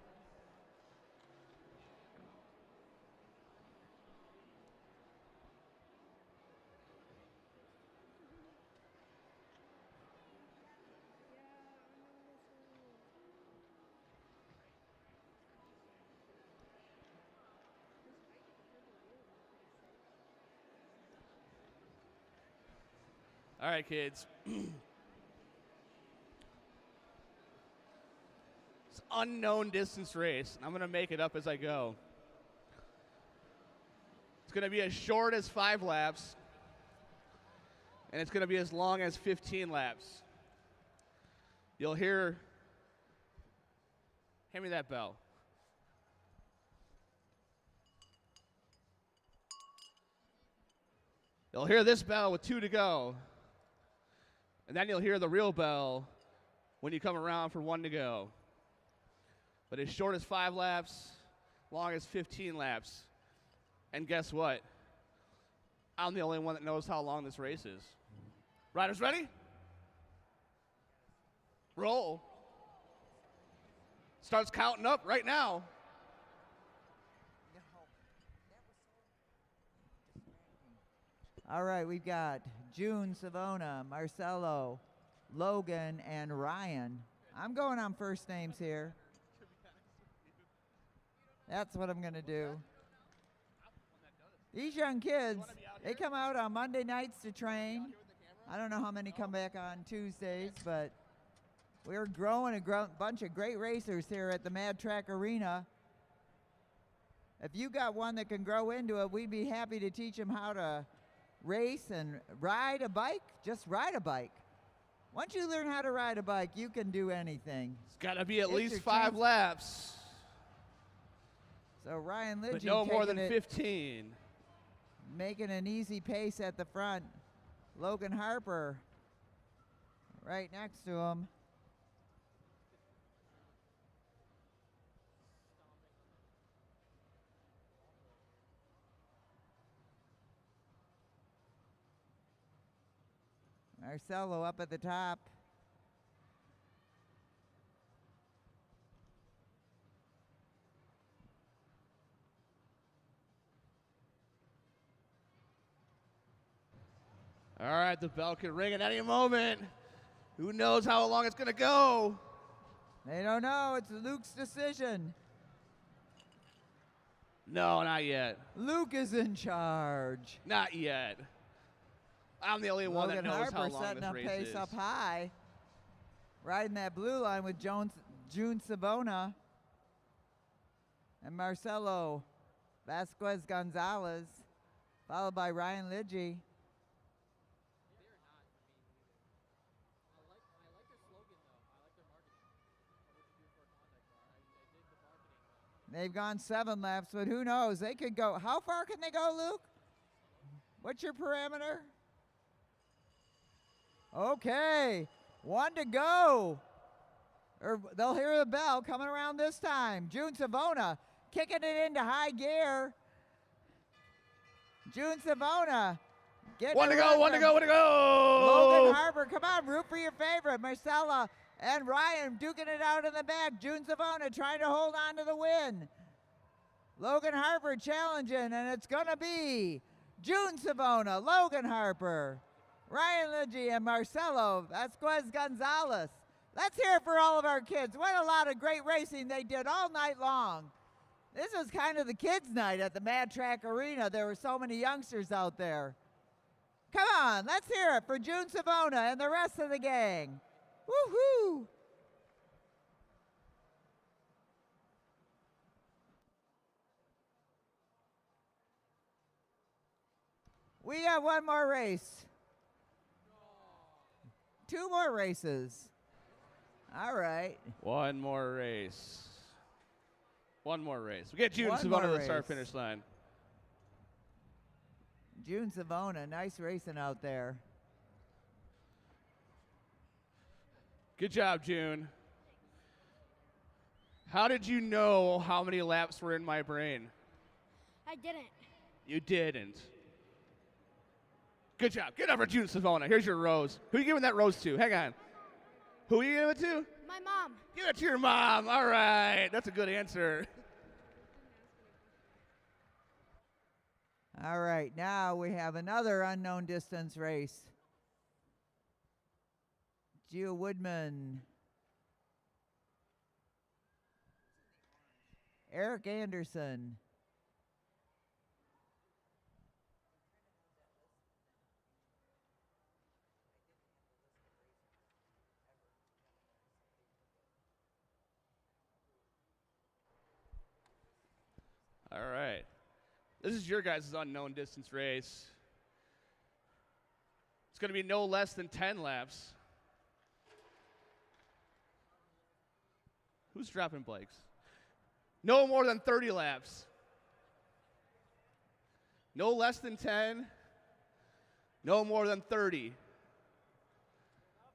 All right, kids. It's unknown distance race. I'm going to make it up as I go. It's going to be as short as 5 laps, and it's going to be as long as 15 laps. You'll hear, hand me that bell. You'll hear this bell with 2 to go. And then you'll hear the real bell when you come around for 1 to go. But as short as 5 laps, long as 15 laps. And guess what? I'm the only one that knows how long this race is. Riders ready? Roll. Starts counting up right now.
All right, we've got June, Savona, Marcelo, Logan, and Ryan. I'm going on first names here. That's what I'm going to do. These young kids, they come out on Monday nights to train. I don't know how many come back on Tuesdays, but we're growing a bunch of great racers here at the Mad Track Arena. If you got one that can grow into it, we'd be happy to teach them how to race and ride a bike. Just ride a bike. Once you learn how to ride a bike, you can do anything.
It's got to be at least 5 laps.
So Ryan Lidge,
but no more than 15.
Making an easy pace at the front. Logan Harper right next to him. Marcelo up at the top.
All right, the bell can ring at any moment. Who knows how long it's going to go?
They don't know. It's Luke's decision.
No, not yet.
Luke is in charge.
Not yet. I'm the only one that knows
Harper
how long
setting
this
up
race
pace
is.
up high. Riding that blue line with June Savona and Marcelo Vasquez Gonzalez, followed by Ryan Lidge. They've gone 7 laps, but who knows? They could go. How far can they go, Luke? What's your parameter? Okay, 1 to go. Or they'll hear the bell coming around this time. June Savona kicking it into high gear. June Savona getting
1 to go, 1 to go, 1 to go.
Logan Harper, come on, root for your favorite. Marcella and Ryan duking it out in the back. June Savona trying to hold on to the win. Logan Harper challenging, and it's going to be June Savona, Logan Harper, Ryan Lidge, and Marcelo Vasquez Gonzalez. Let's hear it for all of our kids. What a lot of great racing they did all night long. This was kind of the kids' night at the Mad Track Arena. There were so many youngsters out there. Come on, let's hear it for June Savona and the rest of the gang. Woohoo! We have 1 more race. 2 more races. All right.
1 more race. 1 more race. We get June
One
Savona
more
to the
race.
start-finish line.
June Savona, nice racing out there.
Good job, June. How did you know how many laps were in my brain?
I didn't.
You didn't. Good job. Get up for June Savona. Here's your rose. Who are you giving that rose to? Hang on. Who are you giving it to?
My mom.
Give it to your mom. All right. That's a good answer.
All right, now we have another unknown distance race. Gio Woodman. Eric Anderson.
This is your guys' unknown distance race. It's going to be no less than 10 laps. Who's dropping bikes? No more than 30 laps. No less than 10. No more than 30.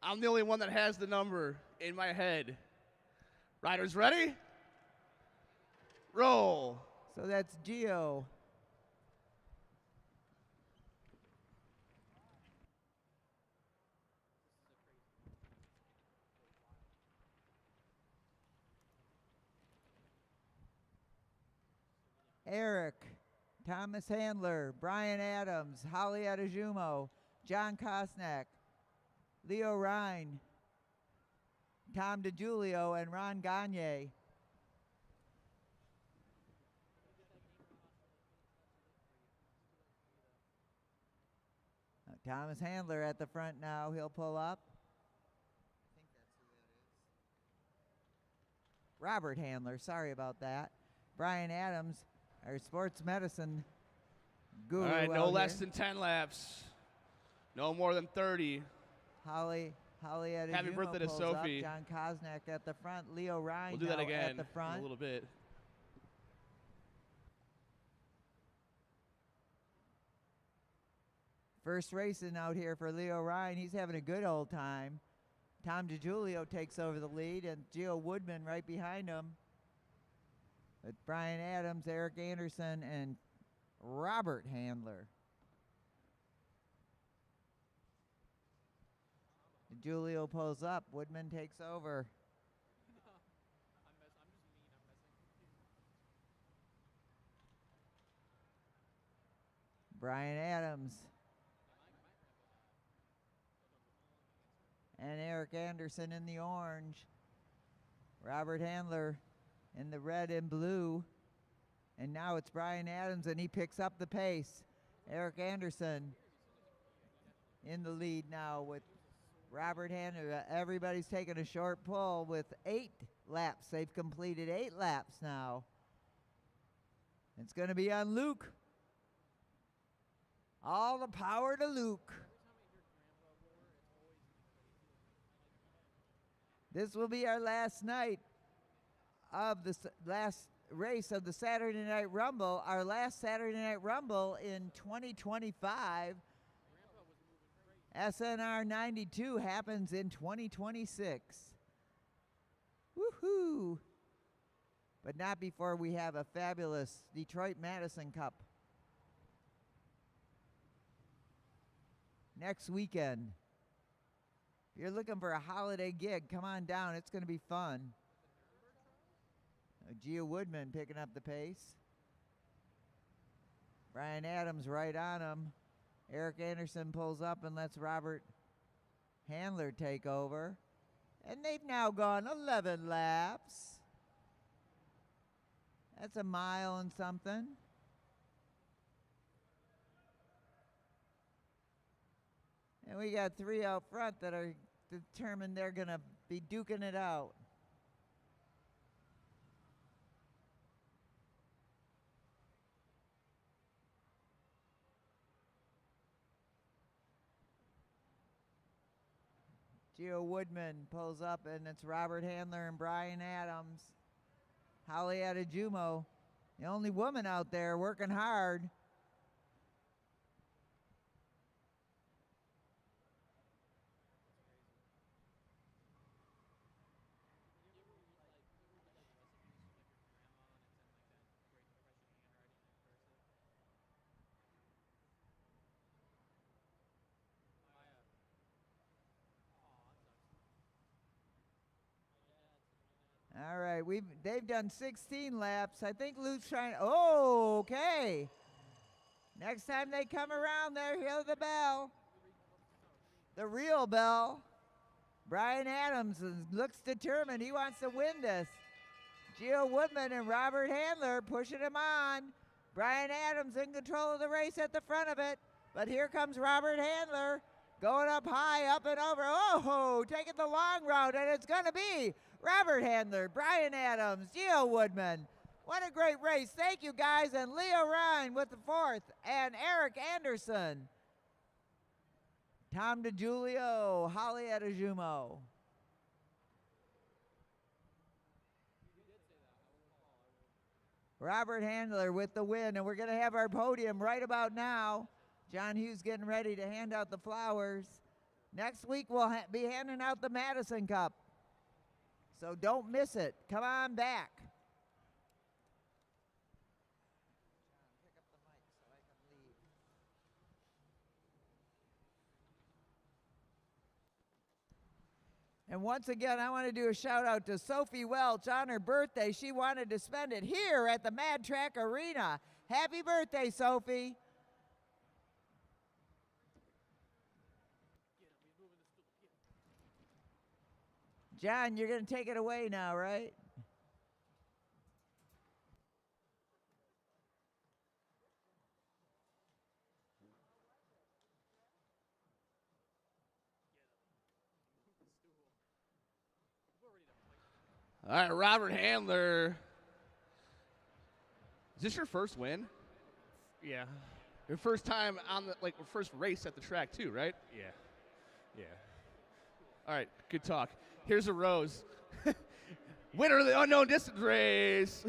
I'm the only one that has the number in my head. Riders ready? Roll.
So that's Gio. Eric, Thomas Handler, Brian Adams, Holly Adejumo, John Kosnak, Leo Ryan, Tom DiGiulio, and Ron Gagne. Thomas Handler at the front now. He'll pull up. Robert Handler, sorry about that. Brian Adams, our sports medicine guru.
All right, no
out
less
here.
than 10 laps. No more than 30.
Holly Adejumo
Happy birthday to
pulls
Sophie.
Up. John Kosnak at the front. Leo Ryan
We'll do that
now
again
at the front.
in a little bit.
First racing out here for Leo Ryan. He's having a good old time. Tom DiGiulio takes over the lead, and Gio Woodman right behind him. With Brian Adams, Eric Anderson, and Robert Handler. DiGiulio pulls up. Woodman takes over. Brian Adams. And Eric Anderson in the orange. Robert Handler in the red and blue. And now it's Brian Adams, and he picks up the pace. Eric Anderson in the lead now with Robert Handler. Everybody's taking a short pull with 8 laps. They've completed 8 laps now. It's going to be on Luke. All the power to Luke. This will be our last night of the last race of the Saturday Night Rumble. Our last Saturday Night Rumble in 2025. SNR 92 happens in 2026. Woohoo! But not before we have a fabulous Detroit Madison Cup next weekend. If you're looking for a holiday gig, come on down. It's going to be fun. Gio Woodman picking up the pace. Brian Adams right on him. Eric Anderson pulls up and lets Robert Handler take over. And they've now gone 11 laps. That's a mile and something. And we got 3 out front that are determined they're going to be duking it out. Gio Woodman pulls up, and it's Robert Handler and Brian Adams. Holly Adejumo, the only woman out there working hard. All right, they've done 16 laps. I think Luke's trying. Oh, okay. Next time they come around there, hear the bell. The real bell. Brian Adams looks determined. He wants to win this. Gio Woodman and Robert Handler pushing him on. Brian Adams in control of the race at the front of it. But here comes Robert Handler going up high, up and over. Oh, taking the long route, and it's going to be Robert Handler, Brian Adams, Gio Woodman. What a great race. Thank you, guys. And Leo Ryan with the 4th, and Eric Anderson. Tom DiGiulio, Holly Adejumo. Robert Handler with the win, and we're going to have our podium right about now. John Hughes getting ready to hand out the flowers. Next week we'll be handing out the Madison Cup, so don't miss it. Come on back. And once again, I want to do a shout out to Sophie Welch on her birthday. She wanted to spend it here at the Mad Track Arena. Happy birthday, Sophie. John, you're going to take it away now, right?
All right, Robert Handler. Is this your first win?
Yeah.
Your first time on the first race at the track too, right?
Yeah. Yeah.
All right, good talk. Here's a rose. Winner of the unknown distance race.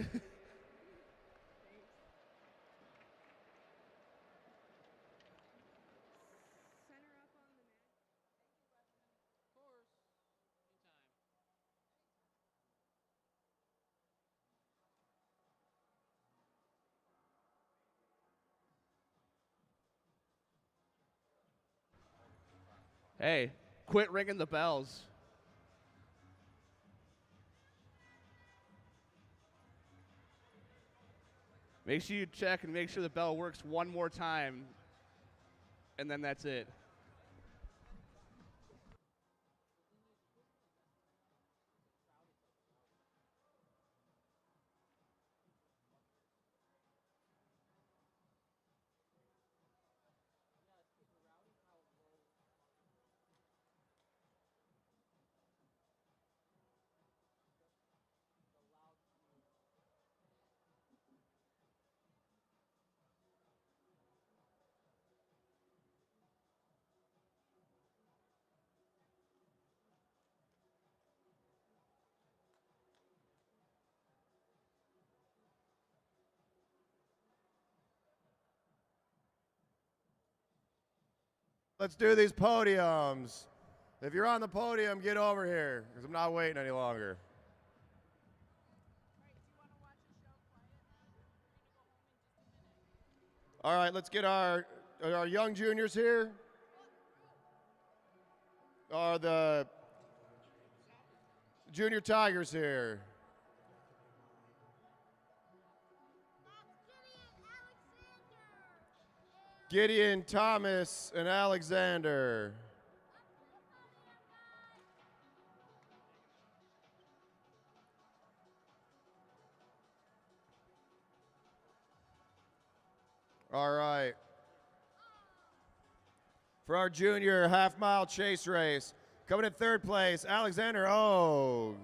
Hey, quit ringing the bells. Make sure you check and make sure the bell works one more time, and then that's it.
Let's do these podiums. If you're on the podium, get over here, because I'm not waiting any longer. All right, let's get our young juniors here. Are the junior Tigers here? Gideon, Thomas, and Alexander. All right. For our junior half-mile chase race, coming in 3rd place, Alexander Ogue.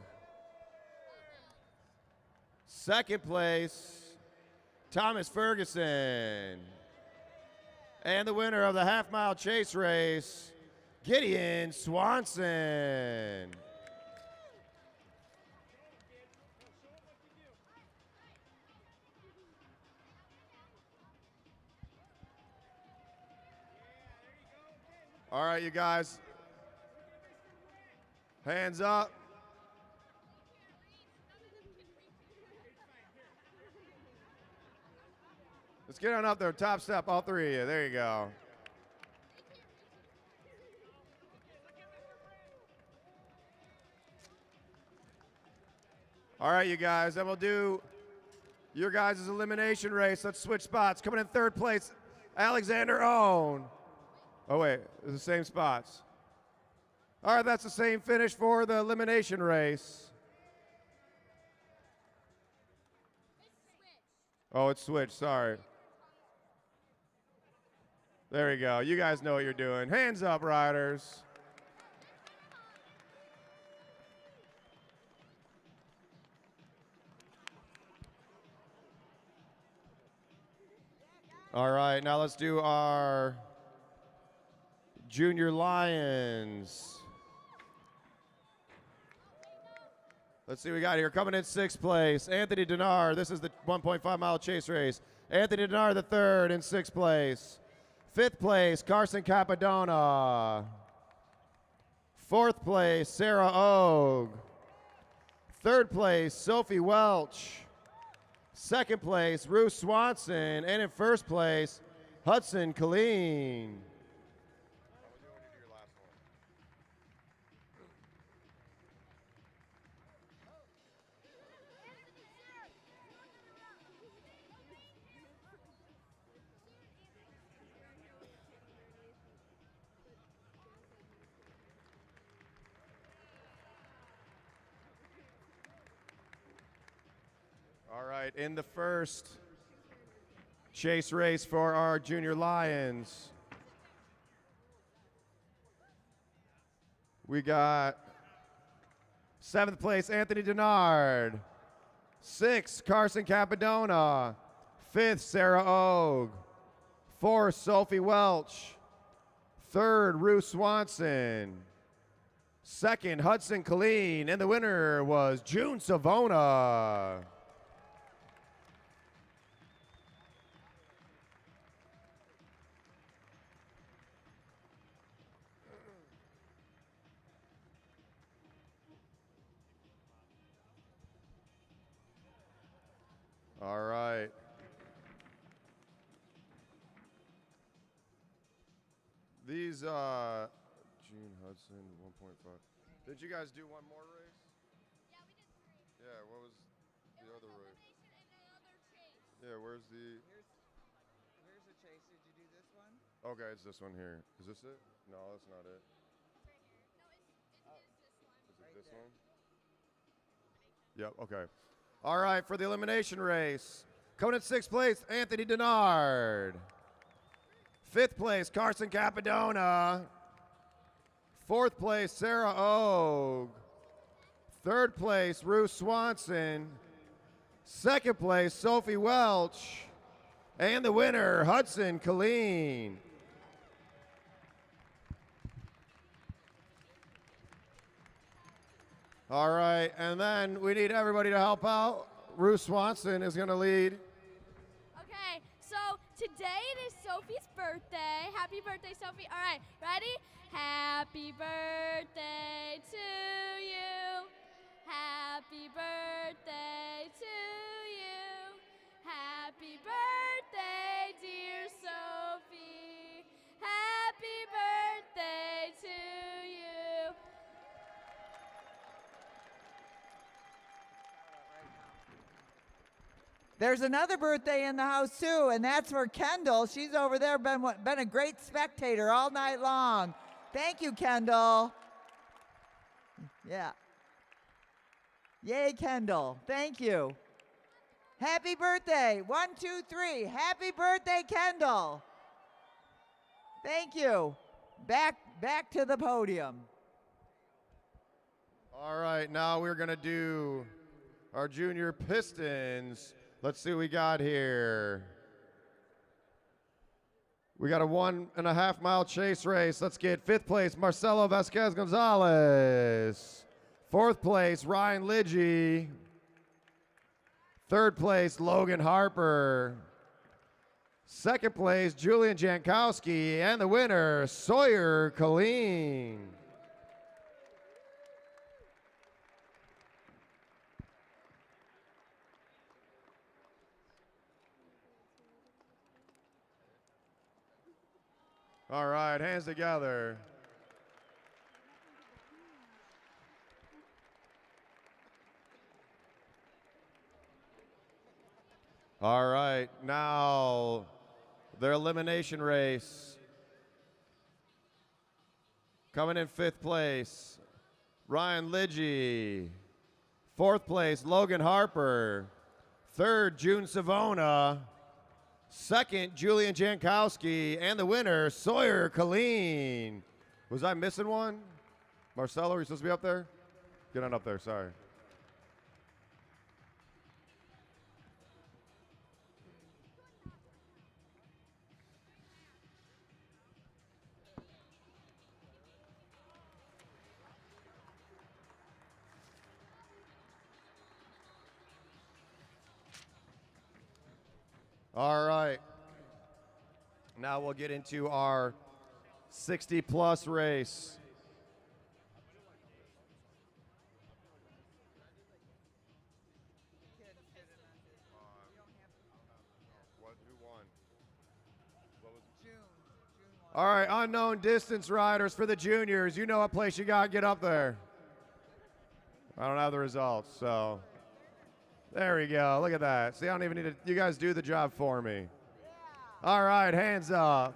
2nd place, Thomas Ferguson. And the winner of the half-mile chase race, Gideon Swanson. All right, you guys. Hands up. Let's get on up there. Top step, all 3 of you. There you go. All right, you guys. Then we'll do your guys' elimination race. Let's switch spots. Coming in 3rd place, Alexander Owen. Oh, wait. It's the same spots. All right, that's the same finish for the elimination race. Oh, it's switched. Sorry. There we go. You guys know what you're doing. Hands up, riders. All right, now let's do our Junior Lions. Let's see what we got here. Coming in 6th place, Anthony Denard. This is the 1.5-mile chase race. Anthony Denard, the 3rd in 6th place. 5th place, Carson Capadona. 4th place, Sarah Og. 3rd place, Sophie Welch. 2nd place, Ruth Swanson. And in 1st place, Hudson Colleen. All right, in the first chase race for our Junior Lions, we got 7th place, Anthony Denard. 6th, Carson Capadona. 5th, Sarah Og. 4th, Sophie Welch. 3rd, Ruth Swanson. 2nd, Hudson Colleen. And the winner was June Savona. All right. These, June Hudson, 1.5. Did you guys do one more race? Yeah, we did 3. Yeah, what was the other race? Yeah, where's the?
Here's the chase. Did you do this one?
Okay, it's this one here. Is this it? No, that's not it. Is it this one? Yep, okay. All right, for the elimination race, coming in 6th place, Anthony Denard. 5th place, Carson Capadona. 4th place, Sarah Og. 3rd place, Ruth Swanson. 2nd place, Sophie Welch. And the winner, Hudson Colleen. All right, and then we need everybody to help out. Ruth Swanson is going to lead.
Okay, so today it is Sophie's birthday. Happy birthday, Sophie. All right, ready? Happy birthday to you. Happy birthday to you. Happy birthday, dear Sophie. Happy birthday to you.
There's another birthday in the house too, and that's for Kendall. She's over there, been a great spectator all night long. Thank you, Kendall. Yeah. Yay, Kendall. Thank you. Happy birthday. 1, 2, 3. Happy birthday, Kendall. Thank you. Back to the podium.
All right, now we're going to do our Junior Pistons. Let's see what we got here. We got a 1.5-mile chase race. Let's get 5th place, Marcelo Vasquez Gonzalez. 4th place, Ryan Lidgy. 3rd place, Logan Harper. 2nd place, Julian Jankowski. And the winner, Sawyer Colleen. All right, hands together. All right, now their elimination race. Coming in 5th place, Ryan Lidgy. 4th place, Logan Harper. 3rd, June Savona. 2nd, Julian Jankowski. And the winner, Sawyer Colleen. Was I missing one? Marcelo, are you supposed to be up there? Get on up there, sorry. All right. Now we'll get into our 60-plus race. All right, unknown distance riders for the juniors. You know what place you got to get up there. I don't have the results, so there we go. Look at that. See, I don't even need to, you guys do the job for me. All right, hands up.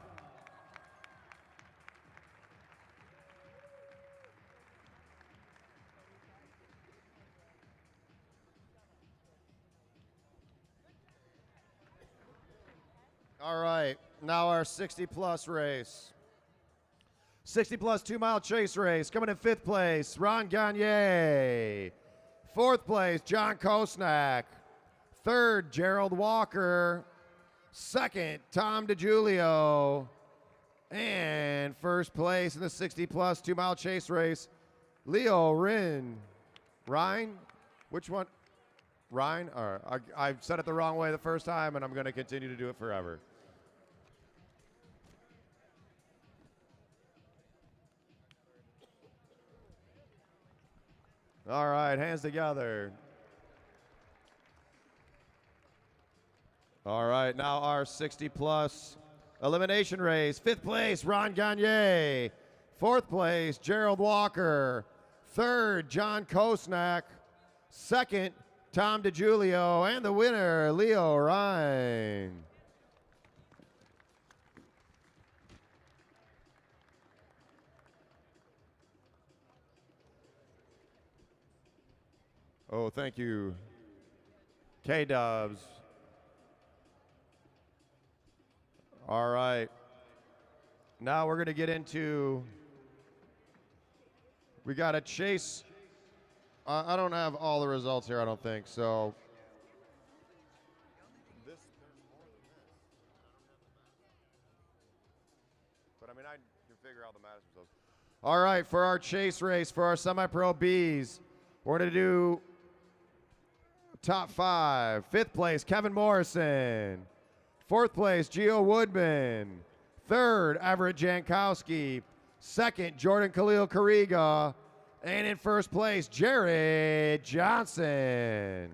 All right, now our 60-plus race. 60-plus 2-mile chase race. Coming in 5th place, Ron Gagne. 4th place, John Kosnak. 3rd, Gerald Walker. 2nd, Tom DiGiulio. And 1st place in the 60-plus 2-mile chase race, Leo Ryan? Which one? Ryan? All right. I said it the wrong way the first time, and I'm going to continue to do it forever. All right, hands together. All right, now our 60-plus elimination race. 5th place, Ron Gagne. 4th place, Gerald Walker. 3rd, John Kosnak. 2nd, Tom DiGiulio. And the winner, Leo Ryan. Oh, thank you, K-Dubs. All right. Now we're going to get into, we got a chase. I don't have all the results here, I don't think, so. But I mean, I can figure out the Madison results. All right, for our chase race, for our semi-pro Bs, we're going to do top 5. 5th place, Kevin Morrison. 4th place, Gio Woodman. 3rd, Everett Jankowski. 2nd, Jordan Khalil Kariga. And in 1st place, Jared Johnson.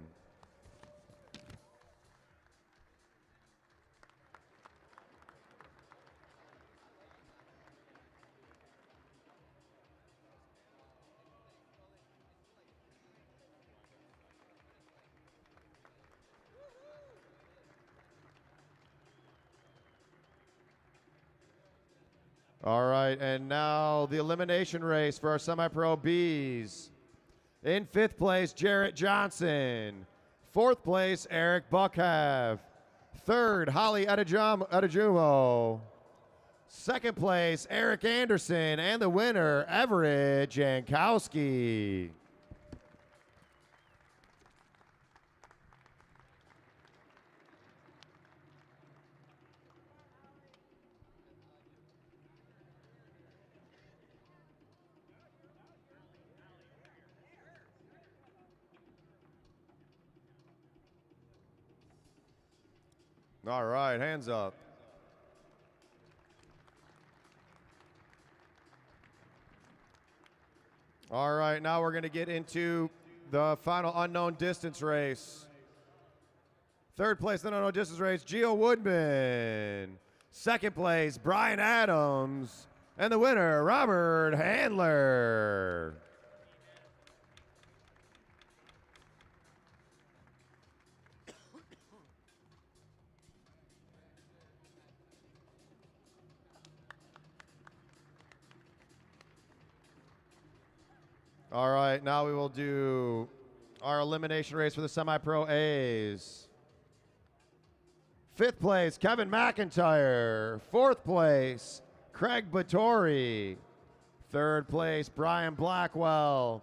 All right, and now the elimination race for our semi-pro Bs. In 5th place, Jarrett Johnson. 4th place, Eric Buckhav. 3rd, Holly Adejumo. 2nd place, Eric Anderson. And the winner, Everett Jankowski. All right, hands up. All right, now we're going to get into the final unknown distance race. 3rd place in the unknown distance race, Gio Woodman. 2nd place, Brian Adams. And the winner, Robert Handler. All right, now we will do our elimination race for the semi-pro A's. 5th place, Kevin McIntyre. 4th place, Craig Battori. 3rd place, Brian Blackwell.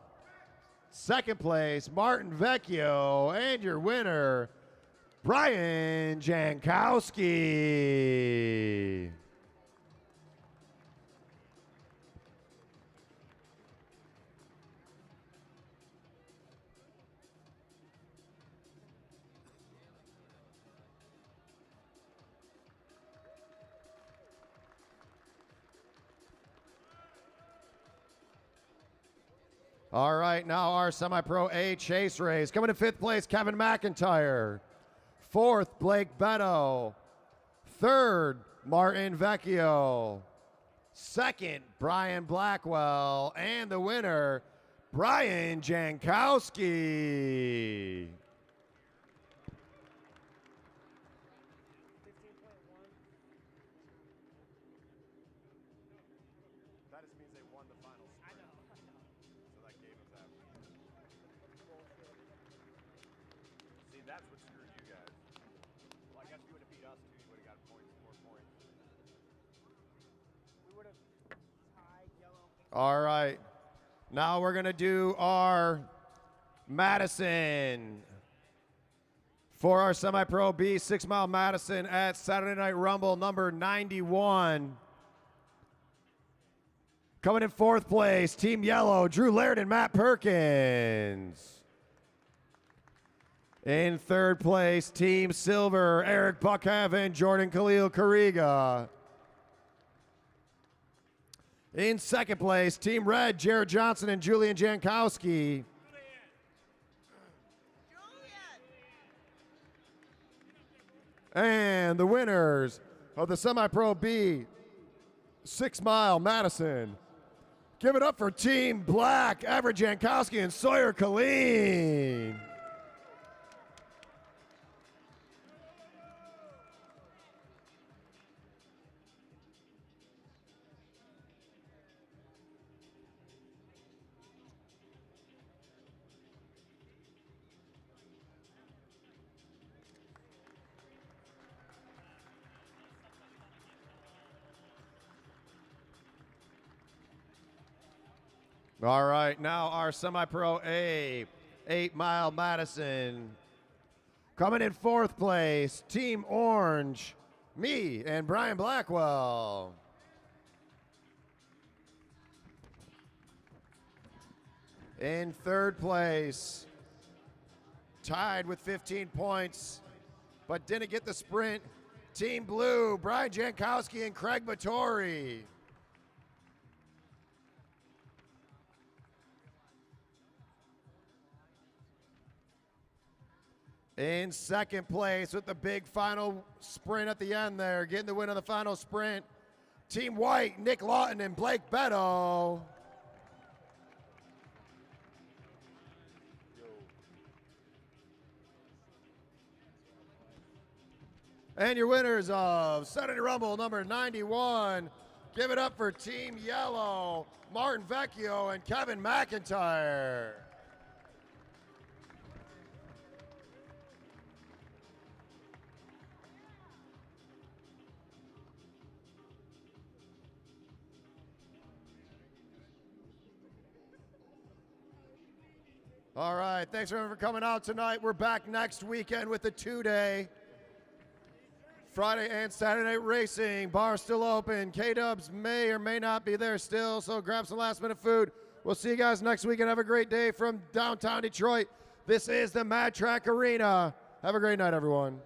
2nd place, Martin Vecchio. And your winner, Brian Jankowski. All right, now our semi-pro A chase race. Coming in 5th place, Kevin McIntyre. 4th, Blake Beto. 3rd, Martin Vecchio. 2nd, Brian Blackwell. And the winner, Brian Jankowski. That just means they won the final sprint. I know. So that gave us that. See, that's what screwed you guys. Well, I guess you would have beat us too. You would have got more points.
We would have tied yellow.
All right. Now we're going to do our Madison. For our semi-pro B 6 Mile Madison at Saturday Night Rumble number 91. Coming in 4th place, Team Yellow, Drew Laird and Matt Perkins. In 3rd place, Team Silver, Eric Buckhaven, Jordan Khalil Kariga. In 2nd place, Team Red, Jared Johnson and Julian Jankowski. And the winners of the Semi-Pro B 6 Mile Madison. Give it up for Team Black, Everett Jankowski and Sawyer Colleen. All right, now our semi-pro A 8 Mile Madison. Coming in 4th place, Team Orange, me and Brian Blackwell. In 3rd place, tied with 15 points, but didn't get the sprint, Team Blue, Brian Jankowski and Craig Vittori. In 2nd place with the big final sprint at the end there, getting the win on the final sprint, Team White, Nick Lawton and Blake Beto. And your winners of Saturday Rumble number 91, give it up for Team Yellow, Martin Vecchio and Kevin McIntyre. All right, thanks everyone for coming out tonight. We're back next weekend with the 2-day. Friday and Saturday night racing. Bar still open. K-Dubs may or may not be there still, so grab some last minute food. We'll see you guys next weekend. Have a great day from downtown Detroit. This is the Mad Track Arena. Have a great night, everyone.